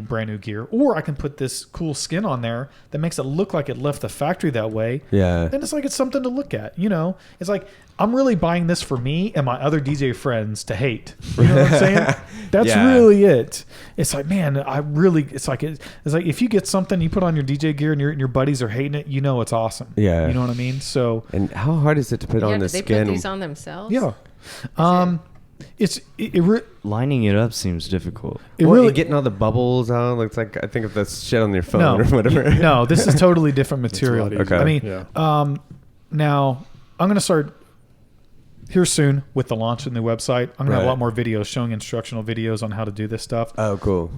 A: brand new gear, or I can put this cool skin on there that makes it look like it left the factory that way.
B: Yeah.
A: And it's like it's something to look at, you know. It's like I'm really buying this for me and my other DJ friends to hate. You know what I'm saying? That's really it. It's like, man, it's like if you get something you put on your DJ gear and your buddies are hating it, you know it's awesome.
B: Yeah.
A: You know what I mean? So.
B: And how hard is it to put on the
C: Did they
B: skin?
C: put these on themselves?
A: Yeah.
F: Lining it up seems difficult.
B: Getting all the bubbles out. It's like I think of the shit on your phone or whatever.
A: No, this is totally different material.
B: Okay.
A: I mean, now I'm going to start here soon with the launch of the website. I'm going to have a lot more videos showing instructional videos on how to do this stuff.
B: Oh, cool.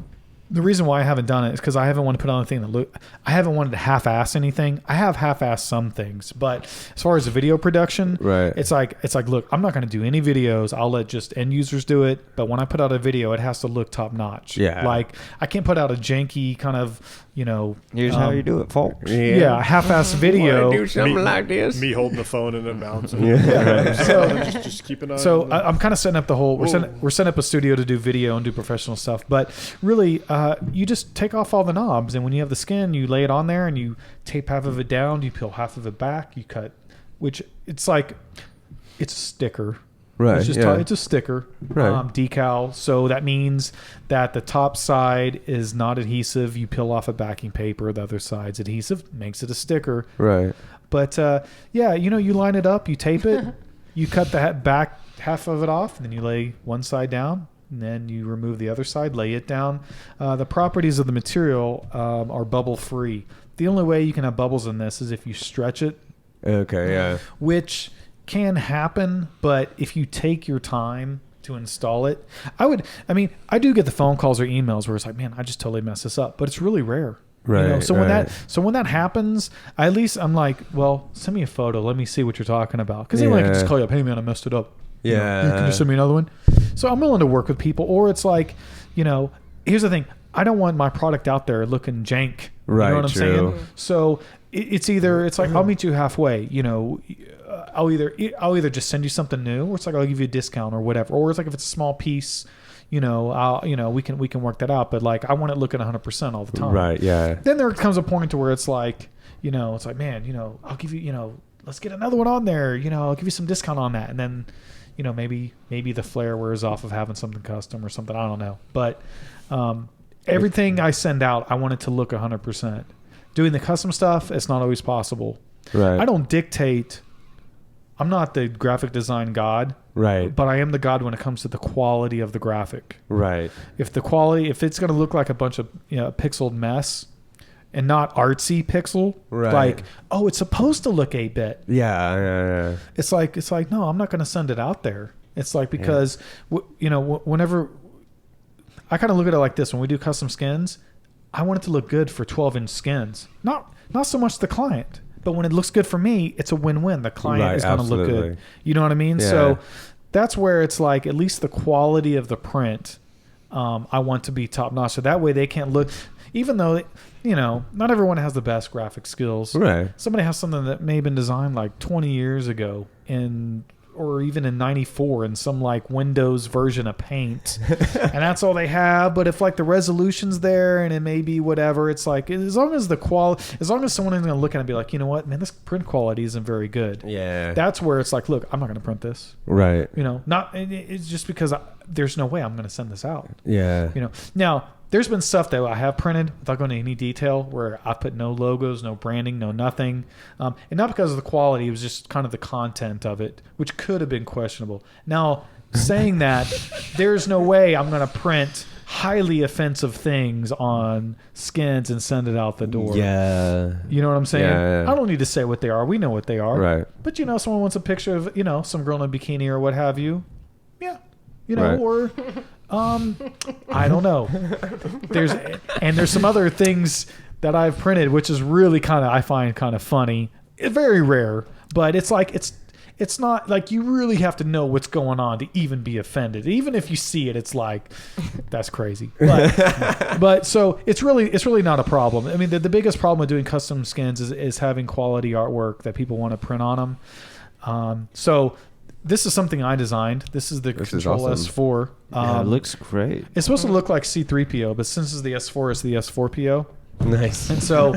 A: The reason why I haven't done it is because I haven't wanted to put on a thing that I haven't wanted to half-ass anything. I have half-assed some things, but as far as the video production, it's like, look, I'm not going to do any videos. I'll let just end users do it. But when I put out a video, it has to look top notch.
B: Yeah.
A: Like I can't put out a janky kind of, you know.
F: Here's how you do it, folks.
A: Yeah, half-assed video.
B: Do something like this.
E: Me holding the phone and announcing.
A: So
E: just keep an eye.
A: So I'm kind of setting up the whole. We're setting up a studio to do video and do professional stuff. But really, you just take off all the knobs, and when you have the skin, you lay it on there, and you tape half of it down. You peel half of it back. You cut, which it's like it's a sticker.
B: Right.
A: It's just it's a sticker.
B: Right.
A: Decal. So that means that the top side is not adhesive. You peel off a backing paper. The other side's adhesive. Makes it a sticker.
B: Right.
A: But you line it up. You tape it. You cut the back half of it off, and then you lay one side down, and then you remove the other side, lay it down. The properties of the material are bubble free. The only way you can have bubbles in this is if you stretch it.
B: Okay, yeah.
A: Which can happen, but if you take your time to install it, I do get the phone calls or emails where it's like, man, I just totally messed this up, but it's really rare.
B: Right.
A: You know? So when that happens, at least I'm like, well, send me a photo. Let me see what you're talking about. Because anyone can just call you up. Hey man, I messed it up.
B: Yeah.
A: Can you send me another one? So I'm willing to work with people. Or it's like, here's the thing. I don't want my product out there looking jank.
B: Right.
A: You know what I'm
B: True.
A: saying? So it's like I'll meet you halfway. I'll either just send you something new, or it's like I'll give you a discount or whatever. Or it's like if it's a small piece, we can work that out. But like I want it looking 100% all the time.
B: Right. Yeah.
A: Then there comes a point to where it's like, it's like, man, I'll give you, let's get another one on there. I'll give you some discount on that. And then, maybe the flare wears off of having something custom or something. I don't know. But everything I send out, I want it to look 100%. Doing the custom stuff, it's not always possible.
B: Right.
A: I don't dictate. I'm not the graphic design god.
B: Right.
A: But I am the god when it comes to the quality of the graphic.
B: Right.
A: If it's going to look like a bunch of pixeled mess and not artsy pixel, like, oh, it's supposed to look 8-bit.
B: Yeah.
A: It's like no, I'm not going to send it out there. It's like because whenever I kind of look at it like this, when we do custom skins, I want it to look good for 12-inch skins. Not so much the client, but when it looks good for me, it's a win-win. The client is going to look good. You know what I mean?
B: Yeah.
A: So that's where it's like at least the quality of the print, I want to be top notch. So that way they can't look, even though, not everyone has the best graphic skills.
B: Right.
A: Somebody has something that may have been designed like 20 years ago or even in 94 in some like Windows version of Paint. And that's all they have. But if like the resolution's there and it may be whatever, it's like, as long as someone is going to look at it and be like, you know what, man, this print quality isn't very good.
B: Yeah.
A: That's where it's like, look, I'm not going to print this.
B: Right.
A: It's just because there's no way I'm going to send this out.
B: Yeah.
A: Now, there's been stuff that I have printed without going into any detail where I put no logos, no branding, no nothing. And not because of the quality, it was just kind of the content of it, which could have been questionable. Now, saying that, there's no way I'm going to print highly offensive things on skins and send it out the door.
B: Yeah.
A: You know what I'm saying?
B: Yeah.
A: I don't need to say what they are. We know what they are.
B: Right.
A: But, someone wants a picture of, some girl in a bikini or what have you. Yeah.
B: Right.
A: Or... I don't know. There's some other things that I've printed, which is really I find kind of funny. It's very rare, but it's like it's not like you really have to know what's going on to even be offended. Even if you see it, it's like that's crazy. But so it's really not a problem. I mean, the biggest problem with doing custom skins is having quality artwork that people want to print on them. So. This is something I designed. This is the Control
B: awesome.
A: S4.
F: Yeah, it looks great.
A: It's supposed to look like C3PO, but since it's the S4, it's the S4PO.
B: Nice.
A: And so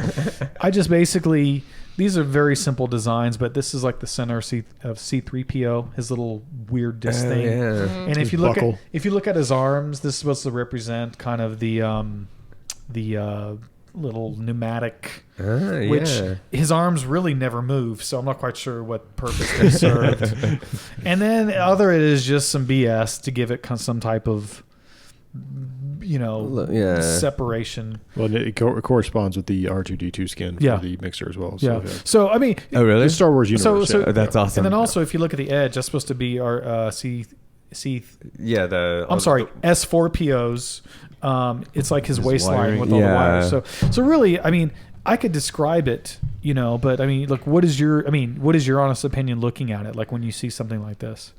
A: I just basically, these are very simple designs, but this is like the center of C3PO, his little weird disc thing.
B: Yeah.
C: Mm-hmm.
A: And if
E: His
A: you look
E: buckle.
A: if you look at his arms, this is supposed to represent kind of the little pneumatic, which
B: Yeah.
A: his arms really never move, so I'm not quite sure what purpose they served. And then other it is just some BS to give it some type of
B: Yeah.
A: separation.
E: Well, it corresponds with the R2D2 skin
A: Yeah.
E: for the mixer as well.
A: Yeah.
E: So,
A: So I mean,
B: Oh, really?
E: The Star Wars universe.
A: so-
E: yeah.
B: Oh, that's awesome.
A: and then also if you look at the edge, that's supposed to be our C.
B: Yeah.
A: I'm sorry, S4POs. It's like his waistline
F: wiring.
A: with all the
B: Yeah.
A: wires. So really, I mean, I could describe it, but I mean, look, what is your honest opinion looking at it? Like when you see something like this?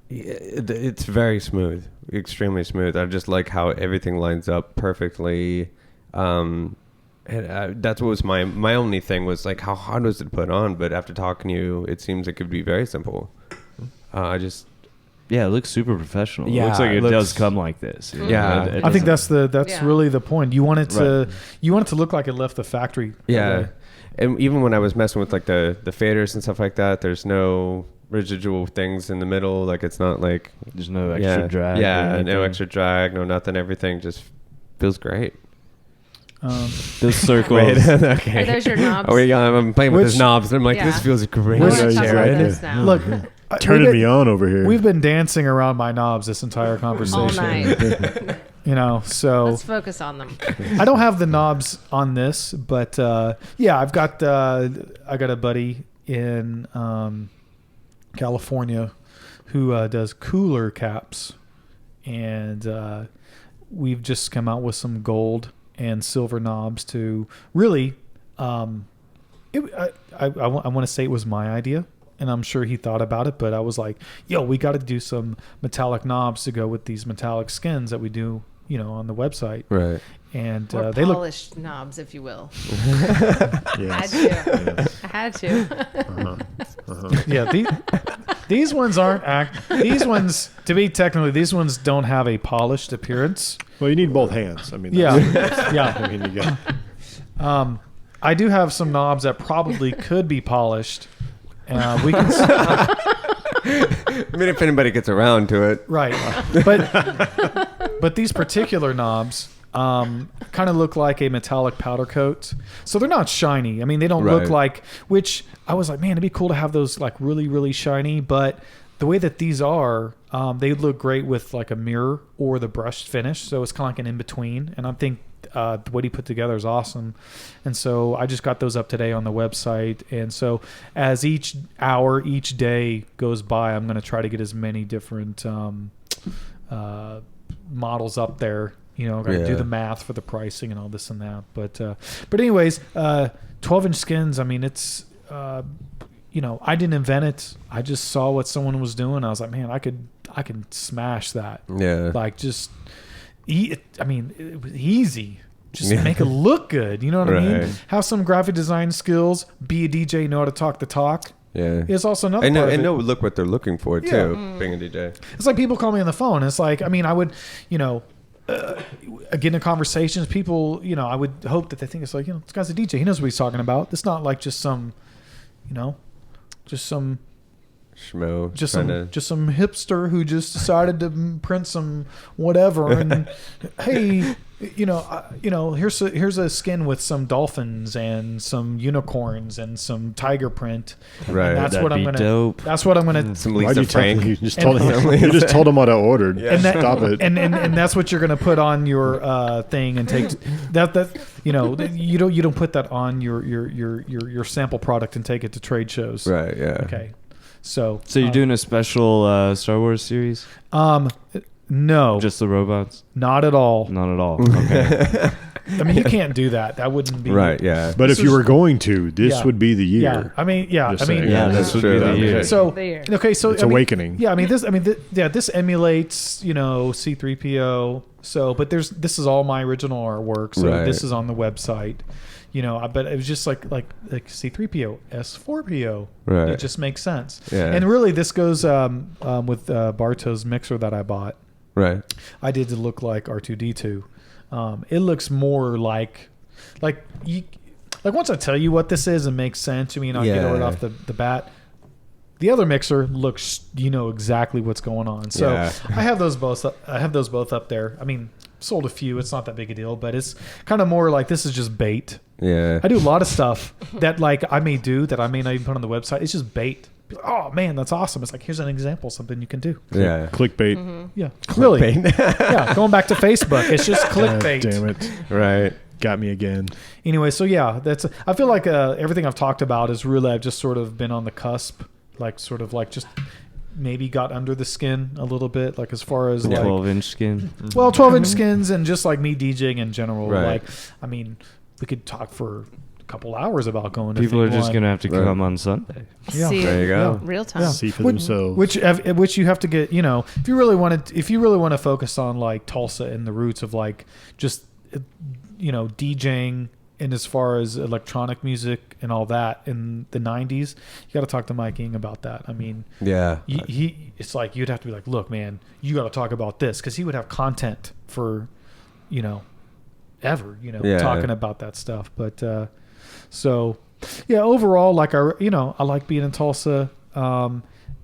B: It's very smooth, extremely smooth. I just like how everything lines up perfectly. And that's what was my only thing was like, how hard was it to put on? But after talking to you, it seems it could be very simple.
F: Yeah, it looks super professional.
B: Yeah,
F: it looks like
B: it
F: it
B: looks-
F: does come like this.
B: Yeah.
F: It
A: I think
F: doesn't-
A: that's
C: Yeah.
A: really the point. You want it to
F: Right.
A: look like it left the factory. that
B: Yeah.
A: way.
B: And even when I was messing with like the faders and stuff like that, there's no residual things in the middle. Like it's not like
F: There's no extra drag. or
B: Yeah, no
F: anything.
B: extra drag, no nothing. Everything just feels great.
F: Those circles.
B: Wait,
C: Are
B: okay.
C: those your knobs?
B: Oh yeah, I'm playing with
A: Which-
B: his knobs. And I'm like,
C: Yeah.
B: this feels great.
C: I
A: Which-
C: want to talk about
E: Jared.
C: those now.
A: Look,
E: Turning
A: we've
E: me
A: been-
E: on over here.
A: We've been dancing around my knobs this entire conversation.
C: all night.
A: So
C: Let's focus on them.
A: I don't have the knobs on this, but yeah, I got a buddy in California who does cooler caps, and we've just come out with some gold and silver knobs to really. I want to say it was my idea, and I'm sure he thought about it, but I was like, "Yo, we got to do some metallic knobs to go with these metallic skins that we do." On the website,
B: Right.
A: and
C: More
A: they look.
C: polished knobs, if you will.
E: Yes.
C: I had to.
A: Yeah, these ones aren't These ones, to be technically, these ones don't have a polished appearance.
E: Well, you need both hands. I mean,
A: Yeah,
E: that's-
A: yeah.
E: I mean, you got.
A: I do have some knobs that probably could be polished. We can,
B: I mean, if anybody gets around to it.
A: right, but these particular knobs kind of look like a metallic powder coat, so they're not shiny. I mean, they don't look
B: Right.
A: like. Which I was like, man, it'd be cool to have those like really, really shiny, but. The way that these are, they look great with like a mirror or the brushed finish. So it's kind of like an in-between. And I think what he put together is awesome. And so I just got those up today on the website. And so as each hour, each day goes by, I'm going to try to get as many different models up there, You know, got to do the math for the pricing and all this and that. But anyways, 12-inch skins. I mean, it's you know, I didn't invent it. I just saw what someone was doing. I was like, man, I could smash that.
B: Yeah.
A: Like just I mean, it was easy. Just make it look good. You know what I mean? Have some graphic design skills. Be a DJ. Know how to talk the talk.
B: Yeah.
A: It's also another
B: and
A: part of it.
B: know look what they're looking for too. Being a DJ.
A: It's like people call me on the phone. It's like, I mean, I would, you know, get into conversations. People, you know, I would hope that they think it's like, you know, this guy's a DJ. He knows what he's talking about. It's not like just some, you know, just some
B: schmo,
A: just some hipster who just decided to print some whatever and hey, you know, here's a skin with some dolphins and some unicorns and some tiger print.
B: Right,
A: and that's
F: that'd
A: what I'm
F: be
A: gonna.
F: dope.
A: That's what I'm gonna.
B: Some
D: Why'd
B: Lisa
D: you tell
B: Frank.
D: him? You just told him what I ordered.
B: Yeah.
A: And that,
D: Stop it.
A: And that's what you're gonna put on your thing and take that you know, you don't put that on your sample product and take it to trade shows.
B: Right. Yeah.
A: Okay. So
F: you're doing a special Star Wars series?
A: No,
F: Just the robots?
A: not at all.
F: Not at all. Okay.
A: I mean, you can't do that. That wouldn't be
B: Right. Yeah.
D: But
A: This
D: if you
A: was-
D: were going to, this
A: Yeah.
D: would be the year.
A: Yeah, I mean, yeah,
D: Just
A: I mean,
D: saying.
F: Yeah,
B: That's
F: this would be
B: true.
F: the year.
A: So
C: There.
A: okay, so
D: It's
A: I mean,
D: awakening.
A: Yeah, I mean this emulates, you know, C3PO. So, but this is all my original artwork. So
B: Right.
A: this is on the website. You know, but it was just like C3PO, S4PO.
B: Right.
A: It just makes sense.
B: Yeah.
A: And really, this goes with Barto's mixer that I bought.
B: Right.
A: I did to look like R2D2. It looks more like you. Like once I tell you what this is, it makes sense. I mean, I'll get it right off the bat. The other mixer looks, you know, exactly what's going on. So
B: Yeah.
A: I have those both. I have those both up there. I mean, sold a few. It's not that big a deal, but it's kind of more like this is just bait.
B: Yeah.
A: I do a lot of stuff that like I may do that I may not even put on the website. It's just bait. Oh man, that's awesome! It's like here's an example of something you can do.
B: Yeah.
D: Clickbait.
A: Yeah, really. Yeah, going back to Facebook, it's just clickbait.
D: Damn it.
B: Right.
D: Got me again.
A: Anyway, so yeah, that's. I feel like everything I've talked about is really I've just sort of been on the cusp, like sort of like just maybe got under the skin a little bit, like as far as like
F: 12-inch skin.
A: well, 12-inch skins and just like me DJing in general.
B: Right.
A: Like, I mean, we could talk for a couple hours about going. to
F: People are
A: Thing
F: just
A: One.
F: going to have to
B: Right.
F: come on Sunday.
A: Yeah.
C: See
B: There
C: it
B: you go.
C: real time.
A: Yeah.
D: See for
A: Which-
D: themselves.
A: which you have to get, you know, if you really want to focus on like Tulsa and the roots of like just, you know, DJing and as far as electronic music and all that in the 90s, you got to talk to Mike Ing about that. I mean,
B: Yeah.
A: it's like you'd have to be like, look, man, you got to talk about this because he would have content for, you know, ever, you know,
B: Yeah.
A: talking about that stuff. But so yeah, overall, like I like being in Tulsa.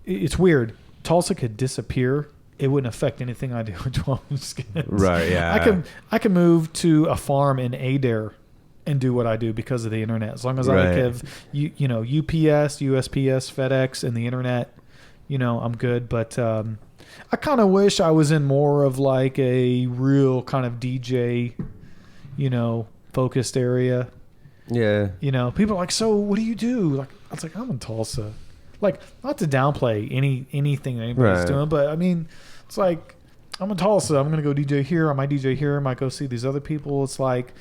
A: It's weird. Tulsa could disappear. It wouldn't affect anything I do with 12 skins.
B: Right. Yeah.
A: I can move to a farm in Adair and do what I do because of the internet. As long as I
B: Right.
A: have you know, UPS, USPS, FedEx, and the internet, you know, I'm good. But I kind of wish I was in more of like a real kind of DJ, you know, focused area.
B: Yeah.
A: You know, people are like, so what do you do? Like, I was like, I'm in Tulsa. Like, not to downplay anything that anybody's
B: Right.
A: doing, but I mean, it's like, I'm in Tulsa. I'm going to go DJ here. I might DJ here. I might go see these other people. It's like,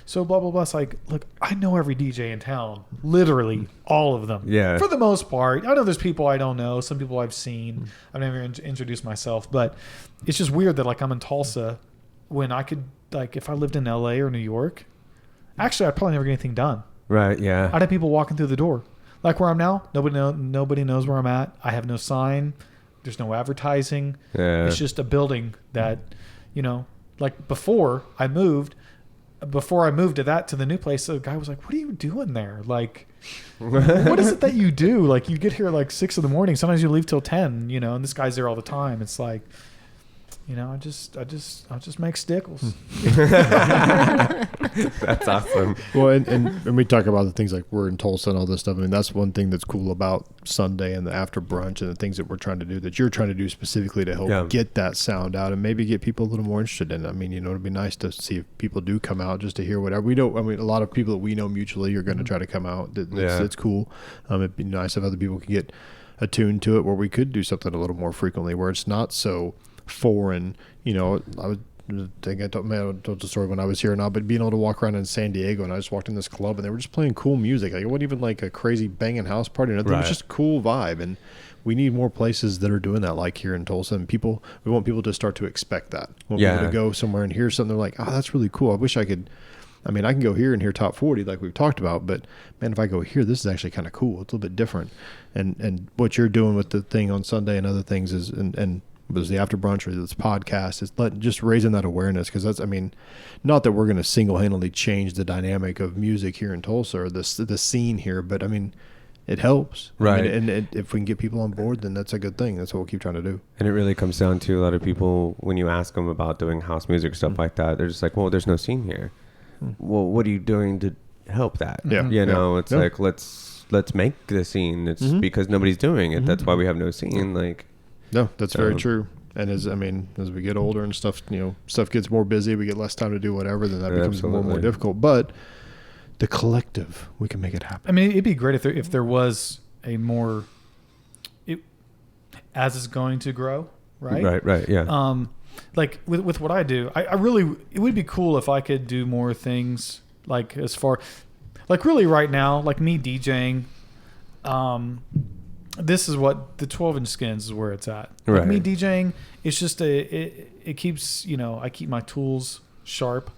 A: so blah, blah, blah. It's like, look, I know every DJ in town. Literally all of them.
B: Yeah.
A: For the most part. I know there's people I don't know. Some people I've seen. I've never introduced myself. But it's just weird that, like, I'm in Tulsa when I could, like, if I lived in LA or New York, actually, I'd probably never get anything done.
B: Right. Yeah.
A: I'd have people walking through the door. Like where I'm now, nobody knows where I'm at. I have no sign. There's no advertising.
B: Yeah.
A: It's just a building that, you know, like before I moved to the new place, the guy was like, "What are you doing there? Like, what is it that you do? Like, you get here like 6 a.m. Sometimes you leave till 10. You know, and this guy's there all the time. It's like, you know, I just make stickles."
B: That's awesome.
D: Well, and we talk about the things like we're in Tulsa and all this stuff. I mean, that's one thing that's cool about Sunday and the after brunch and the things that we're trying to do that you're trying to do specifically to help
B: Yeah.
D: get that sound out and maybe get people a little more interested in it. I mean, you know, it'd be nice to see if people do come out just to hear whatever. We don't, I mean, a lot of people that we know mutually are going to try to come out. It's cool. It'd be nice if other people could get attuned to it where we could do something a little more frequently where it's not so foreign. You know,
E: think I told the story when I was here or not, but being able to walk around in San Diego, and I just walked in this club and they were just playing cool music. Like, it wasn't even like a crazy banging house party. It was just a cool vibe. And we need more places that are doing that, like here in Tulsa. And we want people to start to expect that. We want people to go somewhere and hear something. They're like, oh, that's really cool. I wish I could. I mean, I can go here and hear Top 40 like we've talked about, but man, if I go here, this is actually kind of cool. It's a little bit different. And what you're doing with the thing on Sunday and other things is, and was the after brunch or this podcast, is just raising that awareness. Because that's, I mean, not that we're going to single-handedly change the dynamic of music here in Tulsa or the scene here, but I mean, it helps.
B: Right.
E: I mean, and if we can get people on board, then that's a good thing. That's what we'll keep trying to do.
B: And it really comes down to a lot of people, when you ask them about doing house music, stuff like that, they're just like, well, there's no scene here. Well, what are you doing to help that?
E: Yeah.
B: You know, it's like, let's make the scene. It's because nobody's doing it. That's why we have no scene. Like,
E: no, that's very true. And as we get older and stuff, stuff gets more busy, we get less time to do whatever, then that becomes more and more difficult. But the collective, we can make it happen.
A: I mean, it'd be great if there was a more, as it's going to grow, right?
B: Right, yeah.
A: Like with what I do, I really, it would be cool if I could do more things, like as far, like really right now, like me DJing, this is what the 12-inch skins is where it's at. Like me DJing, it's just it keeps, I keep my tools sharp,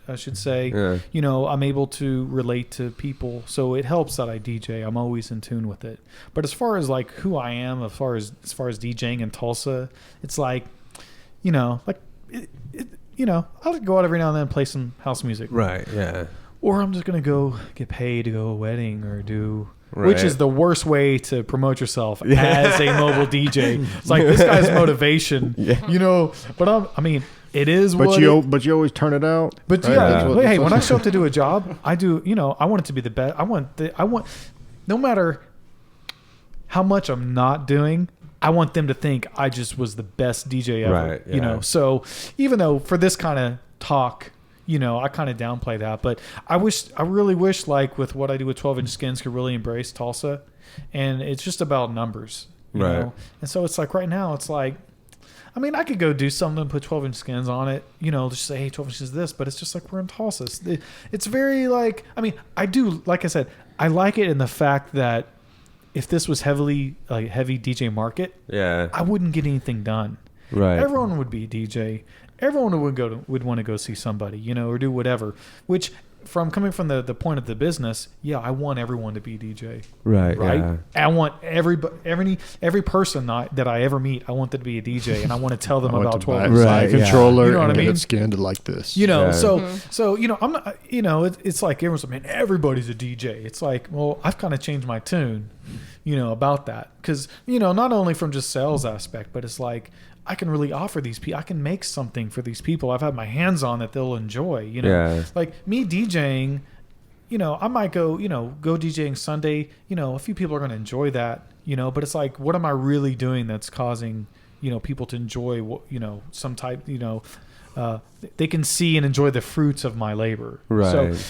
A: I should say. Yeah. I'm able to relate to people, so it helps that I DJ. I'm always in tune with it. But as far as like who I am, as far as DJing in Tulsa, it's like, I'll go out every now and then and play some house music.
B: Right, yeah.
A: Or I'm just going to go get paid to go to a wedding or do... Right. Which is the worst way to promote yourself as a mobile DJ. It's like, this guy's motivation, But it is
E: but you always turn it out.
A: But right? Hey, when I show up to do a job, I do, I want it to be the best. I want, no matter how much I'm not doing, I want them to think I just was the best DJ ever.
B: Right, yeah.
A: So even though for this kind of talk, I kind of downplay that, but I really wish, like with what I do with 12-inch skins, could really embrace Tulsa, and it's just about numbers, you know? And so it's like right now, it's like, I could go do something and put 12-inch skins on it, just say, hey, 12-inch is this, but it's just like we're in Tulsa. It's very like, I do, like I said, I like it in the fact that if this was heavy DJ market, I wouldn't get anything done.
B: Right.
A: Everyone would be a DJ. Everyone would want to go see somebody, or do whatever. Which, coming from the point of the business, I want everyone to be a DJ.
B: Right. Yeah.
A: I want every person that I ever meet, I want them to be a DJ, and I want to tell them about 12.
E: Right. Controller.
A: You know what
E: and
A: I mean?
E: Get it skinned like this.
A: So I'm not. It's like everyone's like, man, everybody's a DJ. It's like, well, I've kind of changed my tune, about that, because not only from just sales aspect, but it's like, I can really offer these people. I can make something for these people. I've had my hands on that they'll enjoy. Like me DJing. I might go DJing Sunday. A few people are going to enjoy that. But it's like, what am I really doing that's causing people to enjoy some type. They can see and enjoy the fruits of my labor.
B: Right.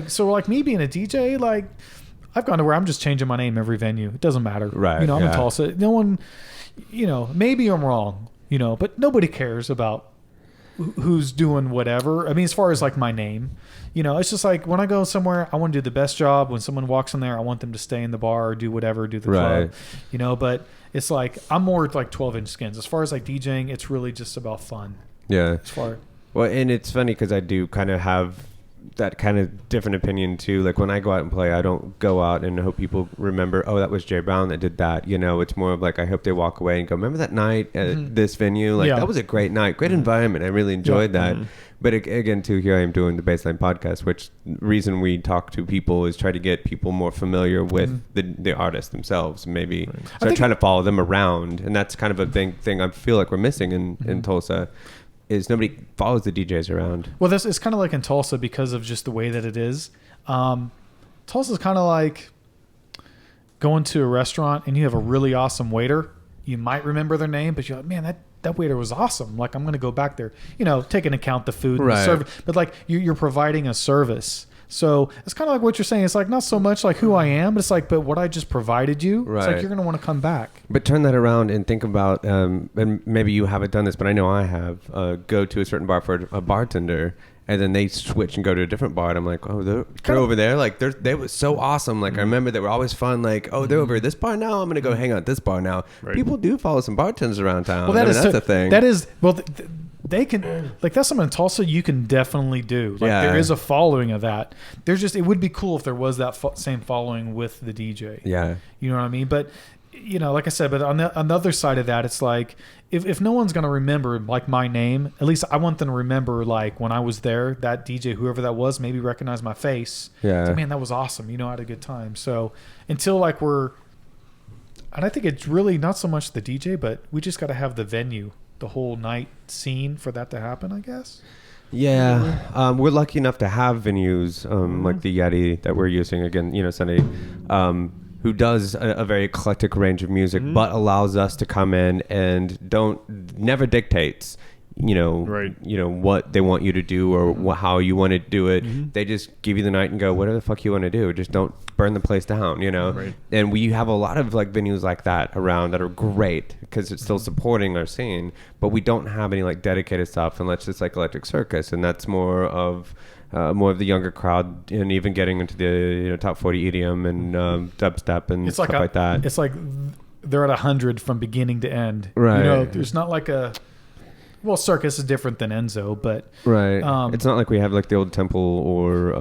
A: So like me being a DJ, like I've gone to where I'm just changing my name every venue. It doesn't matter.
B: Right.
A: I'm in Tulsa. No one. Maybe I'm wrong. But nobody cares about who's doing whatever. As far as like my name, it's just like when I go somewhere, I want to do the best job. When someone walks in there, I want them to stay in the bar or do whatever, do the club, but it's like, I'm more like 12-inch skins. As far as like DJing, it's really just about fun.
B: Yeah.
A: Well,
B: and it's funny because I do kind of have that kind of different opinion too. Like when I go out and play, I don't go out and hope people remember, oh, that was Jay Brown that did that. It's more of like, I hope they walk away and go, remember that night at this venue? Like that was a great night, great environment. I really enjoyed that. But again, too, here I am doing the Bassline podcast, which reason we talk to people is try to get people more familiar with the artists themselves. Maybe start trying to follow them around. And that's kind of a thing I feel like we're missing in Tulsa. Is nobody follows the DJs around.
A: Well, it's kind of like in Tulsa because of just the way that it is. Tulsa's kind of like going to a restaurant and you have a really awesome waiter. You might remember their name, but you're like, man, that waiter was awesome. Like, I'm going to go back there. Take into account the food and the service. But like you're providing a service. So it's kind of like what you're saying. It's like not so much like who I am, but it's like, but what I just provided you. It's
B: Right.
A: like you're going to want to come back.
B: But turn that around and think about, and maybe you haven't done this, but I know I have. Go to a certain bar for a bartender, and then they switch and go to a different bar, and I'm like, oh, they're over there. Like they were so awesome. Like I remember they were always fun. Like, oh, they're over at this bar now. I'm gonna go hang out at this bar now.
E: Right.
B: People do follow some bartenders around town.
A: Well, that's
B: the thing.
A: That is they can like that's something in Tulsa you can definitely do. Like
B: Yeah.
A: there is a following of that. There's just it would be cool if there was that same following with the DJ.
B: Yeah.
A: You know what I mean? But you know, like I said, but on the other side of that, it's like if no one's gonna remember like my name, at least I want them to remember like when I was there, that DJ, whoever that was, maybe recognize my face.
B: Yeah.
A: So, man, that was awesome. You know, I had a good time. So until like and I think it's really not so much the DJ, but we just got to have the venue, the whole night scene for that to happen, I guess.
B: Yeah, we're lucky enough to have venues like the Yeti that we're using again. You know, Sunday, who does a very eclectic range of music, but allows us to come in and never dictates. You know,
E: Right.
B: You know what they want you to do or how you want to do it. They just give you the night and go, whatever the fuck you want to do. Just don't burn the place down. You know,
E: Right.
B: and we have a lot of like venues like that around that are great because it's still supporting our scene, but we don't have any like dedicated stuff unless it's like Electric Circus, and that's more of the younger crowd, and even getting into the top 40 EDM and dubstep and
A: It's
B: stuff
A: like
B: like that.
A: It's like they're at 100 from beginning to end.
B: Right.
A: You know, there's not like well, Circus is different than Enzo, but
B: Right.
A: It's
B: It's not like we have like the old Temple or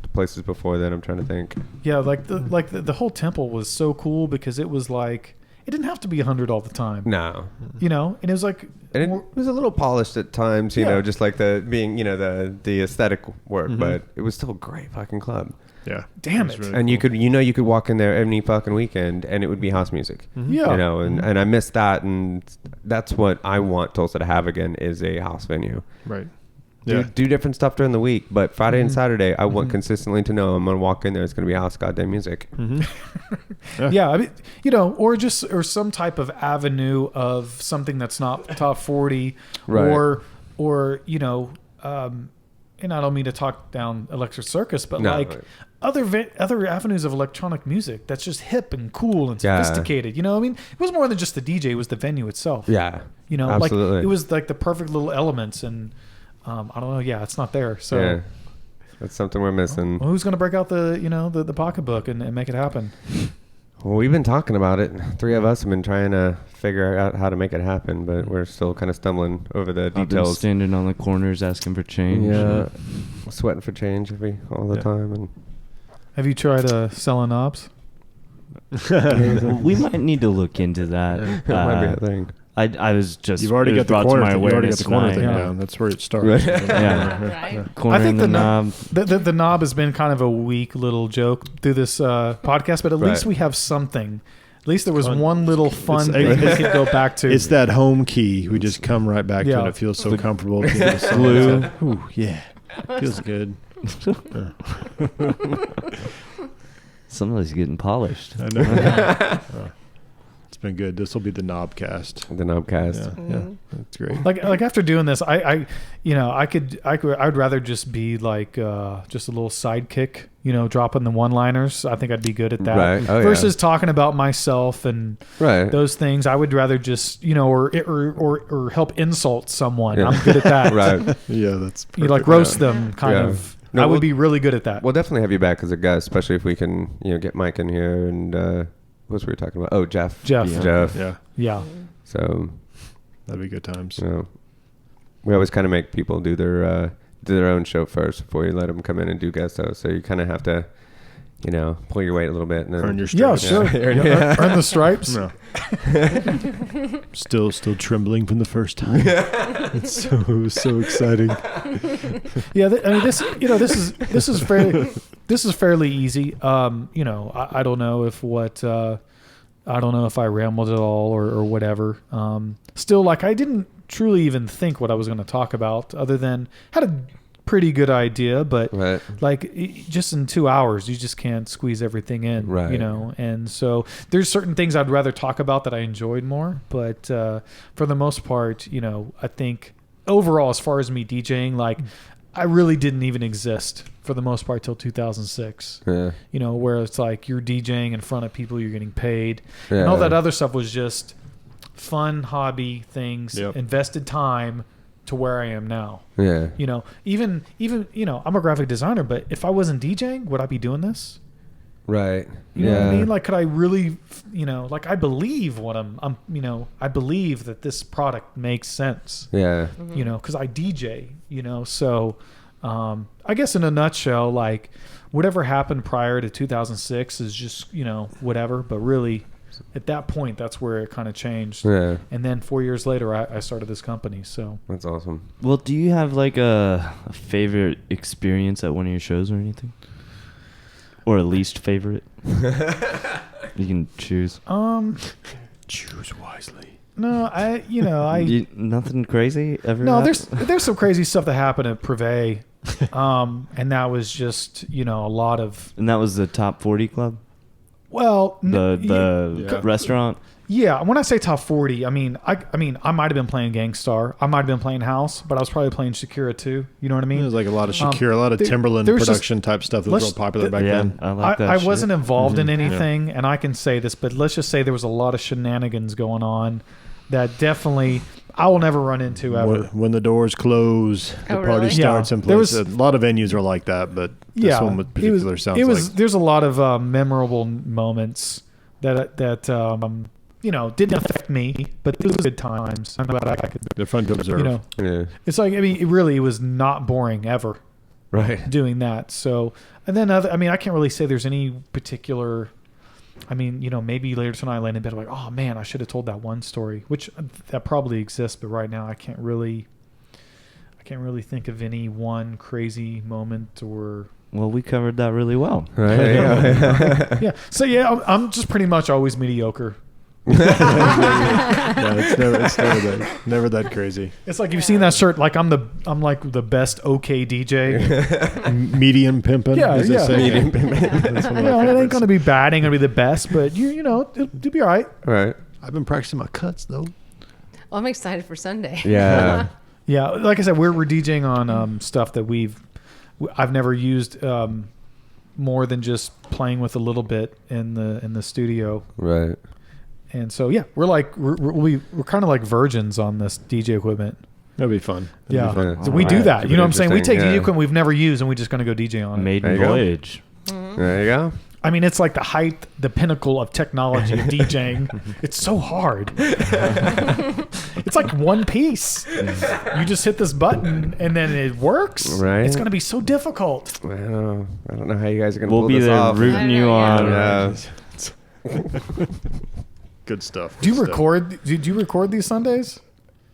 B: the places before that. I'm trying to think.
A: yeah, like the whole temple was so cool because it was like it didn't have to be 100 all the time.
B: No.
A: You know, and it was like
B: And it was a little polished at times, you
A: Yeah.
B: know, just like the aesthetic work, but it was still a great fucking club.
E: Yeah.
A: Damn
E: That's
A: it.
E: really
B: And
E: cool.
B: you could walk in there any fucking weekend and it would be house music.
A: yeah.
B: You know, and I miss that, and that's what I want Tulsa to have again is a house venue.
E: Right. Yeah.
B: Do different stuff during the week, but Friday and Saturday, I want consistently to know I'm gonna walk in there. It's gonna be house goddamn music.
A: Yeah, I mean, you know, or some type of avenue of something that's not top 40,
B: Right.
A: or you know, and I don't mean to talk down Electric Circus, but
B: No,
A: like
B: right.
A: other avenues of electronic music that's just hip and cool and
B: Yeah.
A: sophisticated. You know, I mean, it was more than just the DJ; it was the venue itself.
B: Yeah,
A: You know,
B: absolutely.
A: like it was like the perfect little elements, and I don't know. Yeah, it's not there. So.
B: yeah, that's something we're missing.
A: Well, who's going to break out the pocketbook and make it happen?
B: Well, we've been talking about it. Three of us have been trying to figure out how to make it happen, but we're still kind of stumbling over the
F: I've been
B: details.
F: standing on the corners asking for change.
B: Yeah, sweating for change all the
E: Yeah.
B: time, and
A: Have you tried selling knobs?
F: We might need to look into that.
B: that might be a thing.
F: I was just
E: You've already
F: it was
E: got the
F: brought to
E: corner.
F: my
E: You already got
F: awareness
E: the corner
F: tonight.
E: thing
A: Yeah.
E: down. That's where it starts.
F: Yeah.
C: Right.
F: Corner
A: I think
F: and
A: the
F: the knob.
A: The knob has been kind of a weak little joke through this podcast, but at least
B: Right.
A: we have something. At least there was
E: Fun.
A: one little fun
E: It's-
A: thing we
E: it's-
A: could go back to.
E: It's that home key. We just come right back to
A: Yeah.
E: it. It feels so
F: The
E: comfortable.
F: glue.
E: Ooh, yeah. Feels good.
F: Somebody's getting polished.
E: I know. It's been good. This will be the knobcast.
B: The Knobcast.
E: Yeah, that's great.
A: like after doing this, I I'd rather just be like just a little sidekick, dropping the one-liners. I think I'd be good at that.
B: Right. Oh, yeah.
A: Versus talking about myself and
B: Right.
A: those things. I would rather just or help insult someone.
B: Yeah.
A: I'm good at that.
B: Right.
E: Yeah, that's
A: You like
E: perfect.
A: roast them, kind
B: Yeah.
A: of.
B: No,
A: I would
B: we'll-
A: be really good at that.
B: We'll definitely have you back as a guest, especially if we can, get Mike in here and what was we talking about? Oh, Jeff.
A: Jeff.
F: Yeah.
B: Jeff.
E: Yeah,
A: Yeah.
B: So,
E: that'd be good times.
B: we always kind of make people do their own show first before you let them come in and do guest hosts. So you kind of have to, pull your weight a little bit and then
E: Earn your
A: Yeah,
E: stripes.
A: sure.
B: Yeah.
A: Yeah, earn the stripes.
E: No. still trembling from the first time. It's so exciting.
A: Yeah, I mean this is fairly easy. I don't know if I rambled at all or whatever. Still, like I didn't truly even think what I was going to talk about, other than had a pretty good idea, but
B: Right.
A: like just in 2 hours you just can't squeeze everything in,
B: Right.
A: and so there's certain things I'd rather talk about that I enjoyed more, but for the most part, I think overall, as far as me DJing, like I really didn't even exist for the most part till 2006.
B: Yeah.
A: You know, where it's like you're DJing in front of people, you're getting paid,
B: Yeah.
A: and all that other stuff was just fun hobby things,
D: Yep.
A: invested time to where I am now.
B: Yeah.
A: You know, even you know, I'm a graphic designer, but if I wasn't DJing, would I be doing this?
B: Right.
A: You know what I mean? Like, could I really, you know, like I believe what I'm, you know, I believe that this product makes sense.
B: Yeah.
A: You know, because I DJ, you know, so I guess in a nutshell, like whatever happened prior to 2006 is just, you know, whatever. But really, at that point, that's where it kind of changed.
B: Yeah.
A: And then 4 years later, I started this company. So
B: That's awesome.
F: Well, do you have like a favorite experience at one of your shows or anything? Or a least favorite? You can choose.
D: Choose wisely.
A: No,
F: Nothing crazy ever?
A: no,
F: happened?
A: there's some crazy stuff that happened at Privé, and that was just, you know, a lot of,
F: And that was the Top 40 Club?
A: well,
F: The
D: Yeah.
F: restaurant?
A: yeah. When I say top 40, I mean I might have been playing Gangstar, I might have been playing House, but I was probably playing Shakira too. You know what I mean?
D: There's like a lot of Shakira, a lot of
A: there-
D: Timberland
A: there was just-
D: production type stuff that was real
A: let's-
D: popular back
F: Yeah,
D: then.
F: I like that
A: I
F: shit.
A: wasn't involved in
D: Mhm.
A: anything, and I can say this, but let's just say there was a lot of shenanigans going on that definitely I will never run into ever.
D: When the doors close, the
C: Oh,
D: party
C: really?
D: starts
A: Yeah.
D: in
A: There
D: place.
A: was-
D: A lot of venues are like that, but this
A: Yeah,
D: one with particular sounds like.
A: There's a lot of memorable moments that you know, didn't affect me, but it was good times. I'm glad I could,
D: They're fun to observe.
A: you know.
B: Yeah.
A: It's like, I mean, it was not boring ever
B: Right.
A: doing that. So, and then I mean, I can't really say there's any particular. I mean, you know, maybe later tonight I lay in bed like, oh man, I should have told that one story, which that probably exists, but right now I can't really think of any one crazy moment or.
F: Well, we covered that really well.
B: Right. Yeah.
A: Yeah. So yeah, I'm just pretty much always mediocre.
D: Yeah, it's never that crazy.
A: It's like you've seen that shirt. Like I'm like the best OK DJ.
D: Medium pimping.
A: Yeah,
D: as they
A: yeah.
D: say.
B: Medium pimping'.
D: That's one
A: You
D: of my
A: know, it ain't
D: favorites.
A: gonna be bad. Ain't gonna be the best, but you know, it'll be all right.
B: Right.
D: I've been practicing my cuts though.
C: Well, I'm excited for Sunday.
B: Yeah.
A: Yeah, like I said, we're DJing on stuff that I've never used more than just playing with a little bit in the studio.
B: Right.
A: And so yeah, we're kind of like virgins on this DJ equipment.
D: That'd be fun.
A: Yeah,
B: fun.
A: so we do
F: Alright.
A: that. You know what I'm saying? We take
B: Interesting,
A: DJ
B: yeah.
A: equipment we've never used and we're just gonna go DJ on it.
F: Maiden
B: There you go.
F: Voyage.
B: There you go.
A: I mean, it's like the height, the pinnacle of technology of DJing. It's so hard. It's like one piece. You just hit this button and then it works.
B: Right.
A: It's gonna be so difficult.
B: I don't know how you guys are gonna
F: We'll
B: pull
F: be
B: this
F: there
B: off.
F: rooting you
C: Yeah.
F: on.
B: Yeah.
D: Good stuff.
A: Do you
D: Good stuff.
A: record? Did you record these Sundays?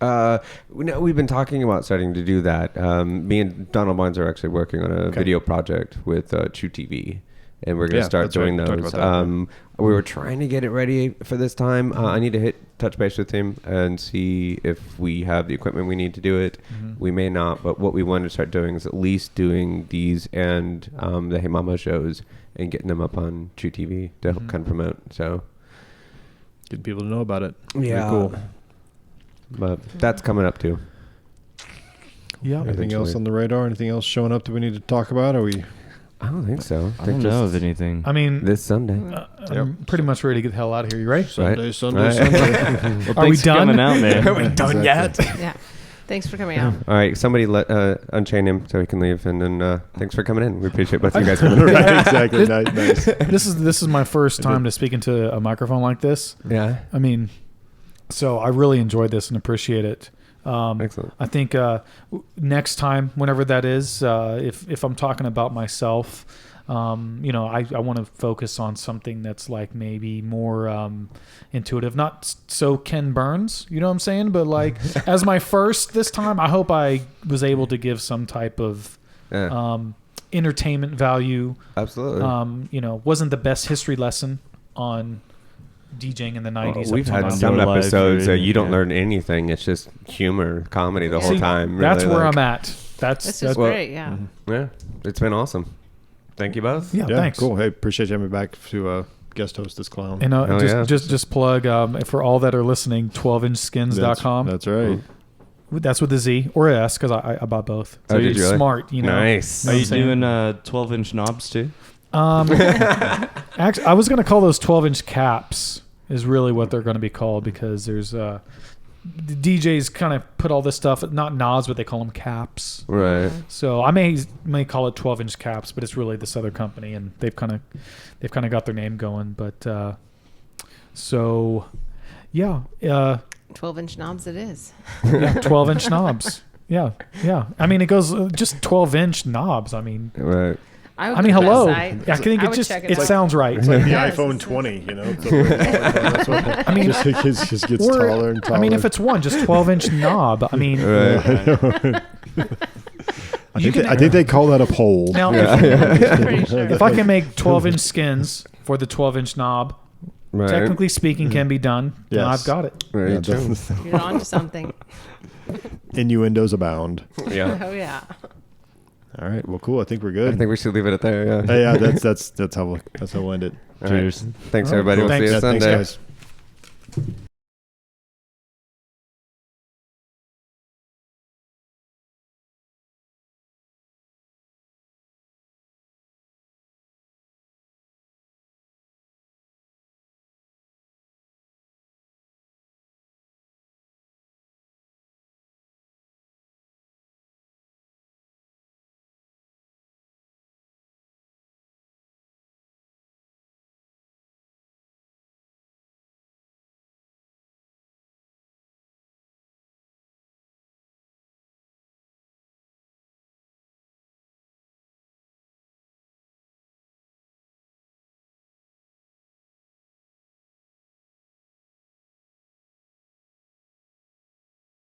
B: No, we've been talking about starting to do that. Me and Donald Barnes are actually working on a video project with Chew TV, and we're going to
D: Yeah,
B: start
D: that's right.
B: doing
D: We talked
B: those.
D: about that.
B: We were trying to get it ready for this time. I need to touch base with him and see if we have the equipment we need to do it. We may not, but what we want to start doing is at least doing these and the Hey Mama shows and getting them up on Chew TV to help kind of promote. So
D: Get people to know about it.
B: yeah,
D: Very cool.
B: But that's coming up too.
A: Yeah.
D: Anything else
B: Eventually.
D: on the radar? Anything else showing up that we need to talk about? Are we?
B: I don't think so.
F: I don't know of anything.
A: I mean,
B: This Sunday.
A: I'm pretty much ready to get the hell out of here. You ready?
D: Sunday,
B: Right.
D: Sunday,
B: Right.
D: Sunday.
F: Well,
A: Are we
F: thanks for
A: done?
F: coming out, man.
A: Are we done yet?
C: Yeah. Thanks for coming out.
B: All right, somebody let unchain him so he can leave, and then thanks for coming in. We appreciate both of you guys coming in.
D: Right, exactly. Nice.
A: This is my first time to speak into a microphone like this.
B: Yeah,
A: I mean, so I really enjoyed this and appreciate it.
B: excellent.
A: I think next time, whenever that is, if I'm talking about myself, you know, I want to focus on something that's like maybe more intuitive, not so Ken Burns, you know what I'm saying? But like as my first this time, I hope I was able to give some type of
B: Yeah,
A: entertainment value.
B: absolutely.
A: You know, wasn't the best history lesson on DJing in the 90s.
B: We've
A: up
B: had
A: till now.
B: some
F: Your life,
B: episodes
F: your-
B: you don't
F: yeah.
B: learn anything. It's just humor, comedy the whole
A: See,
B: time.
A: That's
B: really,
A: where
B: like-
A: I'm at. That's
C: This is
B: Well,
C: great. Yeah.
B: Yeah, it's been awesome. Thank you both.
A: yeah,
D: Yeah,
A: thanks.
D: cool. Hey, appreciate you having me back to guest host this clown.
A: And
B: Hell yeah.
A: just plug for all that are listening, 12inchskins.com.
D: That's right.
A: That's with the Z or a S because I bought both.
B: Oh,
A: So
B: did
A: it's
B: you really?
A: smart, you know.
B: Nice.
F: Are you
A: I'm saying?
F: doing 12-inch knobs too?
A: Actually, I was going to call those 12-inch caps. Is really what they're going to be called because there's the DJs kind of put all this stuff, not knobs, but they call them caps.
B: Right.
A: So I may call it 12-inch caps, but it's really this other company, and they've kind of got their name going. But so yeah,
C: 12-inch knobs it is.
A: yeah, 12-inch knobs. Yeah. I mean, it goes just 12-inch knobs. I mean,
B: Right.
A: I mean, hello. I think
C: I
A: it
C: would
A: just
C: check
A: it
C: out.
A: sounds right.
D: It's like the
C: Yes,
D: iPhone
C: it's-
D: 20, you know. So that's what,
A: I mean,
D: just gets
A: or-
D: taller and taller.
A: I mean, if it's one, just 12-inch knob. I mean,
B: Right.
D: I think they call that a pole.
A: now
C: Pretty sure.
A: if I can make 12-inch skins for the 12-inch knob,
B: Right.
A: technically speaking, can be done. Then
D: Yes.
A: I've got it.
B: Very
D: Yeah,
B: true.
C: You're on to something.
D: Innuendos abound.
B: Yeah.
C: Oh yeah.
D: All right. Well, cool. I think we're
B: I
D: good.
B: think we should leave it at there. Yeah.
D: Hey, yeah, that's how we'll end it.
B: All right.
F: Cheers.
B: Thanks
A: All right,
B: everybody.
A: cool.
B: We'll see you
A: Thanks.
D: Yeah,
B: Sunday.
D: thanks, guys.